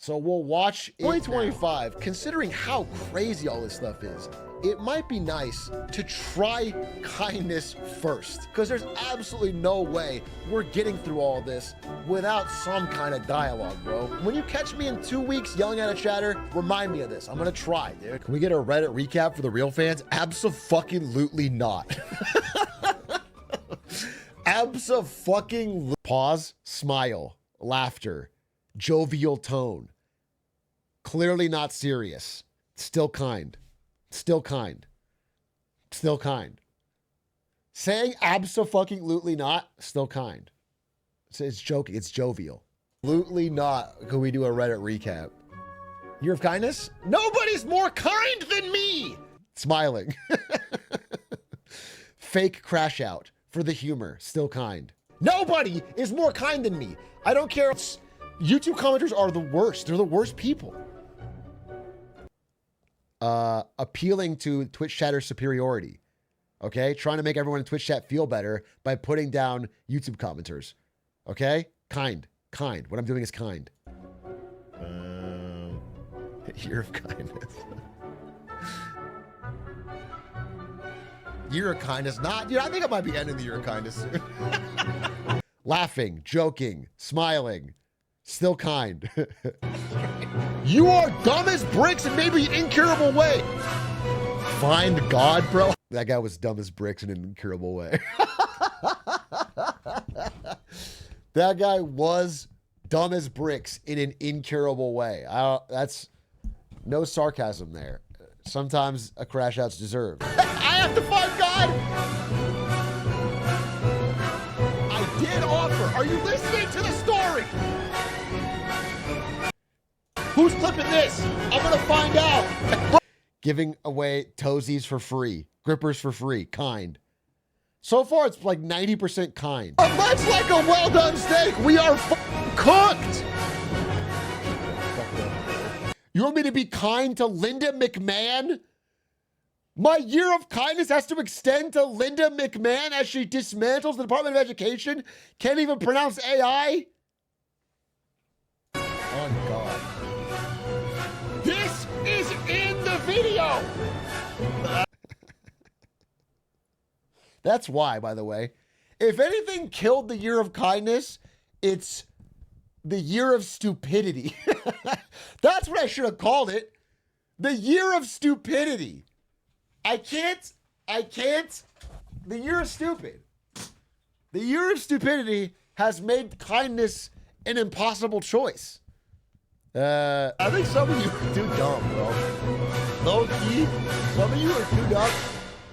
So we'll watch it 2025, now. Considering how crazy all this stuff is, it might be nice to try kindness first. Because there's absolutely no way we're getting through all this without some kind of dialogue, bro. When you catch me in 2 weeks yelling at a chatter, remind me of this. I'm gonna try, dude. Can we get a Reddit recap for the real fans? Abso-fucking-lutely not. Abso-fucking... Pause, smile, laughter, jovial tone. Clearly not serious. Still kind. Still kind. Still kind. Saying abso-fucking-lutely not, still kind. So it's joking. It's jovial. Lutely not. Can we do a Reddit recap? Year of kindness? Nobody's more kind than me! Smiling. Fake crash out. For the humor. Still kind. Nobody is more kind than me. I don't care. YouTube commenters are the worst. They're the worst people. Appealing to Twitch chatter superiority. Okay? Trying to make everyone in Twitch chat feel better by putting down YouTube commenters. Okay? Kind. Kind. What I'm doing is kind. Year of kindness. Year of kindness. Not, dude, I think I might be ending the year of kindness soon. Laughing, joking, smiling. Still kind. You are dumb as bricks in maybe an incurable way. Find God, bro. That guy was dumb as bricks in an incurable way. That guy was dumb as bricks in an incurable way. That's no sarcasm there. Sometimes a crash out's deserved. I have to find God. I did offer. Are you listening to the story? Who's clipping in this. I'm going to find out. Giving away toesies for free. Grippers for free. Kind. So far, it's like 90% kind. Much like a well-done steak, we are cooked. You want me to be kind to Linda McMahon? My year of kindness has to extend to Linda McMahon as she dismantles the Department of Education? Can't even pronounce AI? Oh, God. This is in the video! That's why, by the way. If anything killed the year of kindness, it's the year of stupidity. That's what I should have called it. The year of stupidity. I can't. The year of stupid. The year of stupidity has made kindness an impossible choice. I think some of you are too dumb, bro. Low key, some of you are too dumb.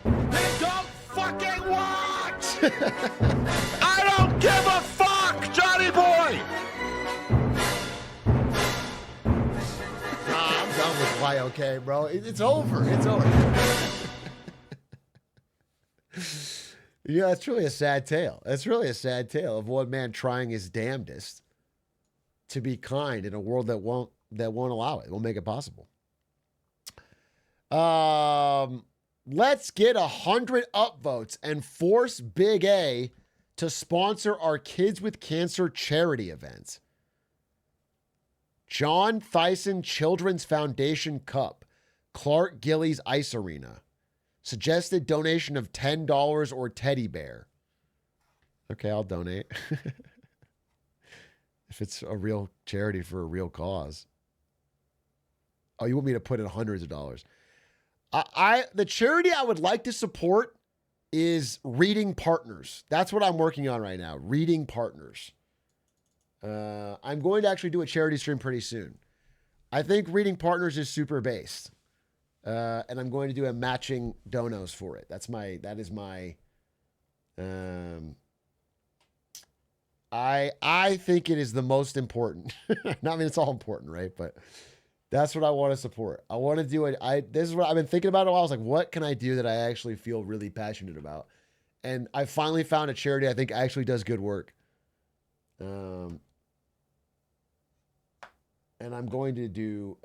Then don't fucking watch! I don't give a fuck, Johnny boy! I'm done with YOK, bro. It's over. It's over. Yeah, it's really a sad tale. It's really a sad tale of one man trying his damnedest to be kind in a world that won't allow it. Won't make it possible. Let's get 100 upvotes and force Big A to sponsor our Kids with Cancer charity event. John Thyssen Children's Foundation Cup, Clark Gillies Ice Arena. Suggested donation of $10 or teddy bear. Okay, I'll donate. If it's a real charity for a real cause. Oh, you want me to put in hundreds of dollars? The charity I would like to support is Reading Partners. That's what I'm working on right now. Reading Partners. I'm going to actually do a charity stream pretty soon. I think Reading Partners is super based. And I'm going to do a matching donos for it. That is my, I think it is the most important. I mean, it's all important, right? But that's what I want to support. I want to do it. This is what I've been thinking about a while. I was like, what can I do that I actually feel really passionate about? And I finally found a charity I think actually does good work. And I'm going to do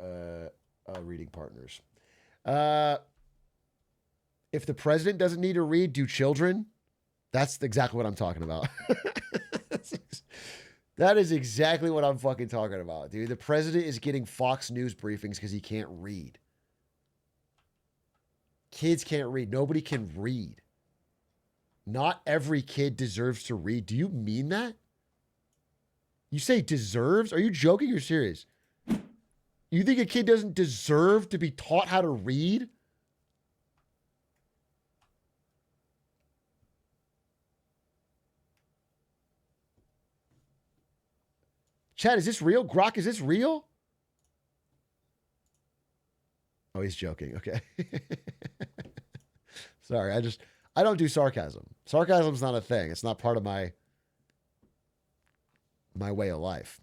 Reading Partners. If the president doesn't need to read, do children? That's exactly what I'm talking about. That is exactly what I'm fucking talking about, dude. The president is getting Fox News briefings because he can't read. Kids can't read. Nobody can read. Not every kid deserves to read. Do you mean that? You say deserves? Are you joking or serious? You think a kid doesn't deserve to be taught how to read? Chad, is this real? Grok, is this real? Oh, he's joking. Okay. Sorry, I don't do sarcasm. Sarcasm's not a thing. It's not part of my way of life.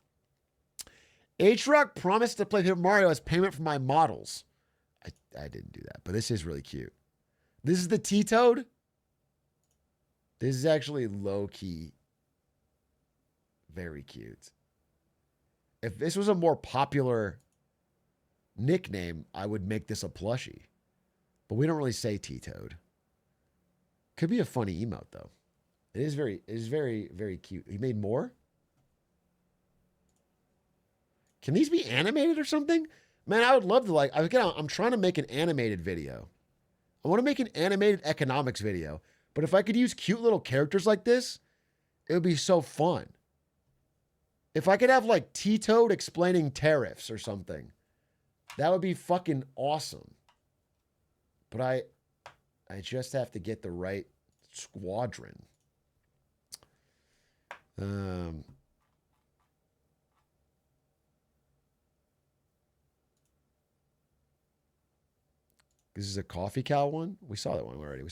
Atrioc promised to play Paper Mario as payment for my models. I didn't do that, but this is really cute. This is the T-Toad. This is actually low-key very cute. If this was a more popular nickname, I would make this a plushie. But we don't really say T-Toad. Could be a funny emote, though. It is very, very cute. He made more? Can these be animated or something? Man, I would love to I'm trying to make an animated video. I want to make an animated economics video. But if I could use cute little characters like this, it would be so fun. If I could have like T-Toad explaining tariffs or something, that would be fucking awesome. But I just have to get the right squadron. This is a coffee cow one? We saw that one already.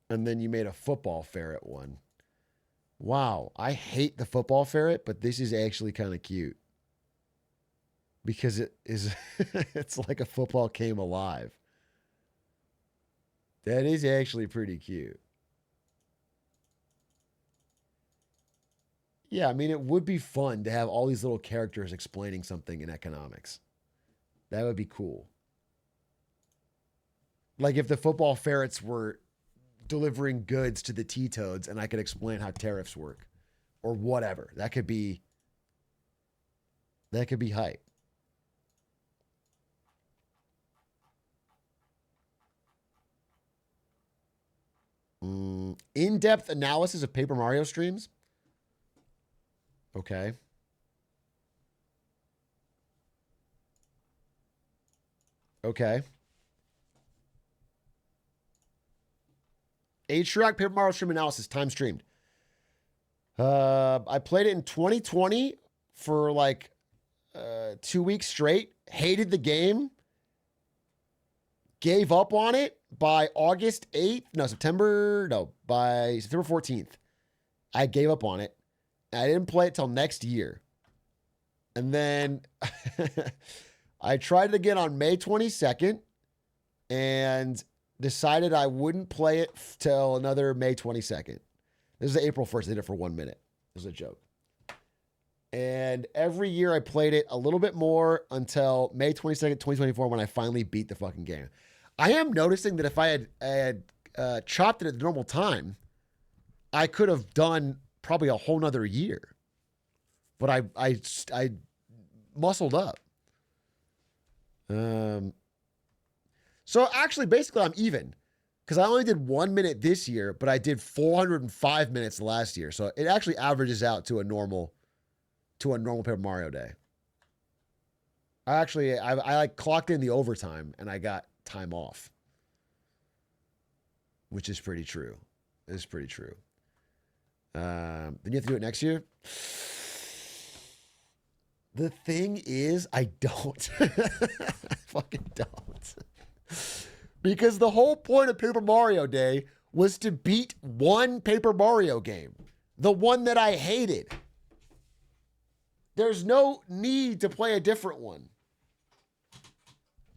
And then you made a football ferret one. Wow, I hate the football ferret, but this is actually kind of cute. Because it is, it's like a football came alive. That is actually pretty cute. Yeah, I mean, it would be fun to have all these little characters explaining something in economics. That would be cool. Like if the football ferrets were delivering goods to the T-Toads and I could explain how tariffs work or whatever. That could be hype. In-depth analysis of Paper Mario streams. Okay. Okay. Atrioc Paper Mario stream analysis, time streamed. I played it in 2020 for like 2 weeks straight. Hated the game. Gave up on it by August 8th. By September 14th. I gave up on it. I didn't play it till next year. And then I tried it again on May 22nd and decided I wouldn't play it till another May 22nd. This is April 1st. I did it for 1 minute. It was a joke. And every year I played it a little bit more until May 22nd, 2024, when I finally beat the fucking game. I am noticing that if I had chopped it at the normal time, I could have done probably a whole nother year. But I muscled up. So actually, basically, I'm even. Because I only did 1 minute this year, but I did 405 minutes last year. So it actually averages out to a normal Paper Mario day. I like clocked in the overtime and I got time off. Which is pretty true. It's pretty true. Then you have to do it next year. The thing is, I don't. I fucking don't. Because the whole point of Paper Mario Day was to beat one Paper Mario game. The one that I hated. There's no need to play a different one.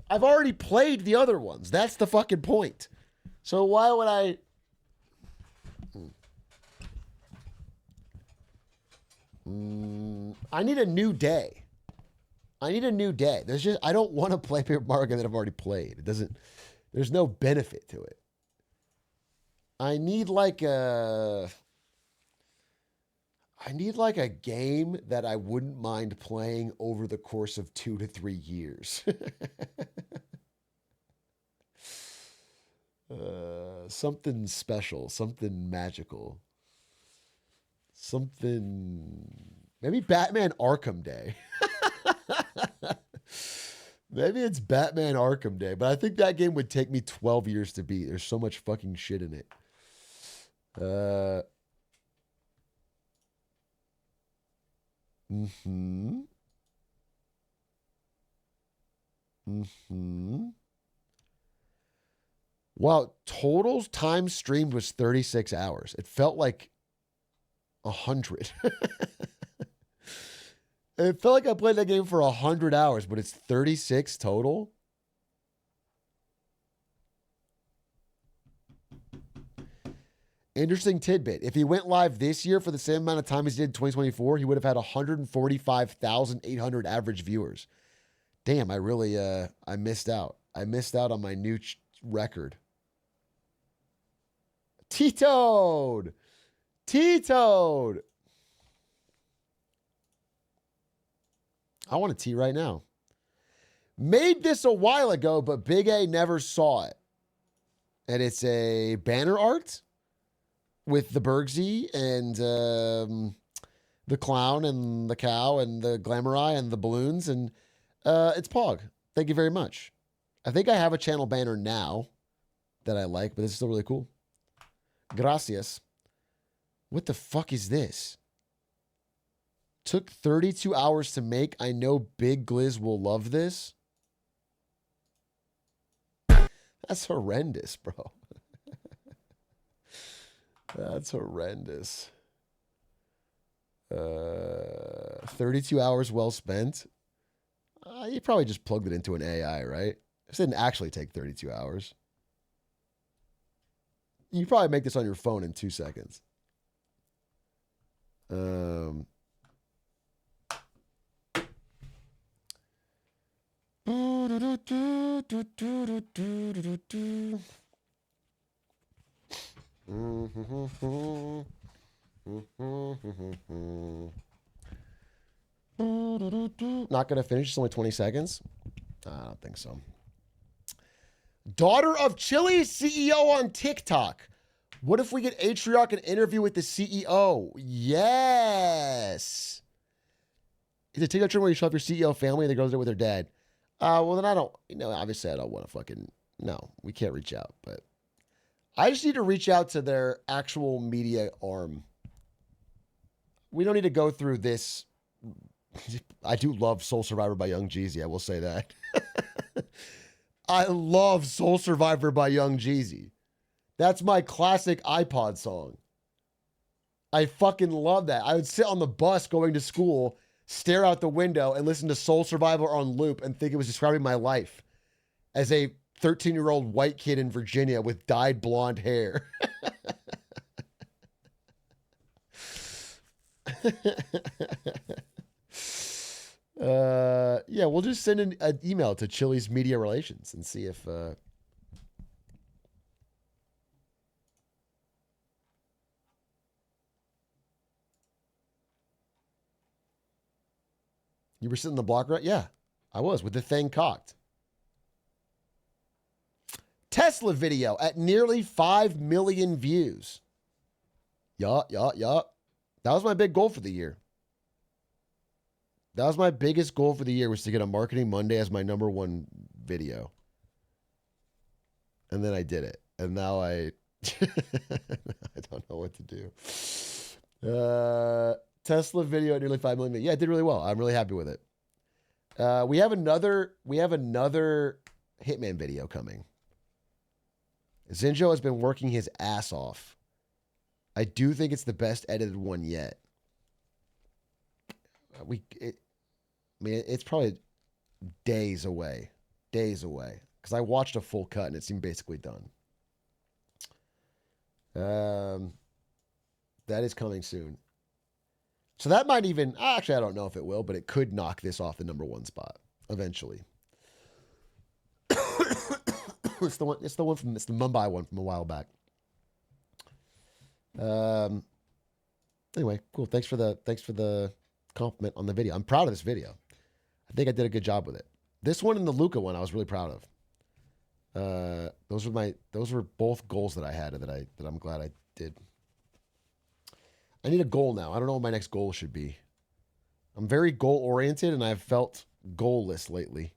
I've already played the other ones. That's the fucking point. So why would I... I need a new day. I need a new day. I don't want to play Paper Mario game that I've already played. There's no benefit to it. I need like a game that I wouldn't mind playing over the course of 2 to 3 years. Something special, something magical. Maybe Batman Arkham Day. Maybe it's Batman Arkham Day, but I think that game would take me 12 years to beat. There's so much fucking shit in it. Wow, total time streamed was 36 hours. It felt like 100. It felt like I played that game for 100 hours, but it's 36 total. Interesting tidbit. If he went live this year for the same amount of time as he did in 2024, he would have had 145,800 average viewers. Damn, I really, I missed out. I missed out on my new record. T-Toad! T-Toad! I want a tea right now. Made this a while ago, but Big A never saw it. And it's a banner art with the Bergsy and the clown and the cow and the glamour eye and the balloons. And it's Pog. Thank you very much. I think I have a channel banner now that I like, but it's still really cool. Gracias. What the fuck is this? Took 32 hours to make. I know Big Gliz will love this. That's horrendous, bro. That's horrendous. 32 hours well spent. You probably just plugged it into an AI, right? This didn't actually take 32 hours. You probably make this on your phone in 2 seconds. Not going to finish. It's only 20 seconds. I don't think so. Daughter of Chili's CEO on TikTok. What if we get Atrioc an interview with the CEO? Yes. Is it TikTok trend where you show up your CEO family and the girls there with their dad? Well, then I don't, obviously I don't want to fucking, no, we can't reach out, but I just need to reach out to their actual media arm. We don't need to go through this. I do love Soul Survivor by Young Jeezy. I will say that. I love Soul Survivor by Young Jeezy. That's my classic iPod song. I fucking love that. I would sit on the bus going to school, stare out the window, and listen to Soul Survivor on loop and think it was describing my life as a 13-year-old white kid in Virginia with dyed blonde hair. Yeah, we'll just send an email to Chili's Media Relations and see if you were sitting in the block, right? Yeah, I was, with the thing cocked. Tesla video at nearly 5 million views. Yeah. That was my big goal for the year. That was my biggest goal for the year, was to get a Marketing Monday as my #1 video. And then I did it. And now I don't know what to do. Tesla video at nearly 5 million. Yeah, it did really well. I'm really happy with it. We have another Hitman video coming. Zinjo has been working his ass off. I do think it's the best edited one yet. It's probably days away. Because I watched a full cut and it seemed basically done. That is coming soon. So that might even, actually, I don't know if it will, but it could knock this off the #1 spot eventually. It's the Mumbai one from a while back. Anyway, cool. Thanks for the compliment on the video. I'm proud of this video. I think I did a good job with it. This one and the Luca one, I was really proud of. Those were both goals that I had that I'm glad I did. I need a goal now. I don't know what my next goal should be. I'm very goal oriented and I've felt goalless lately.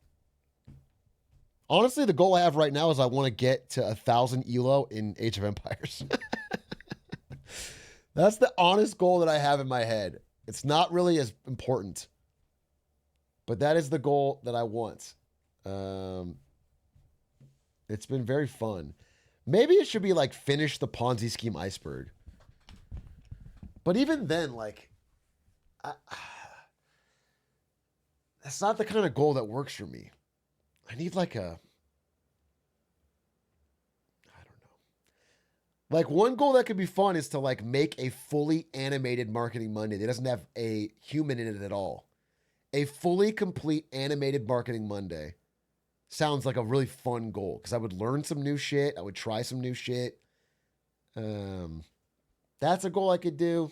Honestly, the goal I have right now is I want to get to 1,000 ELO in Age of Empires. That's the honest goal that I have in my head. It's not really as important, but that is the goal that I want. It's been very fun. Maybe it should be like finish the Ponzi scheme iceberg. But even then, like, that's not the kind of goal that works for me. I need like I don't know. Like one goal that could be fun is to like make a fully animated Marketing Monday that doesn't have a human in it at all. A fully complete animated Marketing Monday sounds like a really fun goal because I would learn some new shit. I would try some new shit. That's a goal I could do.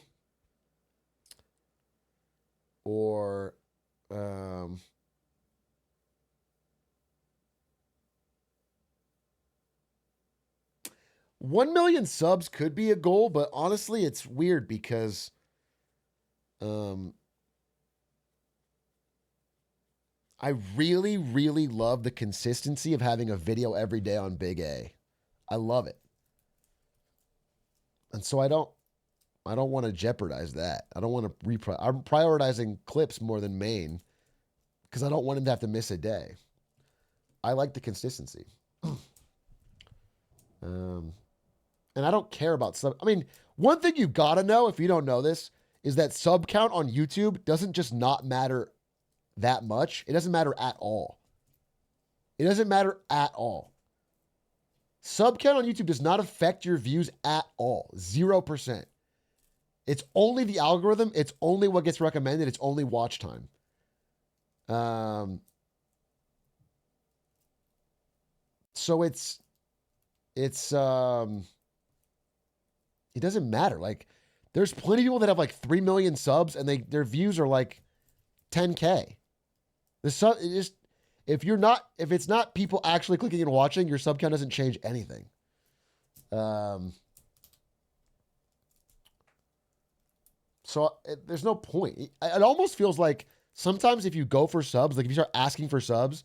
Or 1 million subs could be a goal, but honestly, it's weird because I really, really love the consistency of having a video every day on Big A. I love it. And so I don't want to jeopardize that. I don't want to I'm prioritizing clips more than main because I don't want him to have to miss a day. I like the consistency. And I don't care about some. I mean, one thing you gotta know if you don't know this is that sub count on YouTube doesn't just not matter that much. It doesn't matter at all. It doesn't matter at all. Sub count on YouTube does not affect your views at all. 0%. It's only the algorithm. It's only what gets recommended. It's only watch time. So it doesn't matter. Like, there's plenty of people that have like 3 million subs and their views are like 10K. If it's not people actually clicking and watching, your sub count doesn't change anything. There's no point. It almost feels like sometimes if you go for subs, like if you start asking for subs,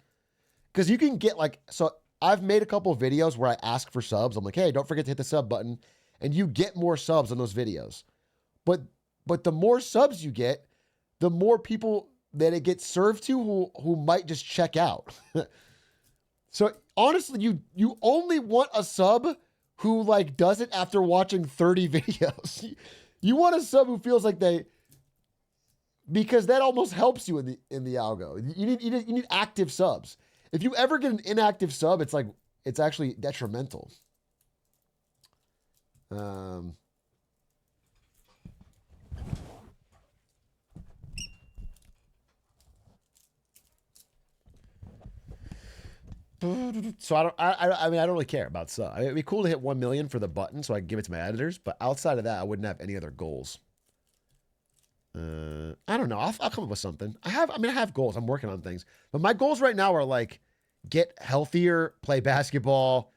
because you can get like, so I've made a couple of videos where I ask for subs. I'm like, hey, don't forget to hit the sub button, and you get more subs on those videos. But the more subs you get, the more people that it gets served to who might just check out. So honestly, you only want a sub who like does it after watching 30 videos. You want a sub who feels like because that almost helps you in the algo. You need active subs. If you ever get an inactive sub, it's actually detrimental. So I mean, I don't really care about sub. I mean, it'd be cool to hit 1 million for the button so I can give it to my editors, but outside of that, I wouldn't have any other goals. I don't know. I'll come up with something. I have goals. I'm working on things, but my goals right now are like get healthier, play basketball,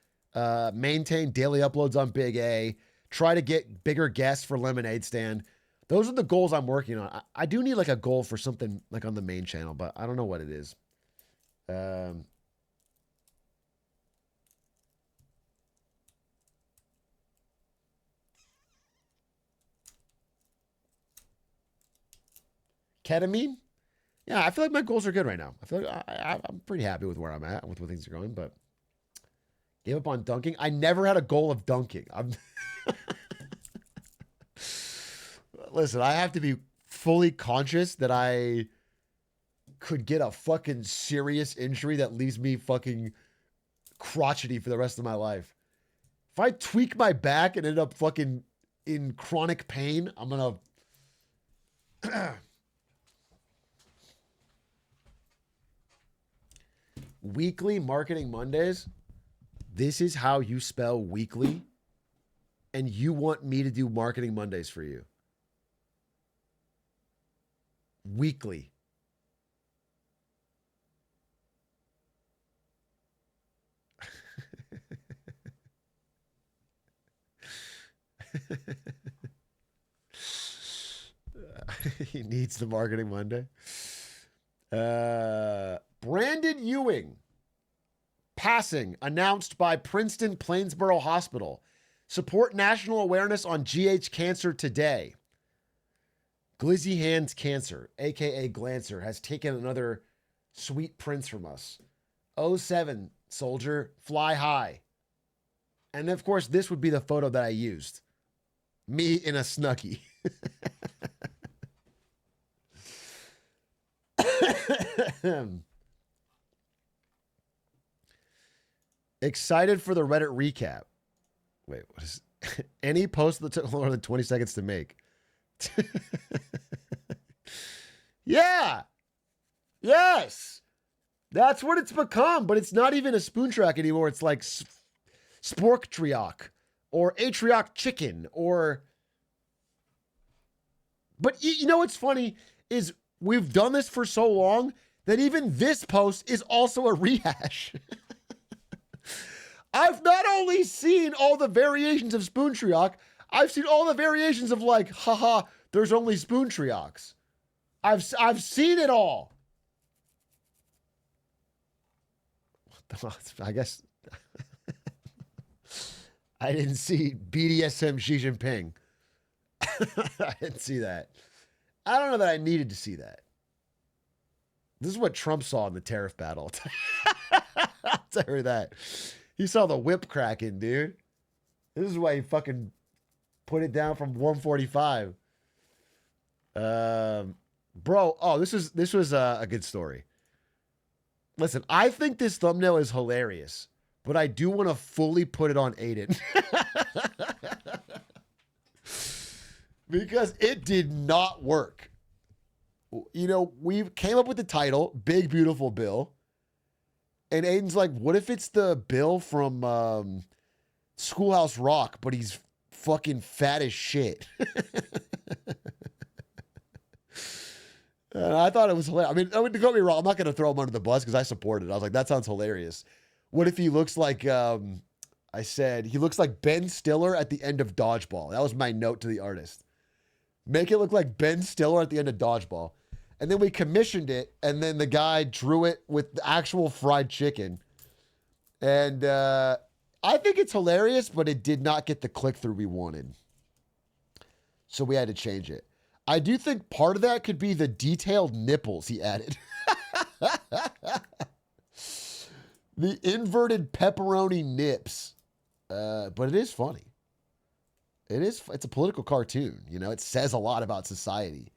maintain daily uploads on Big A, try to get bigger guests for Lemonade Stand. Those are the goals I'm working on. I do need like a goal for something like on the main channel, but I don't know what it is. Ketamine? Yeah, I feel like my goals are good right now. I feel like I'm pretty happy with where I'm at, with where things are going, but gave up on dunking. I never had a goal of dunking. Listen, I have to be fully conscious that I could get a fucking serious injury that leaves me fucking crotchety for the rest of my life. If I tweak my back and end up fucking in chronic pain, I'm gonna... Weekly Marketing Mondays. This is how you spell weekly, and you want me to do Marketing Mondays for you. Weekly. He needs the Marketing Monday. Brandon Ewing passing announced by Princeton Plainsboro Hospital. Support national awareness on GH cancer today. Glizzy Hands Cancer, aka Glancer, has taken another sweet prince from us. 07, soldier, fly high. And of course, this would be the photo that I used. Me in a Snuggie. Excited for the Reddit recap. Wait, what is any post that took more than 20 seconds to make? Yeah. Yes. That's what it's become, but it's not even a spoon track anymore. It's like Spork or Atrioc chicken or... But you know what's funny is we've done this for so long that even this post is also a rehash. I've not only seen all the variations of Spoon Trioc, I've seen all the variations of like, haha, there's only Spoon Triocs. I've seen it all. I guess I didn't see BDSM Xi Jinping. I didn't see that. I don't know that I needed to see that. This is what Trump saw in the tariff battle. I'll tell you that. He saw the whip cracking, dude. This is why he fucking put it down from 145. Bro, oh, this was a good story. Listen, I think this thumbnail is hilarious, but I do want to fully put it on Aiden. Because it did not work. You know, we came up with the title, Big Beautiful Bill. And Aiden's like, what if it's the Bill from Schoolhouse Rock, but he's fucking fat as shit? And I thought it was hilarious. I mean, don't get me wrong. I'm not going to throw him under the bus because I support it. I was like, that sounds hilarious. What if he looks like, I said, he looks like Ben Stiller at the end of Dodgeball. That was my note to the artist. Make it look like Ben Stiller at the end of Dodgeball. And then we commissioned it, and then the guy drew it with the actual fried chicken. And I think it's hilarious, but it did not get the click-through we wanted. So we had to change it. I do think part of that could be the detailed nipples he added. The inverted pepperoni nips. But it is funny. It's a political cartoon, you know? It says a lot about society.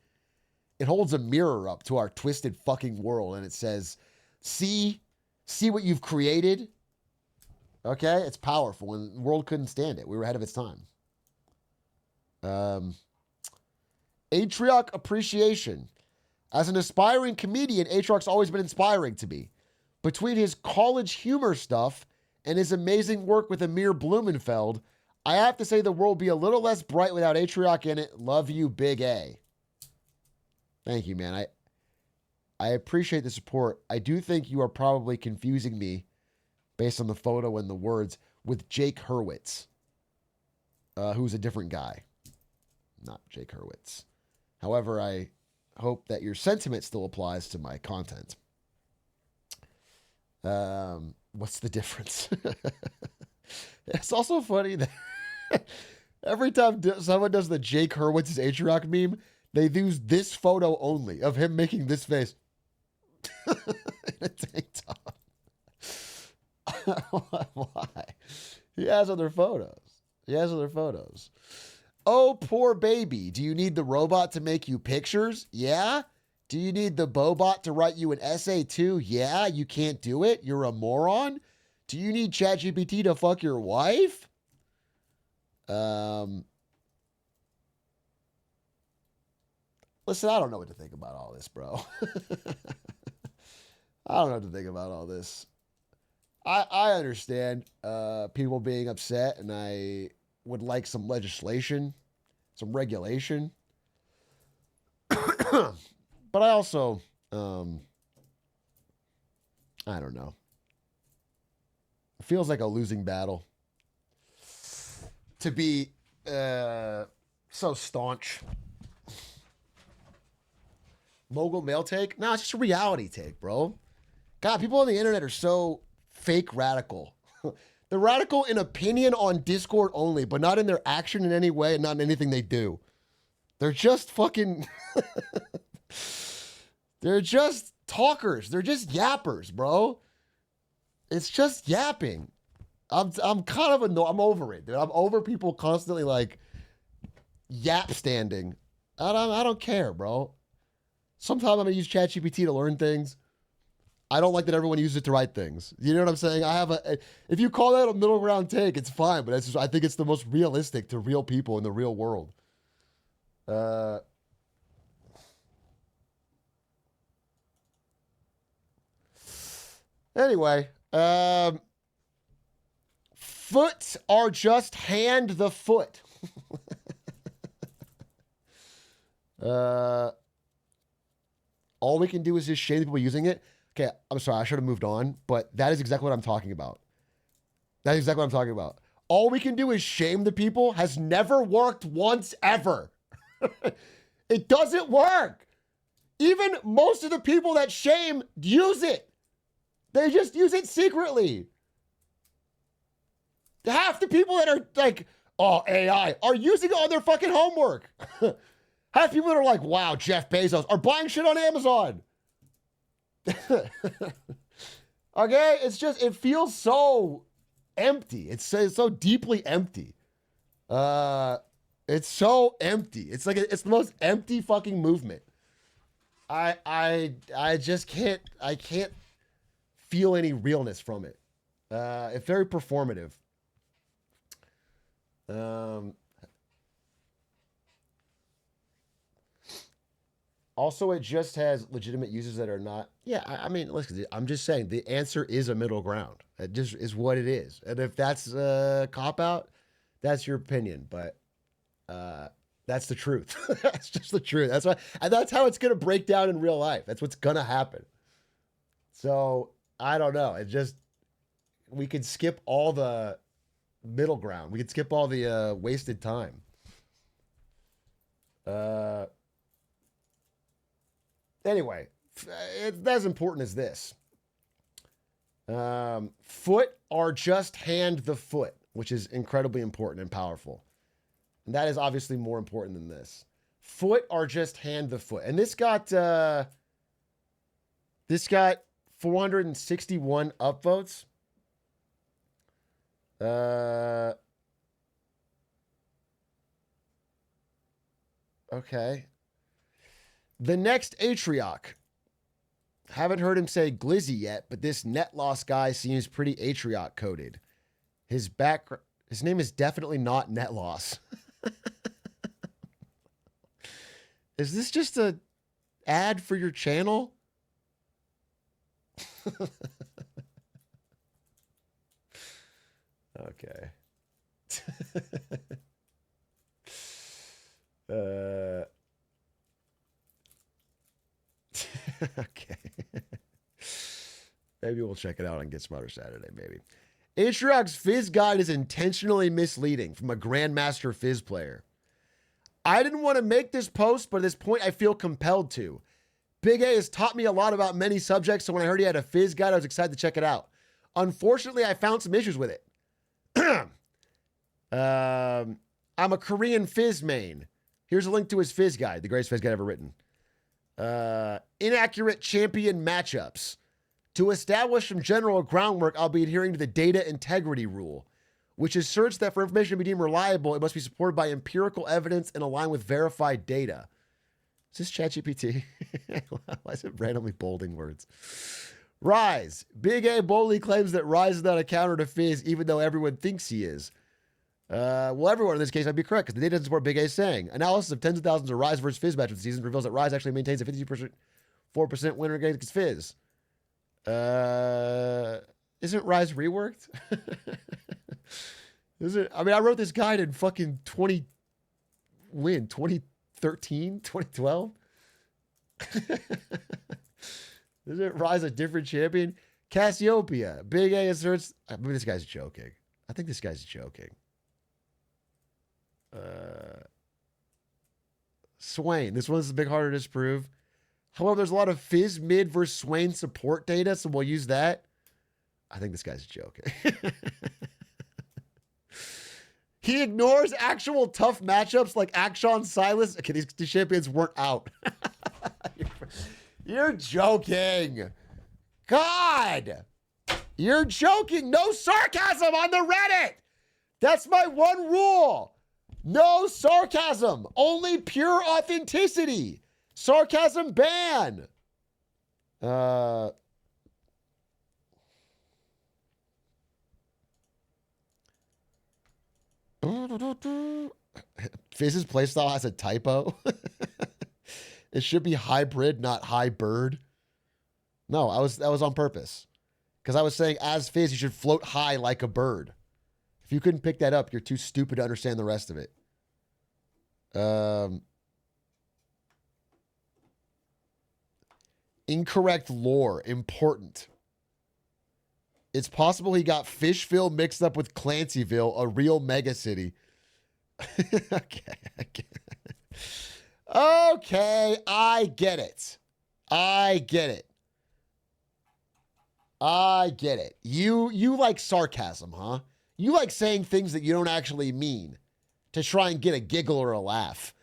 It holds a mirror up to our twisted fucking world, and it says, see what you've created? Okay? It's powerful, and the world couldn't stand it. We were ahead of its time. Atrioc appreciation. As an aspiring comedian, Atrioc's always been inspiring to me. Between his college humor stuff and his amazing work with Amir Blumenfeld, I have to say the world would be a little less bright without Atrioc in it. Love you, Big A. Thank you, man. I appreciate the support. I do think you are probably confusing me based on the photo and the words with Jake Hurwitz, who's a different guy. Not Jake Hurwitz. However, I hope that your sentiment still applies to my content. What's the difference? It's also funny that every time someone does the Jake Hurwitz's Atrioc meme, they use this photo only of him making this face in a tank top. Why? He has other photos. Oh, poor baby. Do you need the robot to make you pictures? Yeah. Do you need the Bobot to write you an essay too? Yeah. You can't do it? You're a moron? Do you need ChatGPT to fuck your wife? Listen, I don't know what to think about all this, bro. I don't know what to think about all this. I understand people being upset, and I would like some legislation, some regulation. But I also, I don't know. It feels like a losing battle to be so staunch. Mogul male take? No, it's just a reality take, bro. God, people on the internet are so fake radical. They're radical in opinion on Discord only, but not in their action in any way and not in anything they do. They're just fucking... They're just talkers. They're just yappers, bro. It's just yapping. I'm kind of annoyed. I'm over it, dude. I'm over people constantly like yap standing. I don't care, bro. Sometimes I'm gonna use ChatGPT to learn things. I don't like that everyone uses it to write things. You know what I'm saying? If you call that a middle ground take, it's fine, but I think it's the most realistic to real people in the real world. Anyway, foot are just hand the foot. All we can do is just shame the people using it. Okay, I'm sorry, I should have moved on, but that is exactly what I'm talking about. All we can do is shame the people has never worked once ever. It doesn't work. Even most of the people that shame use it. They just use it secretly. Half the people that are like, oh, AI, are using it on their fucking homework. Half people that are like, wow, Jeff Bezos are buying shit on Amazon. Okay, it feels so empty. It's so deeply empty. It It's so empty. It's like it's the most empty fucking movement. I just can't feel any realness from it. It's very performative. Also, it just has legitimate users that are not. Yeah, I mean, listen, I'm just saying the answer is a middle ground. It just is what it is. And if that's a cop out, that's your opinion. But that's the truth. That's just the truth. That's why, and that's how it's gonna break down in real life. That's what's gonna happen. So I don't know. It just we could skip all the middle ground. We could skip all the wasted time. Anyway, it's not as important as this. Foot or just hand the foot, which is incredibly important and powerful. And that is obviously more important than this. Foot or just hand the foot. And this got 461 upvotes. Okay. The next Atrioc. Haven't heard him say glizzy yet, but this net loss guy seems pretty Atrioc coded. His name is definitely not net loss. Is this just a ad for your channel? Okay. Okay. Maybe we'll check it out on Get Smarter Saturday, maybe. Atrioc's Fizz guide is intentionally misleading from a Grandmaster Fizz player. I didn't want to make this post, but at this point I feel compelled to. Big A has taught me a lot about many subjects, so when I heard he had a Fizz guide, I was excited to check it out. Unfortunately, I found some issues with it. I'm a Korean Fizz main. Here's a link to his Fizz guide, the greatest Fizz guide ever written. Inaccurate champion matchups. To establish some general groundwork, I'll be adhering to the data integrity rule, which asserts that for information to be deemed reliable, it must be supported by empirical evidence and aligned with verified data. Is this ChatGPT? Why is it randomly bolding words? Rise. Big A boldly claims that Rise is not a counter to Fizz, even though everyone thinks he is. Well, everyone in this case might be correct, because the data doesn't support Big A's saying. Analysis of tens of thousands of Rise versus Fizz matches this season reveals that Rise actually maintains a 4% win rate against Fizz. Isn't Rise reworked? I mean, I wrote this guide in fucking 2013, 2012? Isn't Rise a different champion? Cassiopeia. Big A asserts. I mean, this guy's joking. I think this guy's joking. Swain. This one's a bit harder to disprove. However, there's a lot of Fizz mid versus Swain support data, so we'll use that. I think this guy's joking. He ignores actual tough matchups like Akshan Silas. Okay, these champions weren't out. You're joking. God. You're joking. No sarcasm on the Reddit. That's my one rule. No sarcasm. Only pure authenticity. Sarcasm ban. Fizz's playstyle has a typo. It should be hybrid, not high bird. No, that was on purpose. Because I was saying, as Fizz, you should float high like a bird. If you couldn't pick that up, you're too stupid to understand the rest of it. Incorrect lore. Important. It's possible he got Fishville mixed up with Clancyville, a real mega city. Okay. Okay, I get it. You like sarcasm, huh? You like saying things that you don't actually mean to try and get a giggle or a laugh.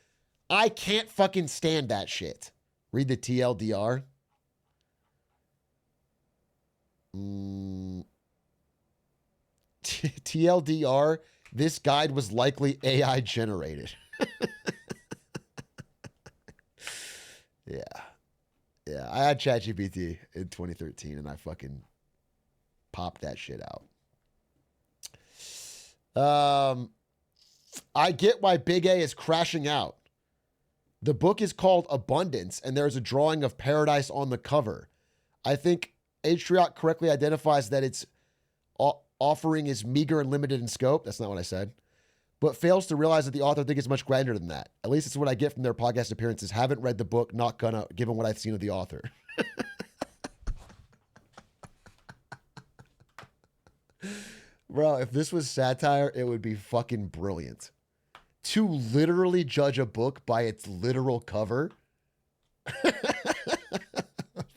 I can't fucking stand that shit. Read the TLDR. TLDR, this guide was likely AI generated. Yeah. Yeah. I had ChatGPT in 2013 and I fucking popped that shit out. I get why Big A is crashing out. The book is called Abundance, and there's a drawing of paradise on the cover. I think Atrioc correctly identifies that its offering is meager and limited in scope. That's not what I said. But fails to realize that the author thinks it's much grander than that. At least it's what I get from their podcast appearances. Haven't read the book, not gonna, given what I've seen of the author. Bro, if this was satire, it would be fucking brilliant. To literally judge a book by its literal cover.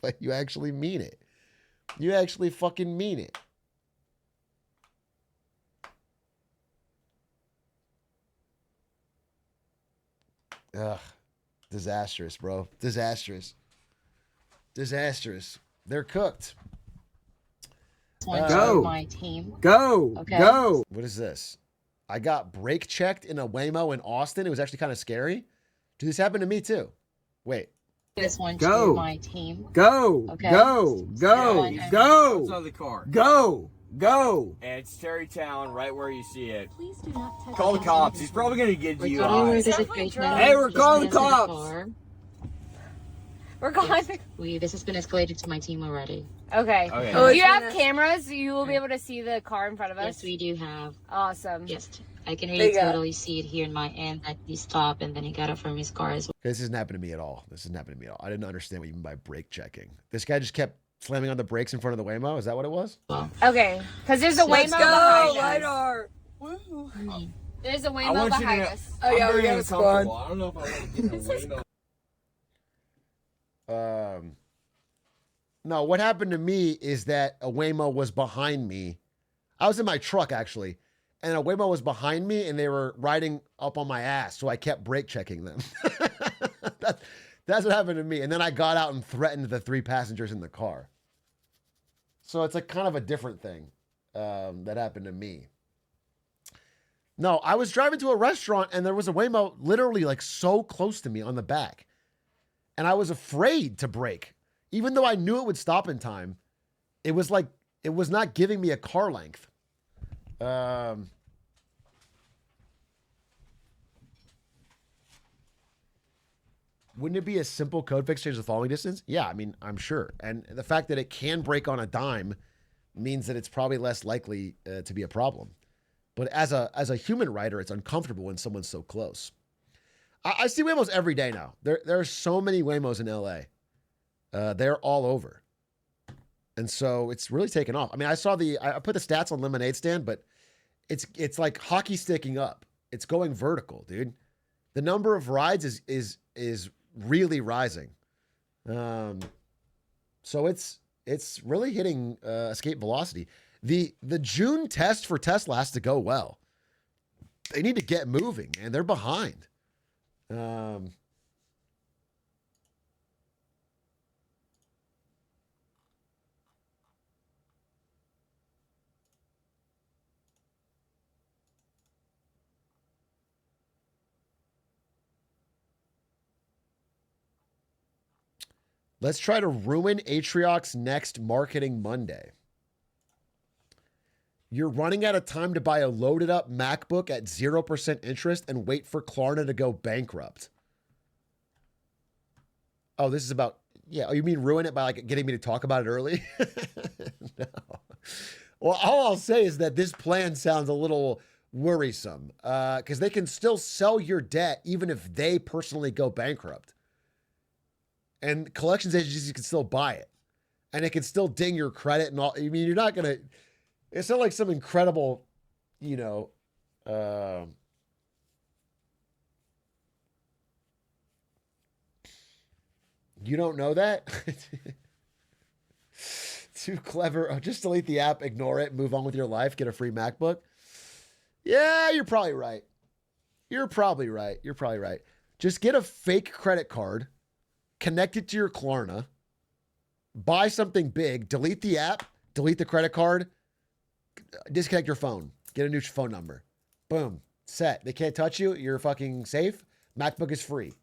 But you actually mean it. You actually fucking mean it. Ugh. Disastrous, bro. Disastrous. Disastrous. They're cooked. Go. My team. Go. Okay. Go. What is this? I got brake checked in a Waymo in Austin. It was actually kind of scary. Dude, this happened to me too. Wait. This one to my team. Go. Okay. Go. Go. Go. What's on the car? Go. Go. And it's Terrytown, right where you see it. Please do not touch Call the cops. He's probably gonna get We're you. where the situation is. Hey, we're calling the Just cops. We're calling. This has been escalated to my team already. Okay. Oh, you have cameras. You will be able to see the car in front of us. Yes, we do have. Awesome. Yes, I can really totally see it here in my end that he stopped and then he got up from his car as well. This isn't happening to me at all. This isn't happening to me at all. I didn't understand what you mean by brake checking. This guy just kept slamming on the brakes in front of the Waymo. Is that what it was? Okay, because there's a Waymo behind us. LiDAR. There's a I Waymo want you behind to. us. Oh, yeah, I'm we very got a squad. uncomfortable. I don't know if I want to get a Waymo. No, what happened to me is that a Waymo was behind me. I was in my truck, actually, and a Waymo was behind me, and they were riding up on my ass, so I kept brake checking them. That's what happened to me. And then I got out and threatened the 3 passengers in the car. So it's like kind of a different thing that happened to me. No, I was driving to a restaurant, and there was a Waymo literally like so close to me on the back. And I was afraid to brake. Even though I knew it would stop in time, it was like, it was not giving me a car length. Wouldn't it be a simple code fix to change the following distance? Yeah, I mean, I'm sure. And the fact that it can brake on a dime means that it's probably less likely to be a problem. But as a human rider, it's uncomfortable when someone's so close. I see Waymos every day now. There are so many Waymos in LA. They're all over. And so it's really taken off. I mean, I put the stats on Lemonade Stand, but it's like hockey sticking up. It's going vertical, dude. The number of rides is really rising. So it's really hitting escape velocity. The June test for Tesla has to go well. They need to get moving, and they're behind. Let's try to ruin Atrioc's next marketing Monday. You're running out of time to buy a loaded up MacBook at 0% interest and wait for Klarna to go bankrupt. Oh, this is about, yeah. Oh, you mean ruin it by like getting me to talk about it early? No. Well, all I'll say is that this plan sounds a little worrisome because they can still sell your debt even if they personally go bankrupt. And collections agencies can still buy it. And it can still ding your credit and all. I mean, you're not going to, it's not like some incredible, you know, you don't know that? Too clever. Oh, just delete the app, ignore it, move on with your life, get a free MacBook. Yeah, you're probably right. You're probably right. You're probably right. Just get a fake credit card, connect it to your Klarna, buy something big, delete the app, delete the credit card, disconnect your phone, get a new phone number. Boom. Set. They can't touch you. You're fucking safe. MacBook is free.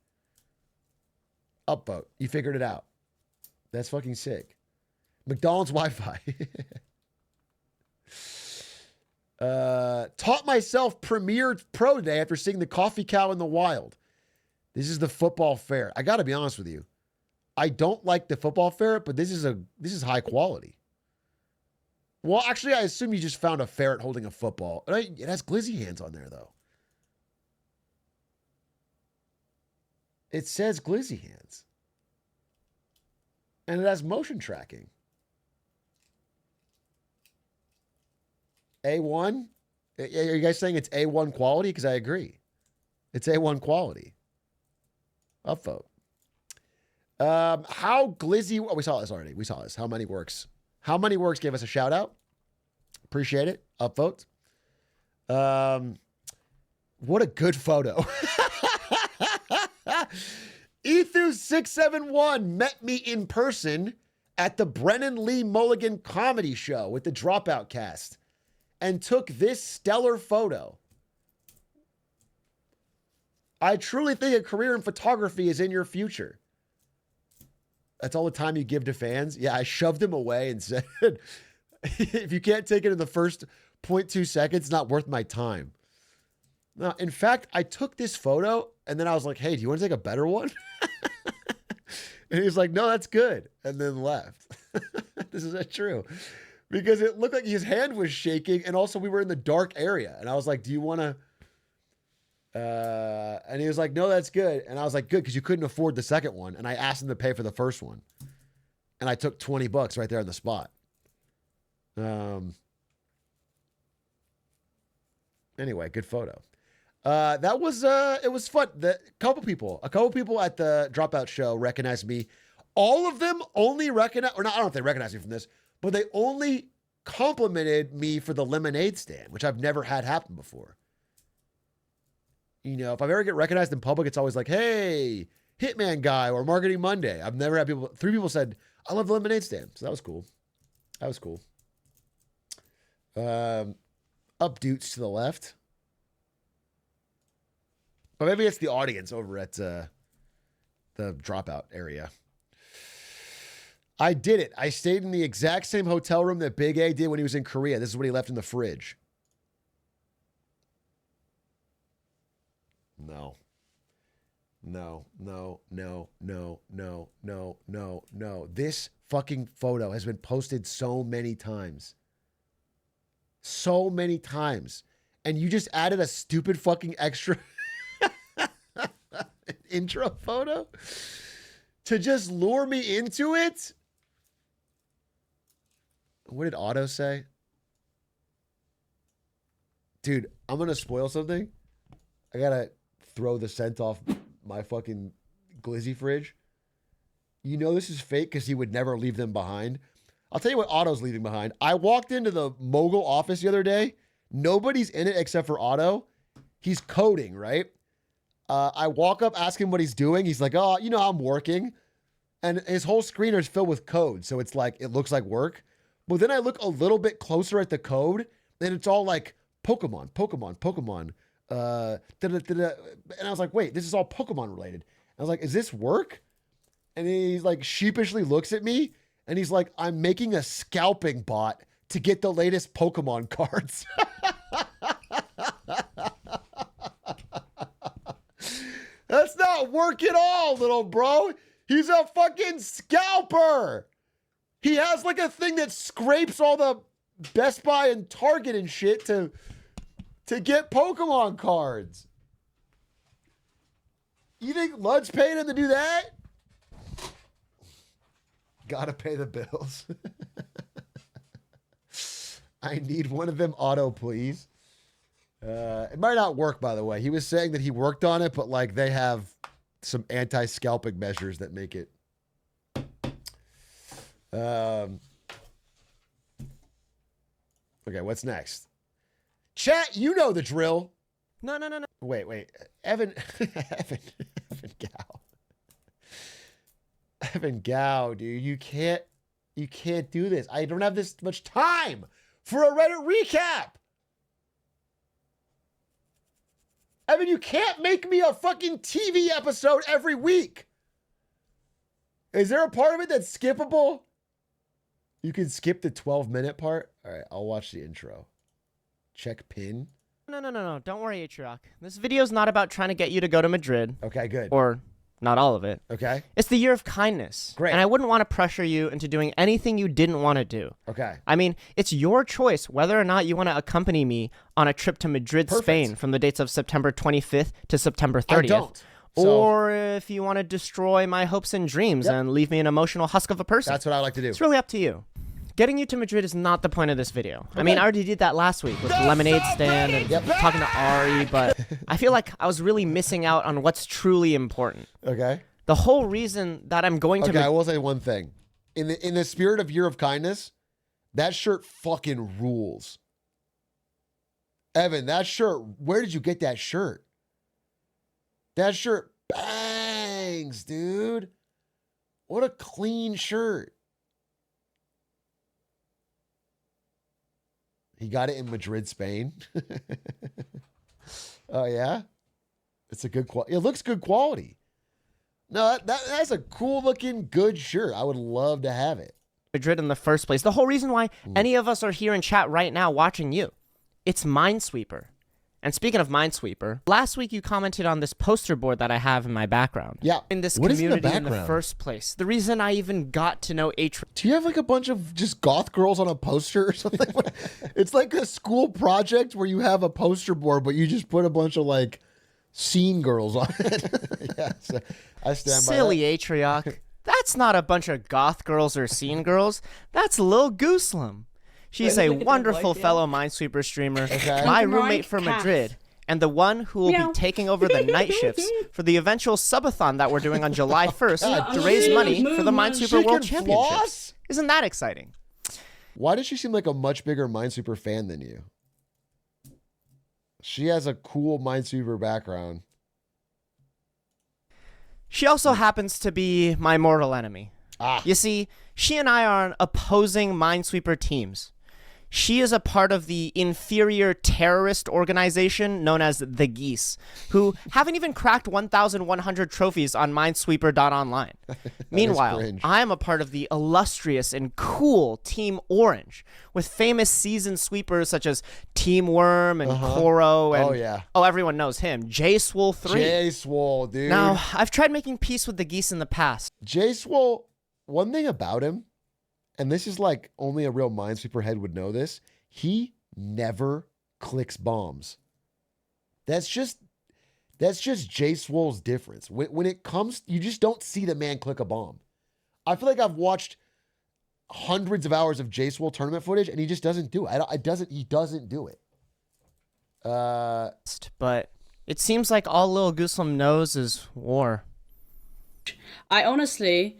Upvote. You figured it out. That's fucking sick. McDonald's Wi-Fi. Taught myself Premiere Pro today after seeing the coffee cow in the wild. This is the football fair. I got to be honest with you. I don't like the football fair, but this is high quality. Well, actually, I assume you just found a ferret holding a football. It has glizzy hands on there, though. It says glizzy hands. And it has motion tracking. A1? Are you guys saying it's A1 quality? Because I agree. It's A1 quality. Upvote. How glizzy... Oh, we saw this already. We saw this. How Many Works. How Many Works gave us a shout out. Appreciate it. Upvote. What a good photo. Ethu671 met me in person at the Brennan Lee Mulligan comedy show with the Dropout cast and took this stellar photo. I truly think a career in photography is in your future. That's all the time you give to fans. Yeah, I shoved him away and said, if you can't take it in the first 0.2 seconds, it's not worth my time. No, in fact, I took this photo and then I was like, hey, do you want to take a better one? And he was like, no, that's good. And then left. This is not true. Because it looked like his hand was shaking and also we were in the dark area. And I was like, do you want to... and he was like, no, that's good. And I was like, good, because you couldn't afford the second one. And I asked him to pay for the first one. And I took $20 right there on the spot. Anyway, good photo. That was, it was fun. A couple people at the Dropout show recognized me. All of them only recognize, or not, I don't know if they recognize me from this, but they only complimented me for the lemonade stand, which I've never had happen before. You know, if I ever get recognized in public, it's always like, hey, Hitman guy or Marketing Monday. I've never had people, 3 people said, I love the lemonade stand. So that was cool. That was cool. Up Dutes to the left. But maybe it's the audience over at the Dropout area. I did it. I stayed in the exact same hotel room that Big A did when he was in Korea. This is what he left in the fridge. No. No, no, no, no, no, no, no, no. This fucking photo has been posted so many times. So many times. And you just added a stupid fucking extra intro photo to just lure me into it? What did Otto say? Dude, I'm going to spoil something. I got to throw the scent off my fucking glizzy fridge. You know this is fake because he would never leave them behind. I'll tell you what Otto's leaving behind. I walked into the Mogul office the other day. Nobody's in it except for Otto. He's coding, right? I walk up, ask him what he's doing. He's like, oh, you know, I'm working. And his whole screener is filled with code. So it's like, it looks like work. But then I look a little bit closer at the code and it's all like Pokemon, Pokemon, Pokemon. And I was like, wait, this is all Pokemon related. I was like, is this work? And he's like sheepishly looks at me and he's like, I'm making a scalping bot to get the latest Pokemon cards. That's not work at all, little bro. He's a fucking scalper. He has like a thing that scrapes all the Best Buy and Target and shit to get Pokemon cards. You think Lud's paying him to do that? Gotta pay the bills. I need one of them Auto, please. It might not work, by the way. He was saying that he worked on it, but like they have some anti-scalping measures that make it. Okay, what's next? Chat, you know the drill. No. Wait. Evan Gao. Evan Gao, dude, you can't do this. I don't have this much time for a Reddit recap. Evan, you can't make me a fucking TV episode every week. Is there a part of it that's skippable? You can skip the 12-minute part? All right, I'll watch the intro. Check pin. No. Don't worry, Atrioc. This video's not about trying to get you to go to Madrid. Okay, good. Or not all of it. Okay. It's the year of kindness. Great. And I wouldn't want to pressure you into doing anything you didn't want to do. Okay. I mean, it's your choice whether or not you want to accompany me on a trip to Madrid, Spain from the dates of September 25th to September 30th. I don't. Or if you want to destroy my hopes and dreams and leave me an emotional husk of a person. That's what I like to do. It's really up to you. Getting you to Madrid is not the point of this video. I mean, I already did that last week with the lemonade stand and talking to Ari, but I feel like I was really missing out on what's truly important. Okay. The whole reason that I'm going to... Okay, I will say one thing. In the spirit of Year of Kindness, that shirt fucking rules. Evan, that shirt, where did you get that shirt? That shirt bangs, dude. What a clean shirt. He got it in Madrid, Spain. Oh, yeah? It's a good quality. It looks good quality. No, that's a cool-looking, good shirt. I would love to have it. Madrid in the first place. The whole reason why any of us are here in chat right now watching you. It's Minesweeper. And speaking of Minesweeper, last week you commented on this poster board that I have in my background. Yeah. In this What is in the community in the background? first place. The reason I even got to know Atrioc. Do you have like a bunch of just goth girls on a poster or something? It's like a school project where you have a poster board, but you just put a bunch of like scene girls on it. Yeah, so I stand by Silly that. Atrioc. That's not a bunch of goth girls or scene girls. That's Lil Gooselam. She's a wonderful fellow Minesweeper streamer, my roommate for Madrid, and the one who will be taking over the night shifts for the eventual subathon that we're doing on July 1st to raise money for the Minesweeper World Championships. Isn't that exciting? Why does she seem like a much bigger Minesweeper fan than you? She has a cool Minesweeper background. She also happens to be my mortal enemy. You see, she and I are on opposing Minesweeper teams. She is a part of the inferior terrorist organization known as the Geese, who haven't even cracked 1,100 trophies on Minesweeper.online. Meanwhile, I am a part of the illustrious and cool Team Orange, with famous seasoned sweepers such as Team Worm and Koro and everyone knows him, J-Swole 3. J-Swole, dude. Now, I've tried making peace with the Geese in the past. J-Swole, one thing about him, and this is like only a real Minesweeper head would know this, he never clicks bombs. That's just J-Swole's difference. When it comes, you just don't see the man click a bomb. I feel like I've watched hundreds of hours of J-Swole tournament footage, and he just doesn't do it. He doesn't do it. But it seems like all Lil Gooselam knows is war. I honestly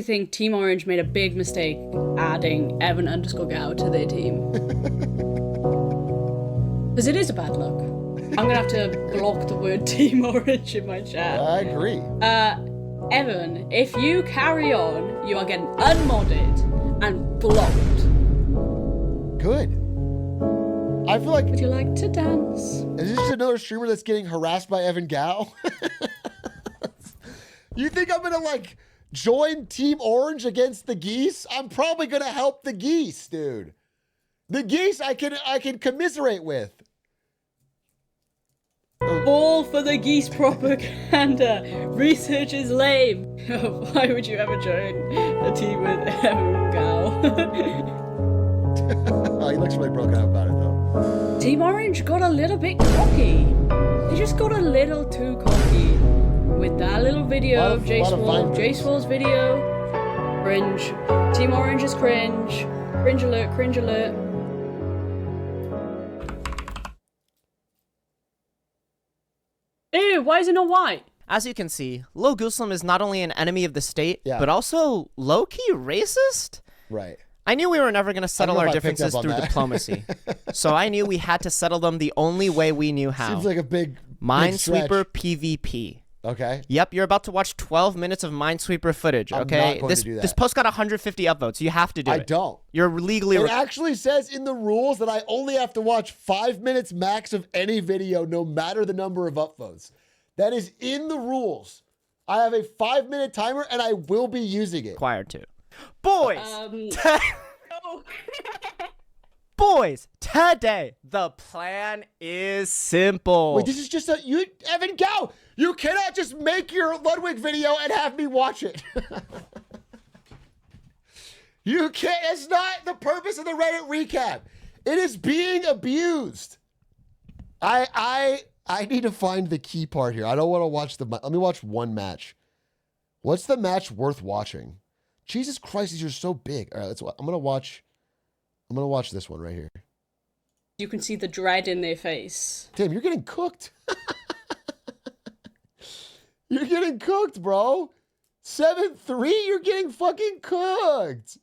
think Team Orange made a big mistake adding Evan_Gao to their team. Because it is a bad look. I'm gonna have to block the word Team Orange in my chat. I agree. Evan, if you carry on, you are getting unmodded and blocked. Good. I feel like... Would you like to dance? Is this just another streamer that's getting harassed by Evan Gao? You think I'm gonna like join Team Orange against the Geese? I'm probably gonna help the Geese, dude. The Geese I can commiserate with. All for the Geese propaganda. Research is lame. Why would you ever join a team with Evan Gao? Oh, he looks really broken up about it though. Team Orange got a little bit cocky. They just got a little too cocky. With that little video of J-Swole's video. Cringe. Team Orange is cringe. Cringe alert, cringe alert. Ew, why is it not white? As you can see, Lil Gooselam is not only an enemy of the state, but also low-key racist? Right. I knew we were never going to settle our differences through diplomacy. So I knew we had to settle them the only way we knew how. Seems like a big Minesweeper PvP. Okay. Yep, you're about to watch 12 minutes of Minesweeper footage, I'm okay? not going this to do that. this post got 150 upvotes. You have to do it. I don't. You're legally It actually says in the rules that I only have to watch 5 minutes max of any video, no matter the number of upvotes. That is in the rules. I have a 5-minute timer, and I will be using it. required to. Boys! Boys, today, the plan is simple. Wait, this is just Evan, go! You cannot just make your Ludwig video and have me watch it. You can't, it's not the purpose of the Reddit recap. It is being abused. I need to find the key part here. I don't want to watch let me watch one match. What's the match worth watching? Jesus Christ, these are so big. All right, I'm gonna watch this one right here. You can see the dread in their face. Damn, you're getting cooked. You're getting cooked, bro. 7-3, you're getting fucking cooked.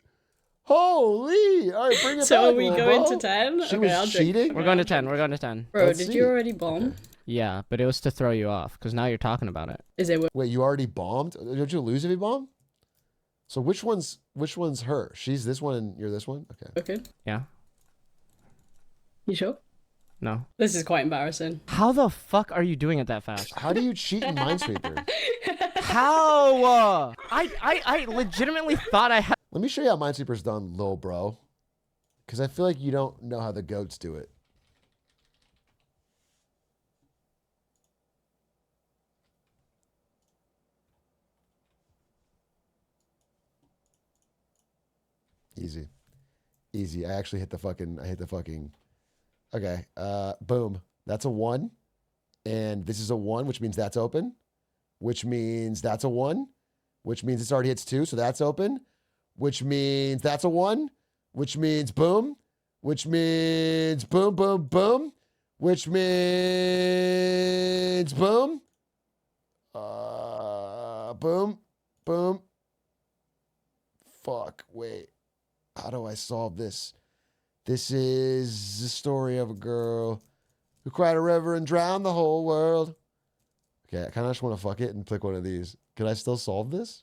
Holy. All right, bring it So back, are we little going bro. to 10? She Okay, was I'll drink. cheating? We're going to 10. We're going to 10. Bro, Let's did see. you already bomb? Yeah, but it was to throw you off, because now you're talking about it. Is it? Wait, you already bombed? Don't you lose if you bomb? So which one's her? She's this one and you're this one? Okay. Okay. Yeah? You sure? No. This is quite embarrassing. How the fuck are you doing it that fast? How do you cheat in Minesweeper? How? I legitimately thought I had... Let me show you how Minesweeper's done, lil bro. Because I feel like you don't know how the goats do it. Easy. Easy. I actually hit the fucking... Okay. Boom. That's a 1. And this is a 1, which means that's open. Which means that's a 1. Which means it's already hits 2, so that's open. Which means that's a 1. Which means boom. Which means boom, boom, boom. Which means boom. Boom. Boom. Fuck. Wait. How do I solve this? This is the story of a girl who cried a river and drowned the whole world. Okay, I kind of just want to fuck it and click one of these. Can I still solve this?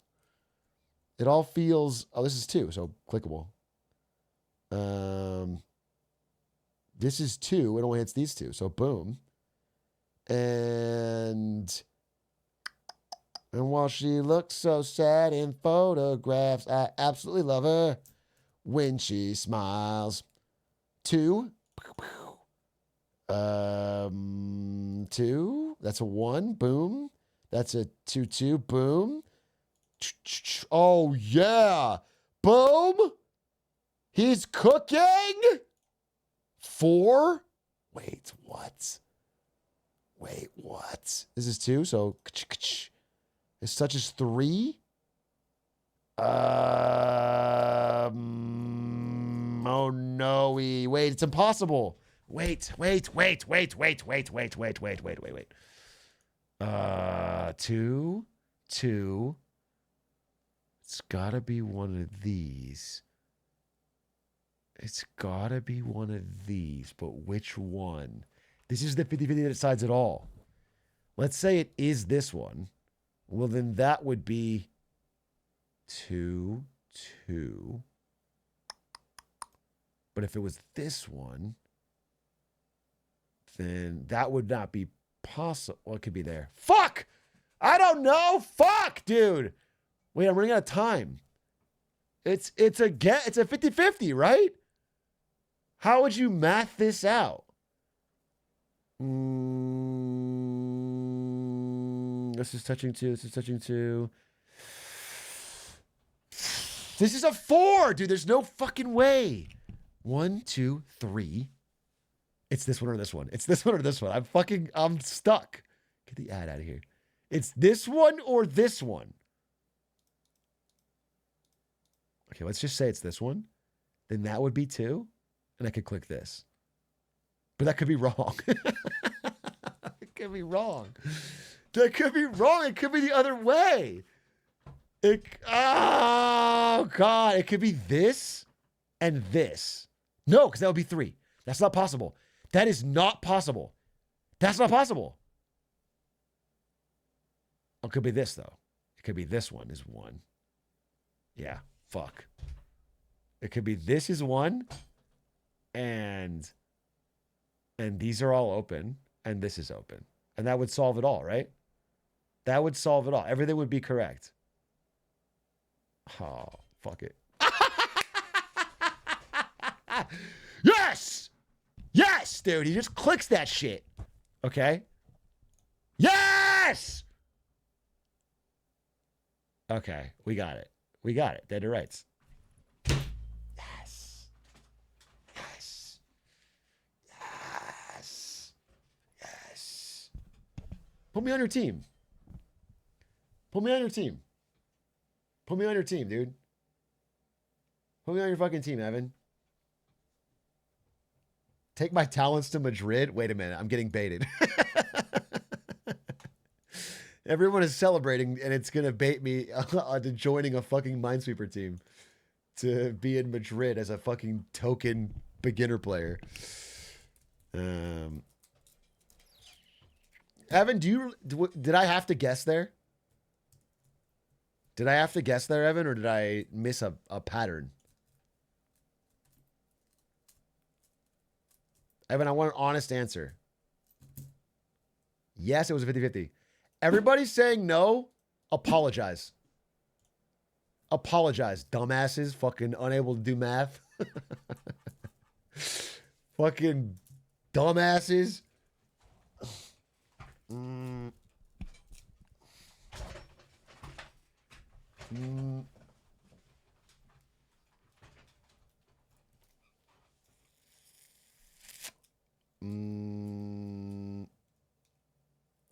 It all feels... Oh, this is 2, so clickable. This is 2. It only hits these 2, so boom. And while she looks so sad in photographs, I absolutely love her when she smiles. 2. 2. That's a 1. Boom. That's a 2-2. Boom. Oh, yeah. Boom. He's cooking. 4. Wait, what? Wait, what? This is 2, so this touches 3. Oh no, wait, it's impossible. Wait. 2. It's gotta be one of these. It's gotta be one of these, but which one? This is the 50-50 that decides it all. Let's say it is this one. Well, then that would be 2, 2. But if it was this one, then that would not be possible. Well, it could be there. Fuck! I don't know. Fuck, dude. Wait, I'm running out of time. It's a 50-50, right? How would you math this out? This is touching 2. This is touching 2. This is a 4, dude. There's no fucking way. 1, 2, 3. It's this one or this one. It's this one or this one. I'm stuck. Get the ad out of here. It's this one or this one. Okay, let's just say it's this one. Then that would be 2. And I could click this. But that could be wrong. It could be wrong. That could be wrong. It could be the other way. Oh, God. It could be this and this. No, because that would be 3. That's not possible. That is not possible. That's not possible. Oh, it could be this, though. It could be this one is 1. Yeah, fuck. It could be this is 1, and these are all open, and this is open. And that would solve it all, right? That would solve it all. Everything would be correct. Oh, fuck it. Yes! Yes, dude. He just clicks that shit. Okay? Yes! Okay, we got it. We got it. Dead to rights. Yes. Yes. Yes. Yes. Put me on your team. Put me on your team. Put me on your team, dude. Put me on your fucking team, Evan. Take my talents to Madrid? Wait a minute. I'm getting baited. Everyone is celebrating, and it's going to bait me onto joining a fucking Minesweeper team to be in Madrid as a fucking token beginner player. Evan, did I have to guess there? Did I have to guess there, Evan, or did I miss a pattern? Evan, I want an honest answer. Yes, it was a 50-50. Everybody's saying no. Apologize. Apologize, dumbasses. Fucking unable to do math. Fucking dumbasses.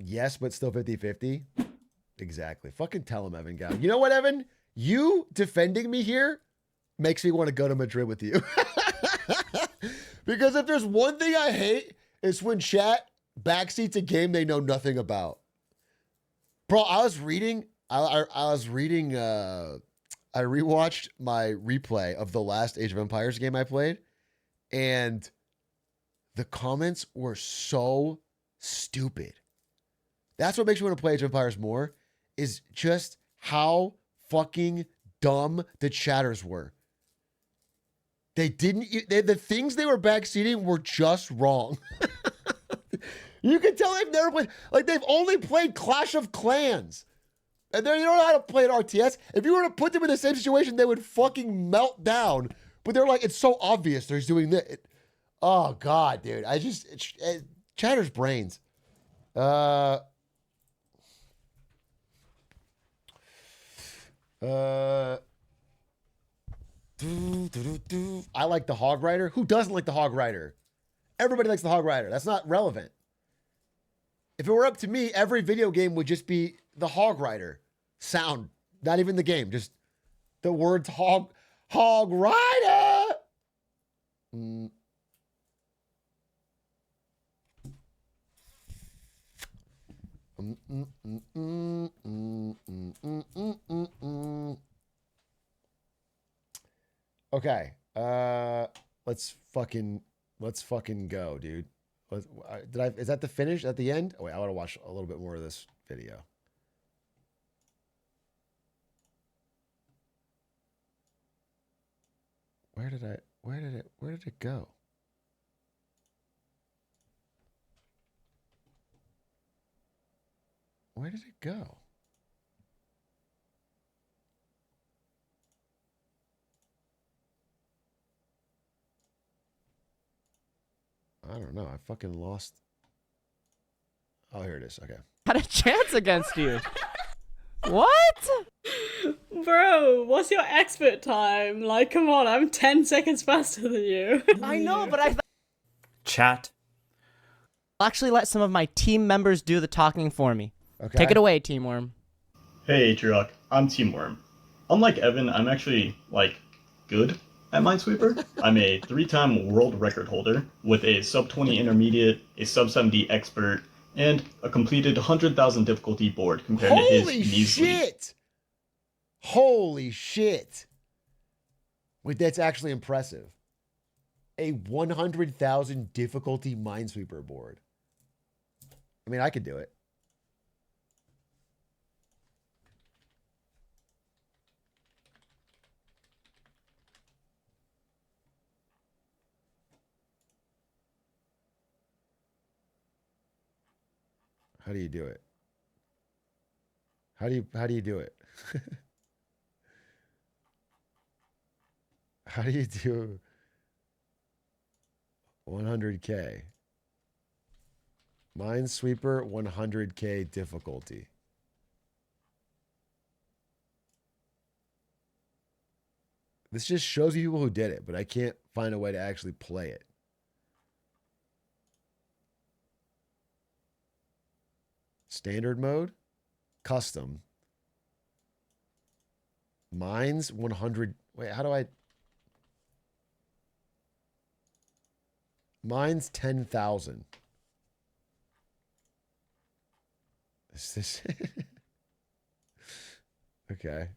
Yes, but still 50-50. Exactly. Fucking tell him, Evan. Go. You know what, Evan? You defending me here makes me want to go to Madrid with you. Because if there's one thing I hate, it's when chat backseats a game they know nothing about. Bro, I was reading. I rewatched my replay of the last Age of Empires game I played, and the comments were so stupid. That's what makes me want to play Age of Empires more, is just how fucking dumb the chatters were. The things they were backseating were just wrong. You can tell they've never played, like they've only played Clash of Clans. And they don't know how to play an RTS. If you were to put them in the same situation, they would fucking melt down. But they're like, it's so obvious they're doing this. Oh, God, dude. Chatter's brains. I like the Hog Rider. Who doesn't like the Hog Rider? Everybody likes the Hog Rider. That's not relevant. If it were up to me, every video game would just be the Hog Rider sound. Not even the game, just the words Hog Rider. Okay. Let's fucking go, dude. Is that the finish at the end? Oh, wait, I want to watch a little bit more of this video. Where did it go? Where did it go? I don't know. I fucking lost. Oh, here it is. Okay. Had a chance against you. What? Bro, what's your expert time? Like, come on, I'm 10 seconds faster than you. I know, but I Chat. I'll actually let some of my team members do the talking for me. Okay. Take it away, Teamworm. Hey, Atrioc. I'm Teamworm. Unlike Evan, I'm actually, good at Minesweeper. I'm a 3-time world record holder with a sub-20 intermediate, a sub-70 expert, and a completed 100,000 difficulty board compared to his measly. Shit! Holy shit! Wait, that's actually impressive. A 100,000 difficulty Minesweeper board. I mean, I could do it. How do you do it? How do you do it? How do you do 100K? Minesweeper 100K difficulty. This just shows you people who did it, but I can't find a way to actually play it. Standard mode, custom, mines 100. Wait, how do I? Mines 10,000. Is this okay?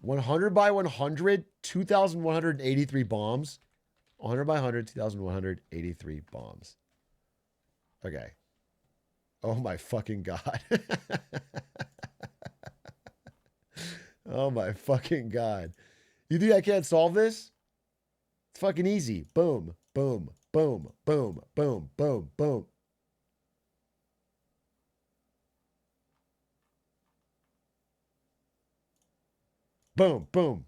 100 by 100, 2,183 bombs. 100 by 100, 2,183 bombs. Okay. Oh my fucking God. Oh my fucking God. You think I can't solve this? It's fucking easy. Boom, boom, boom, boom, boom, boom, boom. Boom, boom.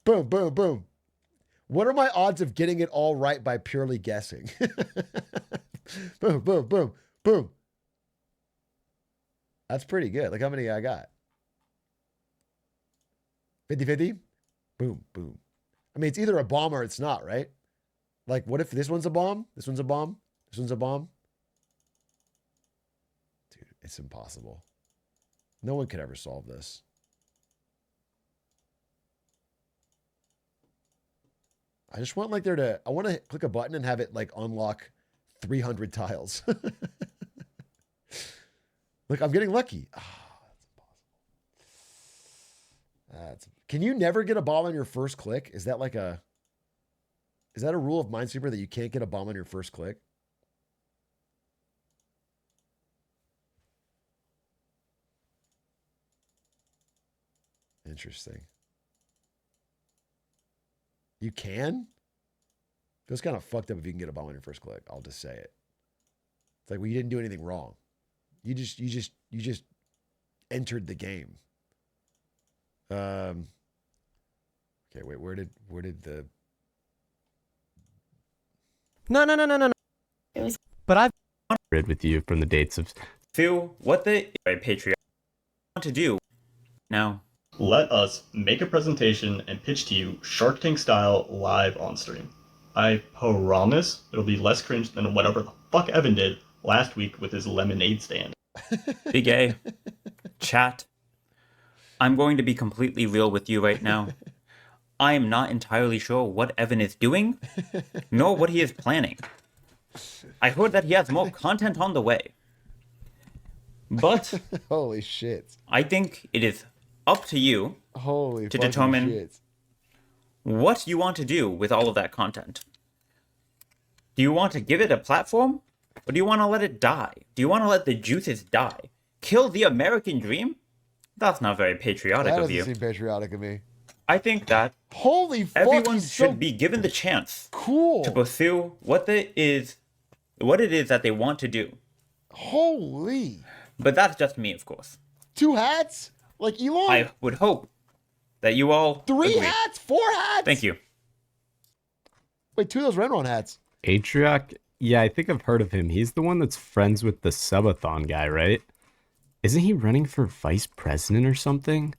Boom, boom, boom. What are my odds of getting it all right by purely guessing? Boom, boom, boom, boom. That's pretty good. Look how many I got. 50-50? Boom, boom. I mean, it's either a bomb or it's not, right? Like, what if this one's a bomb? This one's a bomb? This one's a bomb? Dude, it's impossible. No one could ever solve this. I just want like I want to click a button and have it like unlock 300 tiles. Look, I'm getting lucky. Oh, that's impossible. Can you never get a bomb on your first click? Is that a rule of Minesweeper that you can't get a bomb on your first click? Interesting. You can? Feels kind of fucked up if you can get a bomb on your first click. I'll just say it. It's like, well, you didn't do anything wrong. You just entered the game. Okay, wait, where did the No. It was. But I've read with you from the dates of. Phil, what the Patreon want to do now? Let us make a presentation and pitch to you Shark Tank style live on stream. I promise it'll be less cringe than whatever the fuck Evan did last week with his lemonade stand. Big A, chat, I'm going to be completely real with you right now. I am not entirely sure what Evan is doing, nor what he is planning. I heard that he has more content on the way. But holy shit. I think it is up to you to determine what you want to do with all of that content. Do you want to give it a platform? Or do you want to let it die? Do you want to let the juices die? Kill the American dream? That's not very patriotic of you. That doesn't seem patriotic of me. I think that everyone should be given the chance to pursue what it is that they want to do. Holy. But that's just me, of course. 2 hats? Like Elon? I would hope that you all 3 agree. hats? 4 hats? Thank you. Wait, 2 of those Renron hats. Atrioc? Yeah, I think I've heard of him. He's the one that's friends with the subathon guy, right? Isn't he running for vice president or something?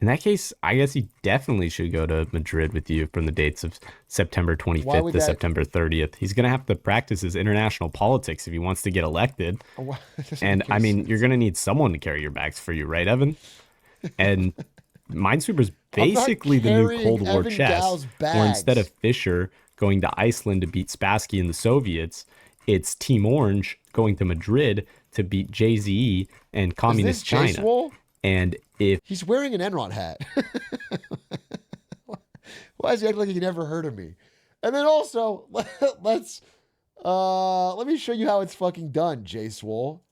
In that case, I guess he definitely should go to Madrid with you from the dates of September 25th to September 30th. He's going to have to practice his international politics if he wants to get elected. And I mean, you're going to need someone to carry your bags for you, right, Evan? And Minesweeper's basically the new Cold War chess, where instead of Fisher going to Iceland to beat Spassky and the Soviets, it's Team Orange going to Madrid to beat JZE and Communist China. Swole? And if he's wearing an Enron hat, why is he acting like he never heard of me? And then also, let me show you how it's fucking done, Jay Swole.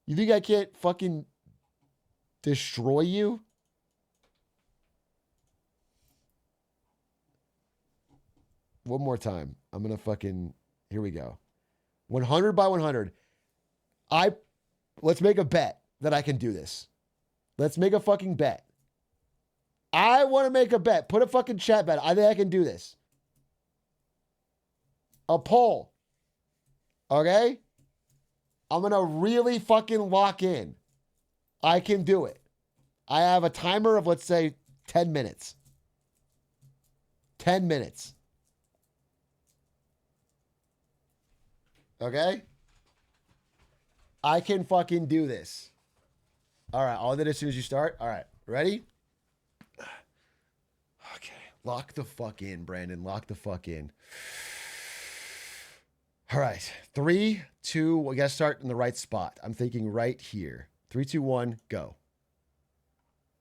You think I can't fucking destroy you? One more time. I'm gonna fucking Here we go. 100 by 100. Let's make a bet that I can do this. Let's make a fucking bet. I want to make a bet. Put a fucking chat bet. I think I can do this. A poll. Okay? I'm going to really fucking lock in. I can do it. I have a timer of, let's say, 10 minutes. 10 minutes. Okay? I can fucking do this. All right, I'll do it as soon as you start. All right, ready? Okay, lock the fuck in, Brandon. Lock the fuck in. All right, 3, 2, we gotta start in the right spot. I'm thinking right here. 3, 2, 1, go.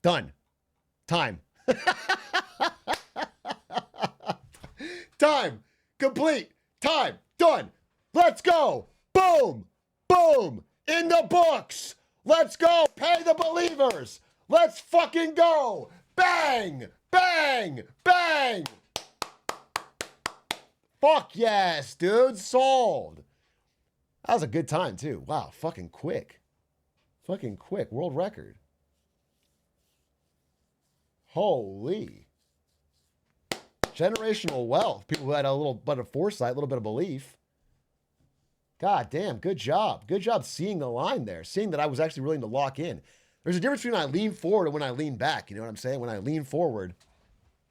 Done. Time. Time. Complete. Time. Done. Let's go. Boom. Boom. In the books. Let's go. Pay the believers. Let's fucking go. Bang. Bang. Bang. Fuck yes, dude. Sold. That was a good time, too. Wow. Fucking quick. Fucking quick. World record. Holy. Generational wealth. People who had a little bit of foresight, a little bit of belief. God damn, good job. Good job seeing the line there, seeing that I was actually willing to lock in. There's a difference between when I lean forward and when I lean back. You know what I'm saying? When I lean forward,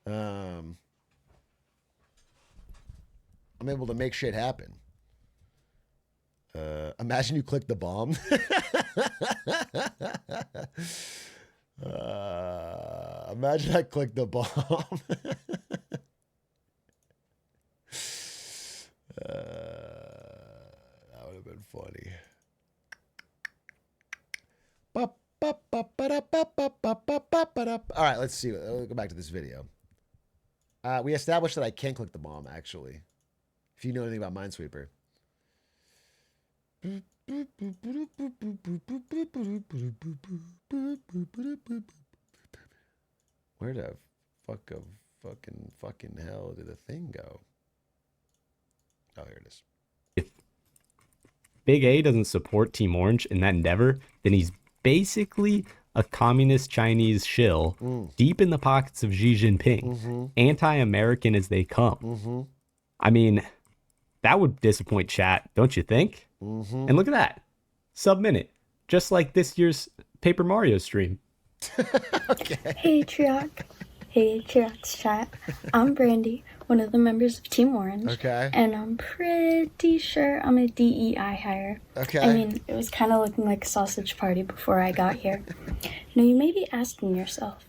I'm able to make shit happen. Imagine you click the bomb. Imagine I clicked the bomb. That would have been funny. All right, let's see. Let's go back to this video. We established that I can click the bomb, actually. If you know anything about Minesweeper. Where the fucking hell did the thing go? Oh, here it is. If Big A doesn't support Team Orange in that endeavor, then he's basically a communist Chinese shill deep in the pockets of Xi Jinping, anti-American as they come. I mean, that would disappoint chat, don't you think? And look at that. Sub-minute. Just like this year's Paper Mario stream. Okay. Hey, Atrioc. Hey, Atrioc's chat. I'm Brandy, one of the members of Team Orange. Okay. And I'm pretty sure I'm a DEI hire. Okay. I mean, it was kind of looking like a sausage party before I got here. Now, you may be asking yourself,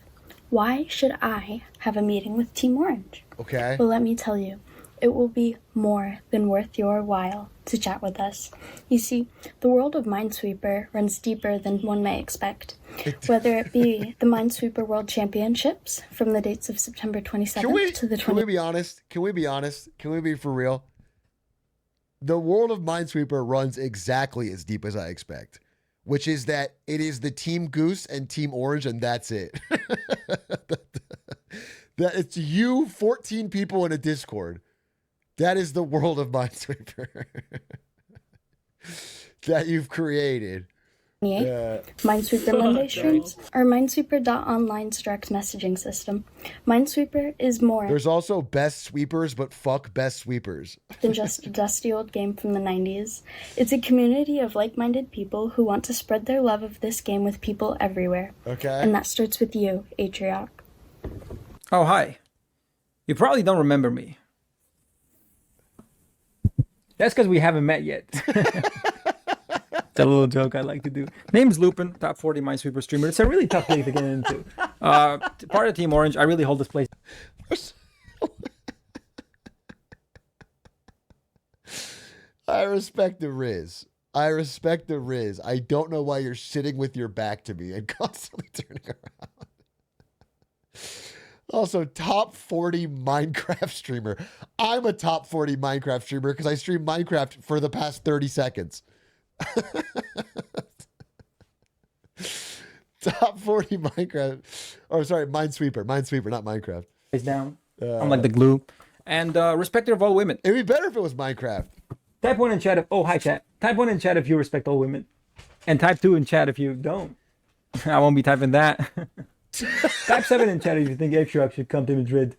why should I have a meeting with Team Orange? Okay. Well, let me tell you. It will be more than worth your while to chat with us. You see, the world of Minesweeper runs deeper than one may expect. Whether it be the Minesweeper World Championships from the dates of September 27th to the 20th. Can we be honest? Can we be honest? Can we be for real? The world of Minesweeper runs exactly as deep as I expect, which is that it is the Team Goose and Team Orange, and that's it. That it's you, 14 people in a Discord. That is the world of Minesweeper that you've created. Minesweeper Monday streams are Minesweeper.online's direct messaging system. Minesweeper is more. There's also best sweepers, but fuck best sweepers. Than just a dusty old game from the 90s. It's a community of like-minded people who want to spread their love of this game with people everywhere. Okay. And that starts with you, Atrioc. Oh, hi. You probably don't remember me. That's because we haven't met yet. It's a little joke I like to do. Name's Lupin, top 40 Minesweeper streamer. It's a really tough league to get into. Part of Team Orange, I really hold this place. I respect the Riz. I respect the Riz. I don't know why you're sitting with your back to me and constantly turning around. Also, top 40 Minecraft streamer. I'm a top 40 Minecraft streamer because I stream Minecraft for the past 30 seconds. Top 40 Minecraft. Oh, sorry, Minesweeper. Minesweeper, not Minecraft. It's down. I'm like the glue. And respecter of all women. It'd be better if it was Minecraft. Type 1 in chat if, oh, hi chat. Type 1 in chat if you respect all women. And type 2 in chat if you don't. I won't be typing that. Type 7 in chat if you think Atrioc should come to Madrid.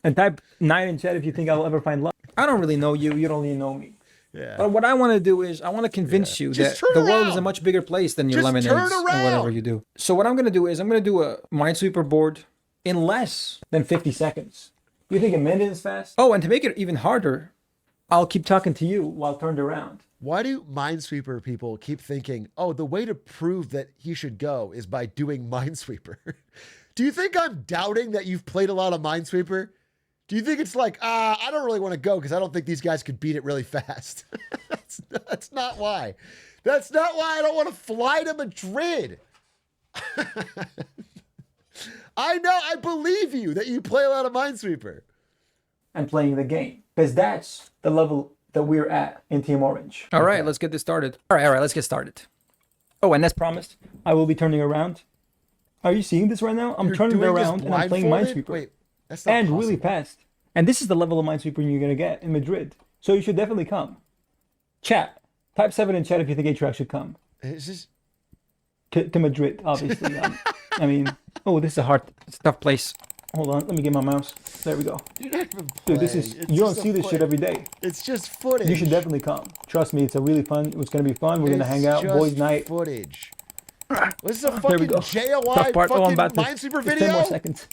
And type 9 in chat if you think I'll ever find love. I don't really know you. You don't really know me. Yeah. But what I want to do is I want to convince you that the world is a much bigger place than your lemonades and whatever you do. So what I'm going to do is I'm going to do a Minesweeper board in less than 50 seconds. You think a minute is fast? Oh, and to make it even harder, I'll keep talking to you while turned around. Why do Minesweeper people keep thinking, oh, the way to prove that he should go is by doing Minesweeper? Do you think I'm doubting that you've played a lot of Minesweeper? Do you think it's like, I don't really want to go because I don't think these guys could beat it really fast? That's not why. That's not why I don't want to fly to Madrid. I know, I believe you that you play a lot of Minesweeper. And playing the game. Because that's the level that we're at in Team Orange. All right, let's get this started. All right, let's get started. Oh, and as promised, I will be turning around. Are you seeing this right now? I'm turning around and I'm playing Minesweeper. Wait, that's not and possible. really fast. And this is the level of Minesweeper you're going to get in Madrid. So you should definitely come. Chat. Type 7 in chat if you think Atrioc should come. Is this... To Madrid, obviously. I mean, oh, this is it's a tough place. Hold on, let me get my mouse. There we go. You're not even Dude, this is, you don't see this shit every day. It's just footage. You should definitely come. Trust me, it's a really fun, it's going to be fun. We're going to hang out, boys night. Footage. This is a There we fucking go. JOI Tough part. fucking Oh, I'm about to, Minesweeper just video? 10 more seconds.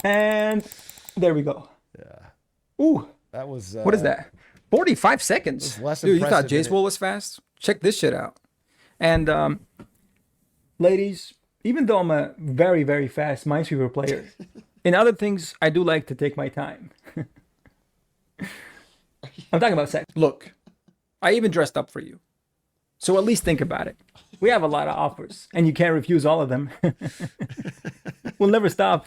And there we go. Yeah. Ooh. That was... what is that? 45 seconds. Less Dude, you thought impressive, J-Swole was fast? Check this shit out. And, ladies, even though I'm a very, very fast Minesweeper player, in other things, I do like to take my time. I'm talking about sex. Look, I even dressed up for you. So at least think about it. We have a lot of offers, and you can't refuse all of them. We'll never stop.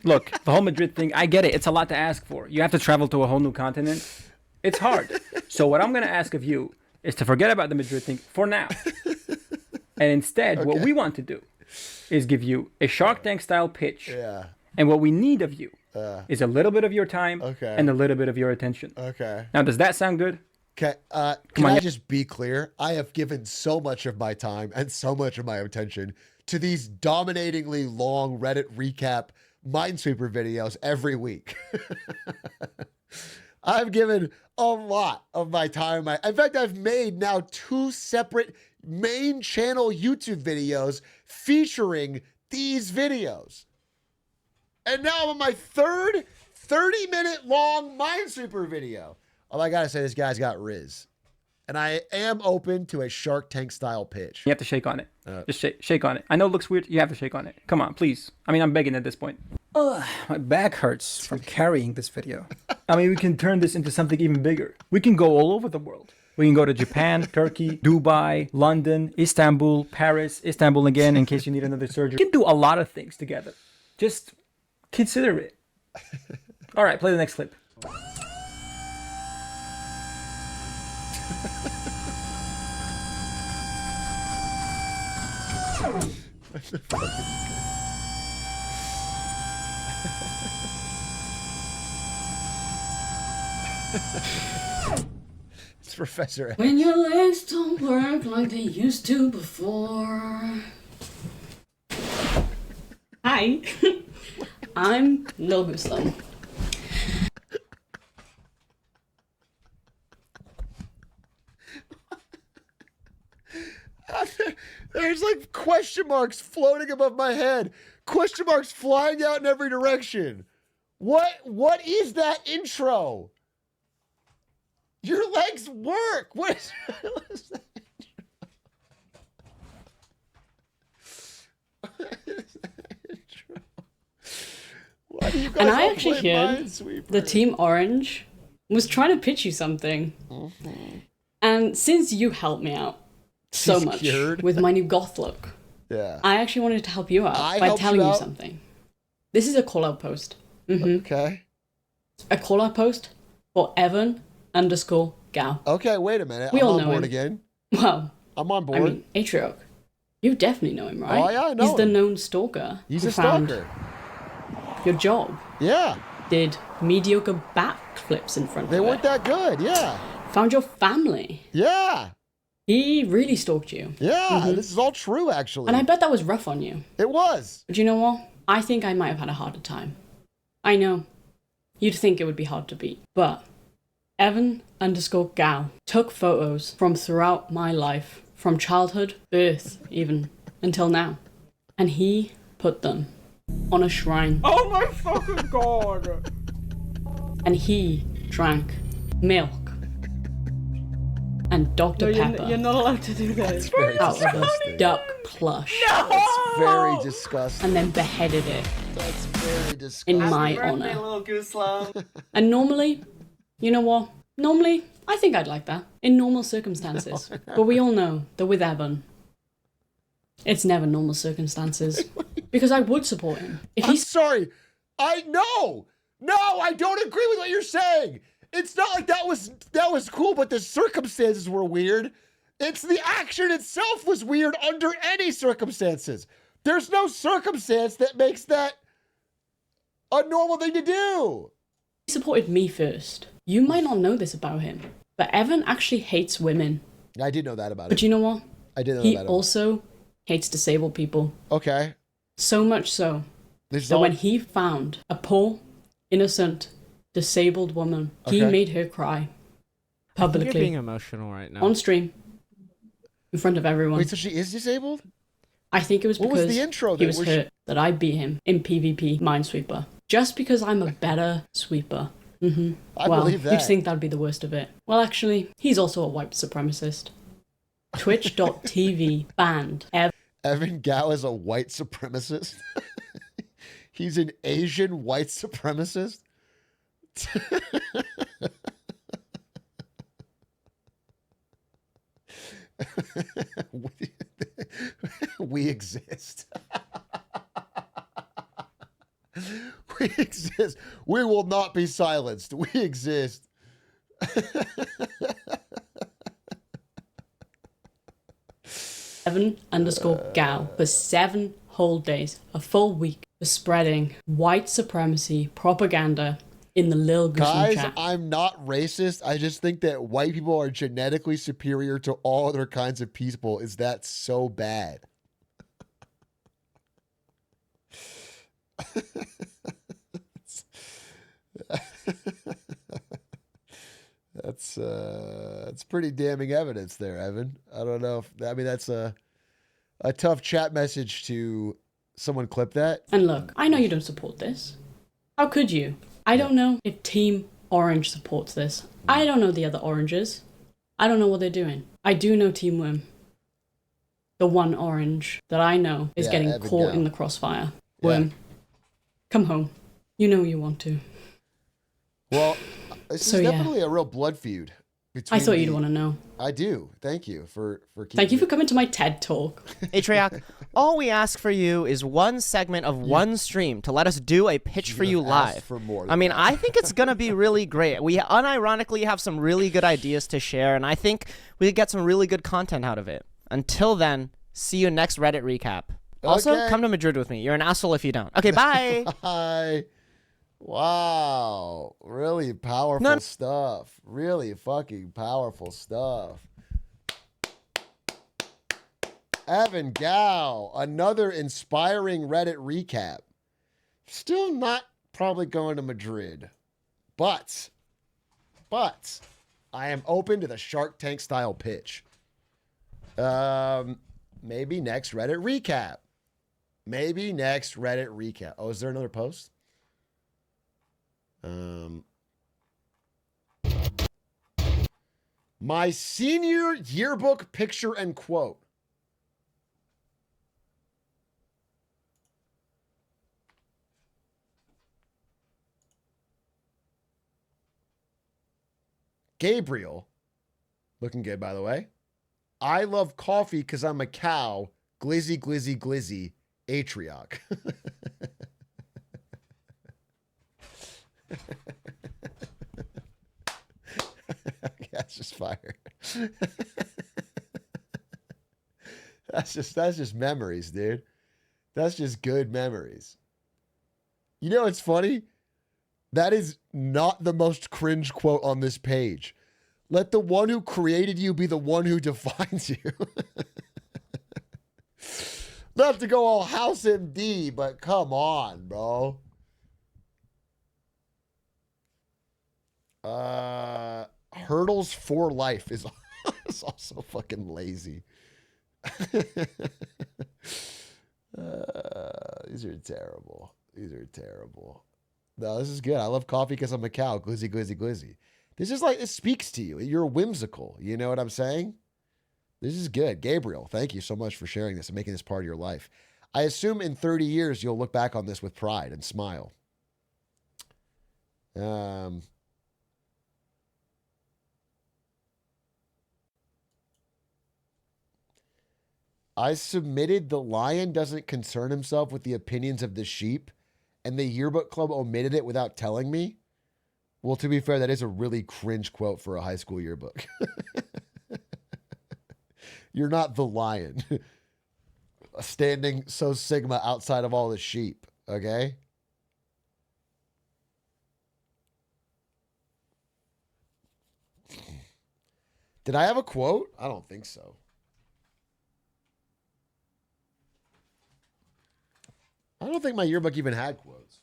Look, the whole Madrid thing, I get it. It's a lot to ask for. You have to travel to a whole new continent. It's hard. So what I'm going to ask of you is to forget about the Madrid thing for now. And instead, what we want to do is give you a Shark Tank style pitch. Yeah. And what we need of you is a little bit of your time and a little bit of your attention. Okay. Now, does that sound good? Okay. Can I just be clear? I have given so much of my time and so much of my attention to these dominatingly long Reddit recap Minesweeper videos every week. I've given a lot of my time. In fact, I've made now 2 separate main channel YouTube videos featuring these videos. And now I'm on my 3rd 30-minute long Minesweeper video. Oh, I gotta say, this guy's got Riz. And I am open to a Shark Tank style pitch. You have to shake on it. Just shake on it. I know it looks weird. You have to shake on it. Come on, please. I mean, I'm begging at this point. Ugh, my back hurts from carrying this video. I mean, we can turn this into something even bigger. We can go all over the world. We can go to Japan, Turkey, Dubai, London, Istanbul, Paris, Istanbul again in case you need another surgery. We can do a lot of things together. Just consider it. All right, play the next clip. It's Professor X. When your legs don't work like they used to before. Hi, I'm Lil Guslo. There's like question marks floating above my head. Question marks flying out in every direction. What is that intro? Your legs work. What is that intro? Why do you guys And I all actually play heard Minesweeper? the Team Orange was trying to pitch you something. And since you helped me out so She's much cured. with my new goth look, Yeah. I actually wanted to help you out I by helped telling you you out? something. This is a call-out post. Okay. A call-out post for Evan_Gao. Okay, wait a minute. We I'm all on know board him. again. Well, I'm on board. I mean, Atrioc. You definitely know him, right? Oh, yeah, I know He's the him. known stalker. He's who a found stalker. Your job. Yeah. Did mediocre backflips in front They of weren't that good, yeah. Found your family. Yeah. He really stalked you. Yeah, this is all true, actually. And I bet that was rough on you. It was. But you know what? I think I might have had a harder time. I know. You'd think it would be hard to beat. But Evan_Gao took photos from throughout my life, from childhood, birth, even, until now. And he put them on a shrine. Oh my fucking god! And he drank milk and Dr. Pepper. You're not allowed to do that. It's very out of a disgusting. duck plush. No! That's very disgusting. And then beheaded it That's very disgusting. in my honor. And normally, you know what? Normally, I think I'd like that in normal circumstances. But we all know that with Evan, it's never normal circumstances. Because I would support him. If I'm he's sorry. No, I don't agree with what you're saying. It's not like that was cool, but the circumstances were weird. It's the action itself was weird under any circumstances. There's no circumstance that makes that a normal thing to do. he supported me first, you might not know this about him, but Evan actually hates women. I did know that about him. But you know what? I did know He about him. also hates disabled people. Okay. So much so This is that all- when he found a poor, innocent, disabled woman, he Okay. made her cry I think publicly you're being emotional right now. on stream in front of everyone. Wait, so she is disabled? I think it was What because was the intro he then? was Was hurt that I beat him in PvP Minesweeper. Just because I'm a better sweeper. I Well, believe that. you'd think that'd be the worst of it. Well, actually, he's also a white supremacist. Twitch.tv banned Evan Gao is a white supremacist. He's an Asian white supremacist. We exist. We exist. We will not be silenced. We exist. Evan_Gao for 7 whole days, a full week, for spreading white supremacy propaganda in the Lil Goosey Guys, chat. I'm not racist. I just think that white people are genetically superior to all other kinds of people. Is that so bad? That's pretty damning evidence there, Evan. I don't know if that's a tough chat message to someone clip that. And look, I know you don't support this. How could you? I don't know if Team Orange supports this. I don't know the other oranges. I don't know what they're doing. I do know Team Worm. The one orange that I know is Yeah, getting Evan caught Gao. in the crossfire. Worm, come home. You know you want to. Well, this So, is yeah. definitely a real blood feud. I thought you'd want to know. I do. Thank you for keeping Thank you for it- coming to my TED Talk. Atrioc, all we ask for you is one segment of one stream to let us do a pitch for you have asked live. for more I than mean, that. I think it's going to be really great. We unironically have some really good ideas to share, and I think we could get some really good content out of it. Until then, see you next Reddit recap. Also, Okay. come to Madrid with me. You're an asshole if you don't. Okay, bye. Bye. Wow. Really powerful stuff. Really fucking powerful stuff. Evan Gao, another inspiring Reddit recap. Still not probably going to Madrid. But I am open to the Shark Tank style pitch. Maybe next Reddit recap. Maybe next Reddit recap. Oh, is there another post? My senior yearbook picture and quote. Gabriel, looking good by the way. I love coffee because I'm a cow. Glizzy, glizzy, glizzy. Atrioc. That's just fire. That's just memories, dude. That's just good memories. You know what's funny? That is not the most cringe quote on this page. Let the one who created you be the one who defines you. Not to go all House MD, but come on, bro. Hurdles for life is also fucking lazy. These are terrible. These are terrible. No, this is good. I love coffee because I'm a cow. Glizzy, glizzy, glizzy. This is like, it speaks to you. You're whimsical. You know what I'm saying? This is good. Gabriel, thank you so much for sharing this and making this part of your life. I assume in 30 years, you'll look back on this with pride and smile. I submitted the lion doesn't concern himself with the opinions of the sheep, and the yearbook club omitted it without telling me. Well, to be fair, that is a really cringe quote for a high school yearbook. You're not the lion. Standing so sigma outside of all the sheep, okay? Did I have a quote? I don't think so. I don't think my yearbook even had quotes.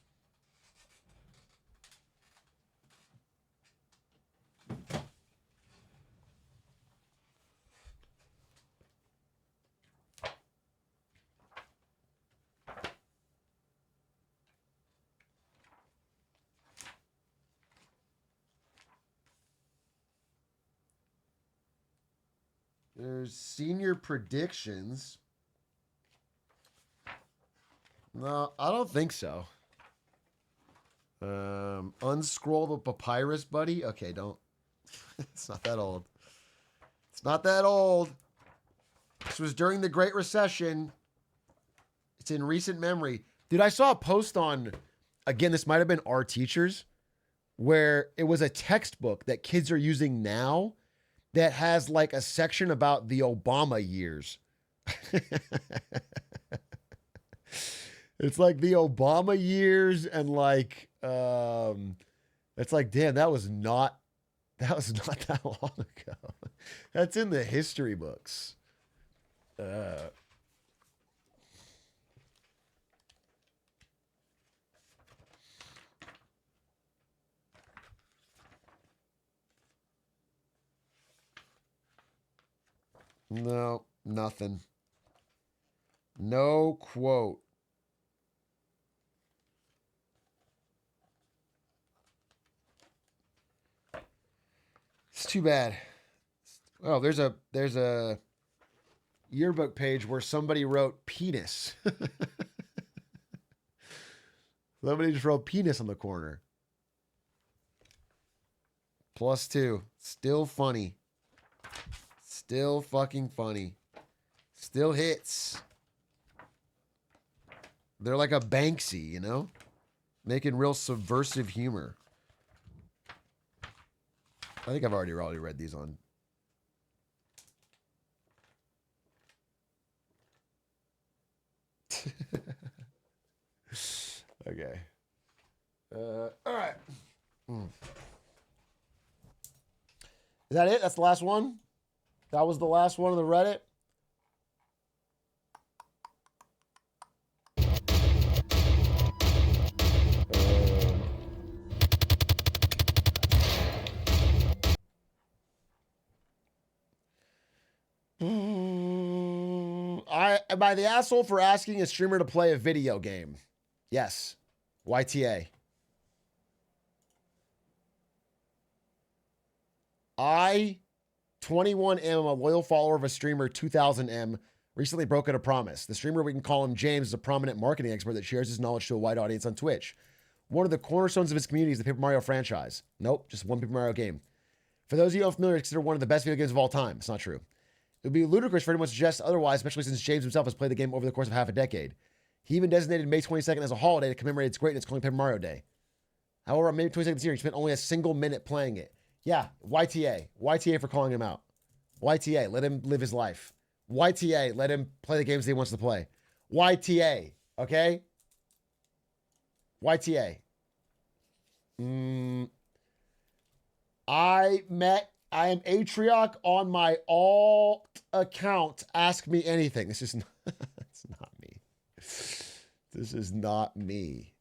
There's senior predictions. No, I don't think so. Unscroll the papyrus, buddy. Okay, don't. It's not that old. It's not that old. This was during the Great Recession. It's in recent memory. Dude, I saw a post on, again, this might have been our teachers, where it was a textbook that kids are using now that has like a section about the Obama years. It's like the Obama years and like, it's like, damn, that was not that long ago. That's in the history books. No, nothing. No quote. It's too bad. Oh, there's a yearbook page where somebody wrote penis. Somebody just wrote penis on the corner. +2. Still funny. Still fucking funny. Still hits. They're like a Banksy, you know? Making real subversive humor. I think I've already read these on. Okay. All right. Is that it? That's the last one? That was the last one of the Reddit? Am I the asshole for asking a streamer to play a video game? Yes. YTA. I, 21M, am a loyal follower of a streamer, 2000M, recently broken a promise. The streamer, we can call him James, is a prominent marketing expert that shares his knowledge to a wide audience on Twitch. One of the cornerstones of his community is the Paper Mario franchise. Nope, just one Paper Mario game. For those of you unfamiliar, it's considered one of the best video games of all time. It's not true. It would be ludicrous for anyone to suggest otherwise, especially since James himself has played the game over the course of half a decade. He even designated May 22nd as a holiday to commemorate its greatness, calling Paper Mario Day. However, on May 22nd this year, he spent only a single minute playing it. Yeah, YTA. YTA for calling him out. YTA, let him live his life. YTA, let him play the games he wants to play. YTA, okay? YTA. I am Atrioc on my alt account. Ask me anything. This is not, it's not me. This is not me.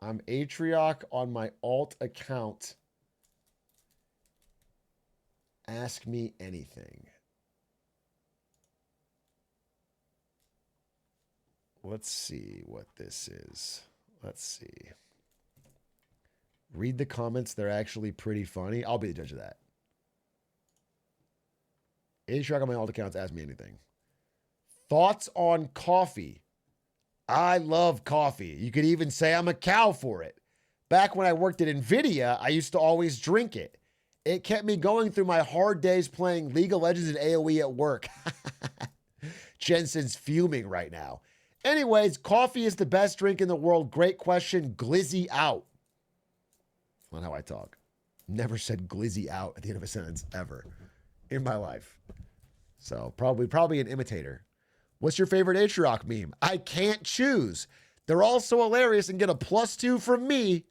I'm Atrioc on my alt account. Ask me anything. Let's see what this is. Let's see. Read the comments. They're actually pretty funny. I'll be the judge of that. Atrioc on my alt accounts. Ask me anything. Thoughts on coffee? I love coffee. You could even say I'm a cow for it. Back when I worked at NVIDIA, I used to always drink it. It kept me going through my hard days playing League of Legends and AoE at work. Jensen's fuming right now. Anyways, coffee is the best drink in the world. Great question. Glizzy out. Not how I talk. Never said glizzy out at the end of a sentence ever in my life. So probably an imitator. What's your favorite Atrioc meme? I can't choose. They're all so hilarious and get a +2 from me.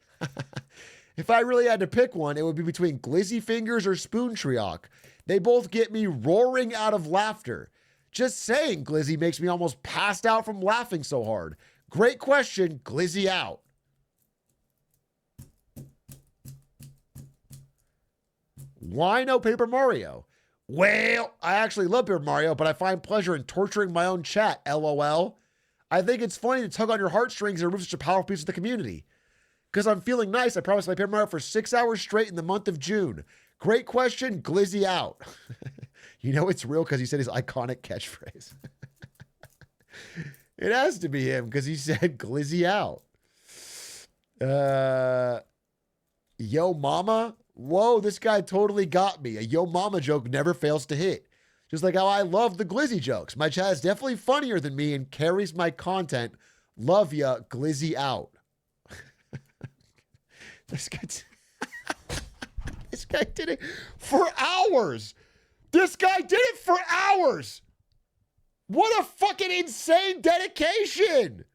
If I really had to pick one, it would be between Glizzy Fingers or Spoon Trioc. They both get me roaring out of laughter. Just saying Glizzy makes me almost passed out from laughing so hard. Great question. Glizzy out. Why no Paper Mario? Well, I actually love Paper Mario, but I find pleasure in torturing my own chat, LOL. I think it's funny to tug on your heartstrings and remove such a powerful piece of the community. Because I'm feeling nice, I promised to play Paper Mario for 6 hours straight in the month of June. Great question, Glizzy out. You know it's real because he said his iconic catchphrase. It has to be him because he said Glizzy out. Yo mama? Whoa, this guy totally got me. A yo mama joke never fails to hit. Just like how I love the Glizzy jokes. My chat is definitely funnier than me and carries my content. Love ya, Glizzy out. This guy did it for hours. This guy did it for hours. What a fucking insane dedication.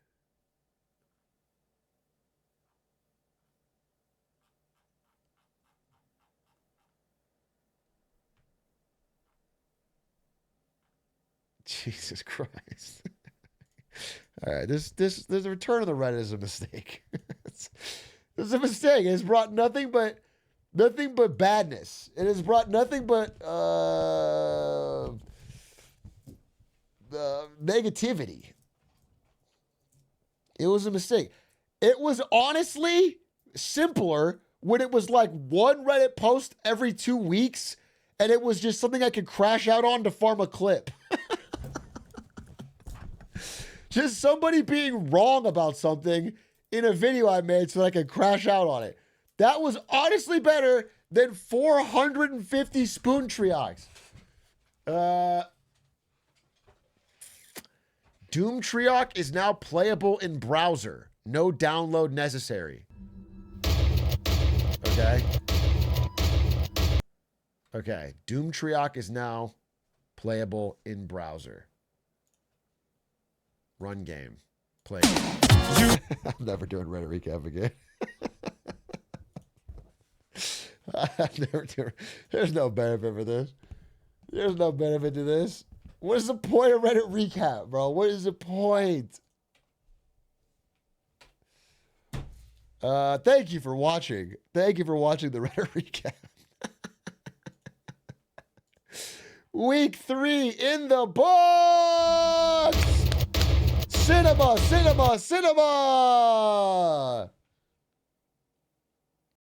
Jesus Christ. All right, this the return of the Reddit is a mistake. It's a mistake. It has brought nothing but badness. It has brought nothing but negativity. It was a mistake. It was honestly simpler when it was like one Reddit post every 2 weeks, and it was just something I could crash out on to farm a clip. Just somebody being wrong about something in a video I made so that I could crash out on it. That was honestly better than 450 Spoon Triocs. Doom Trioc is now playable in browser. No download necessary. Okay. Okay. Doom Trioc is now playable in browser. Run game. Play. I'm never doing Reddit recap again. There's no benefit for this. There's no benefit to this. What is the point of Reddit recap, bro? What is the point? Thank you for watching. Thank you for watching the Reddit recap. Week 3 in the books! Cinema, cinema, cinema!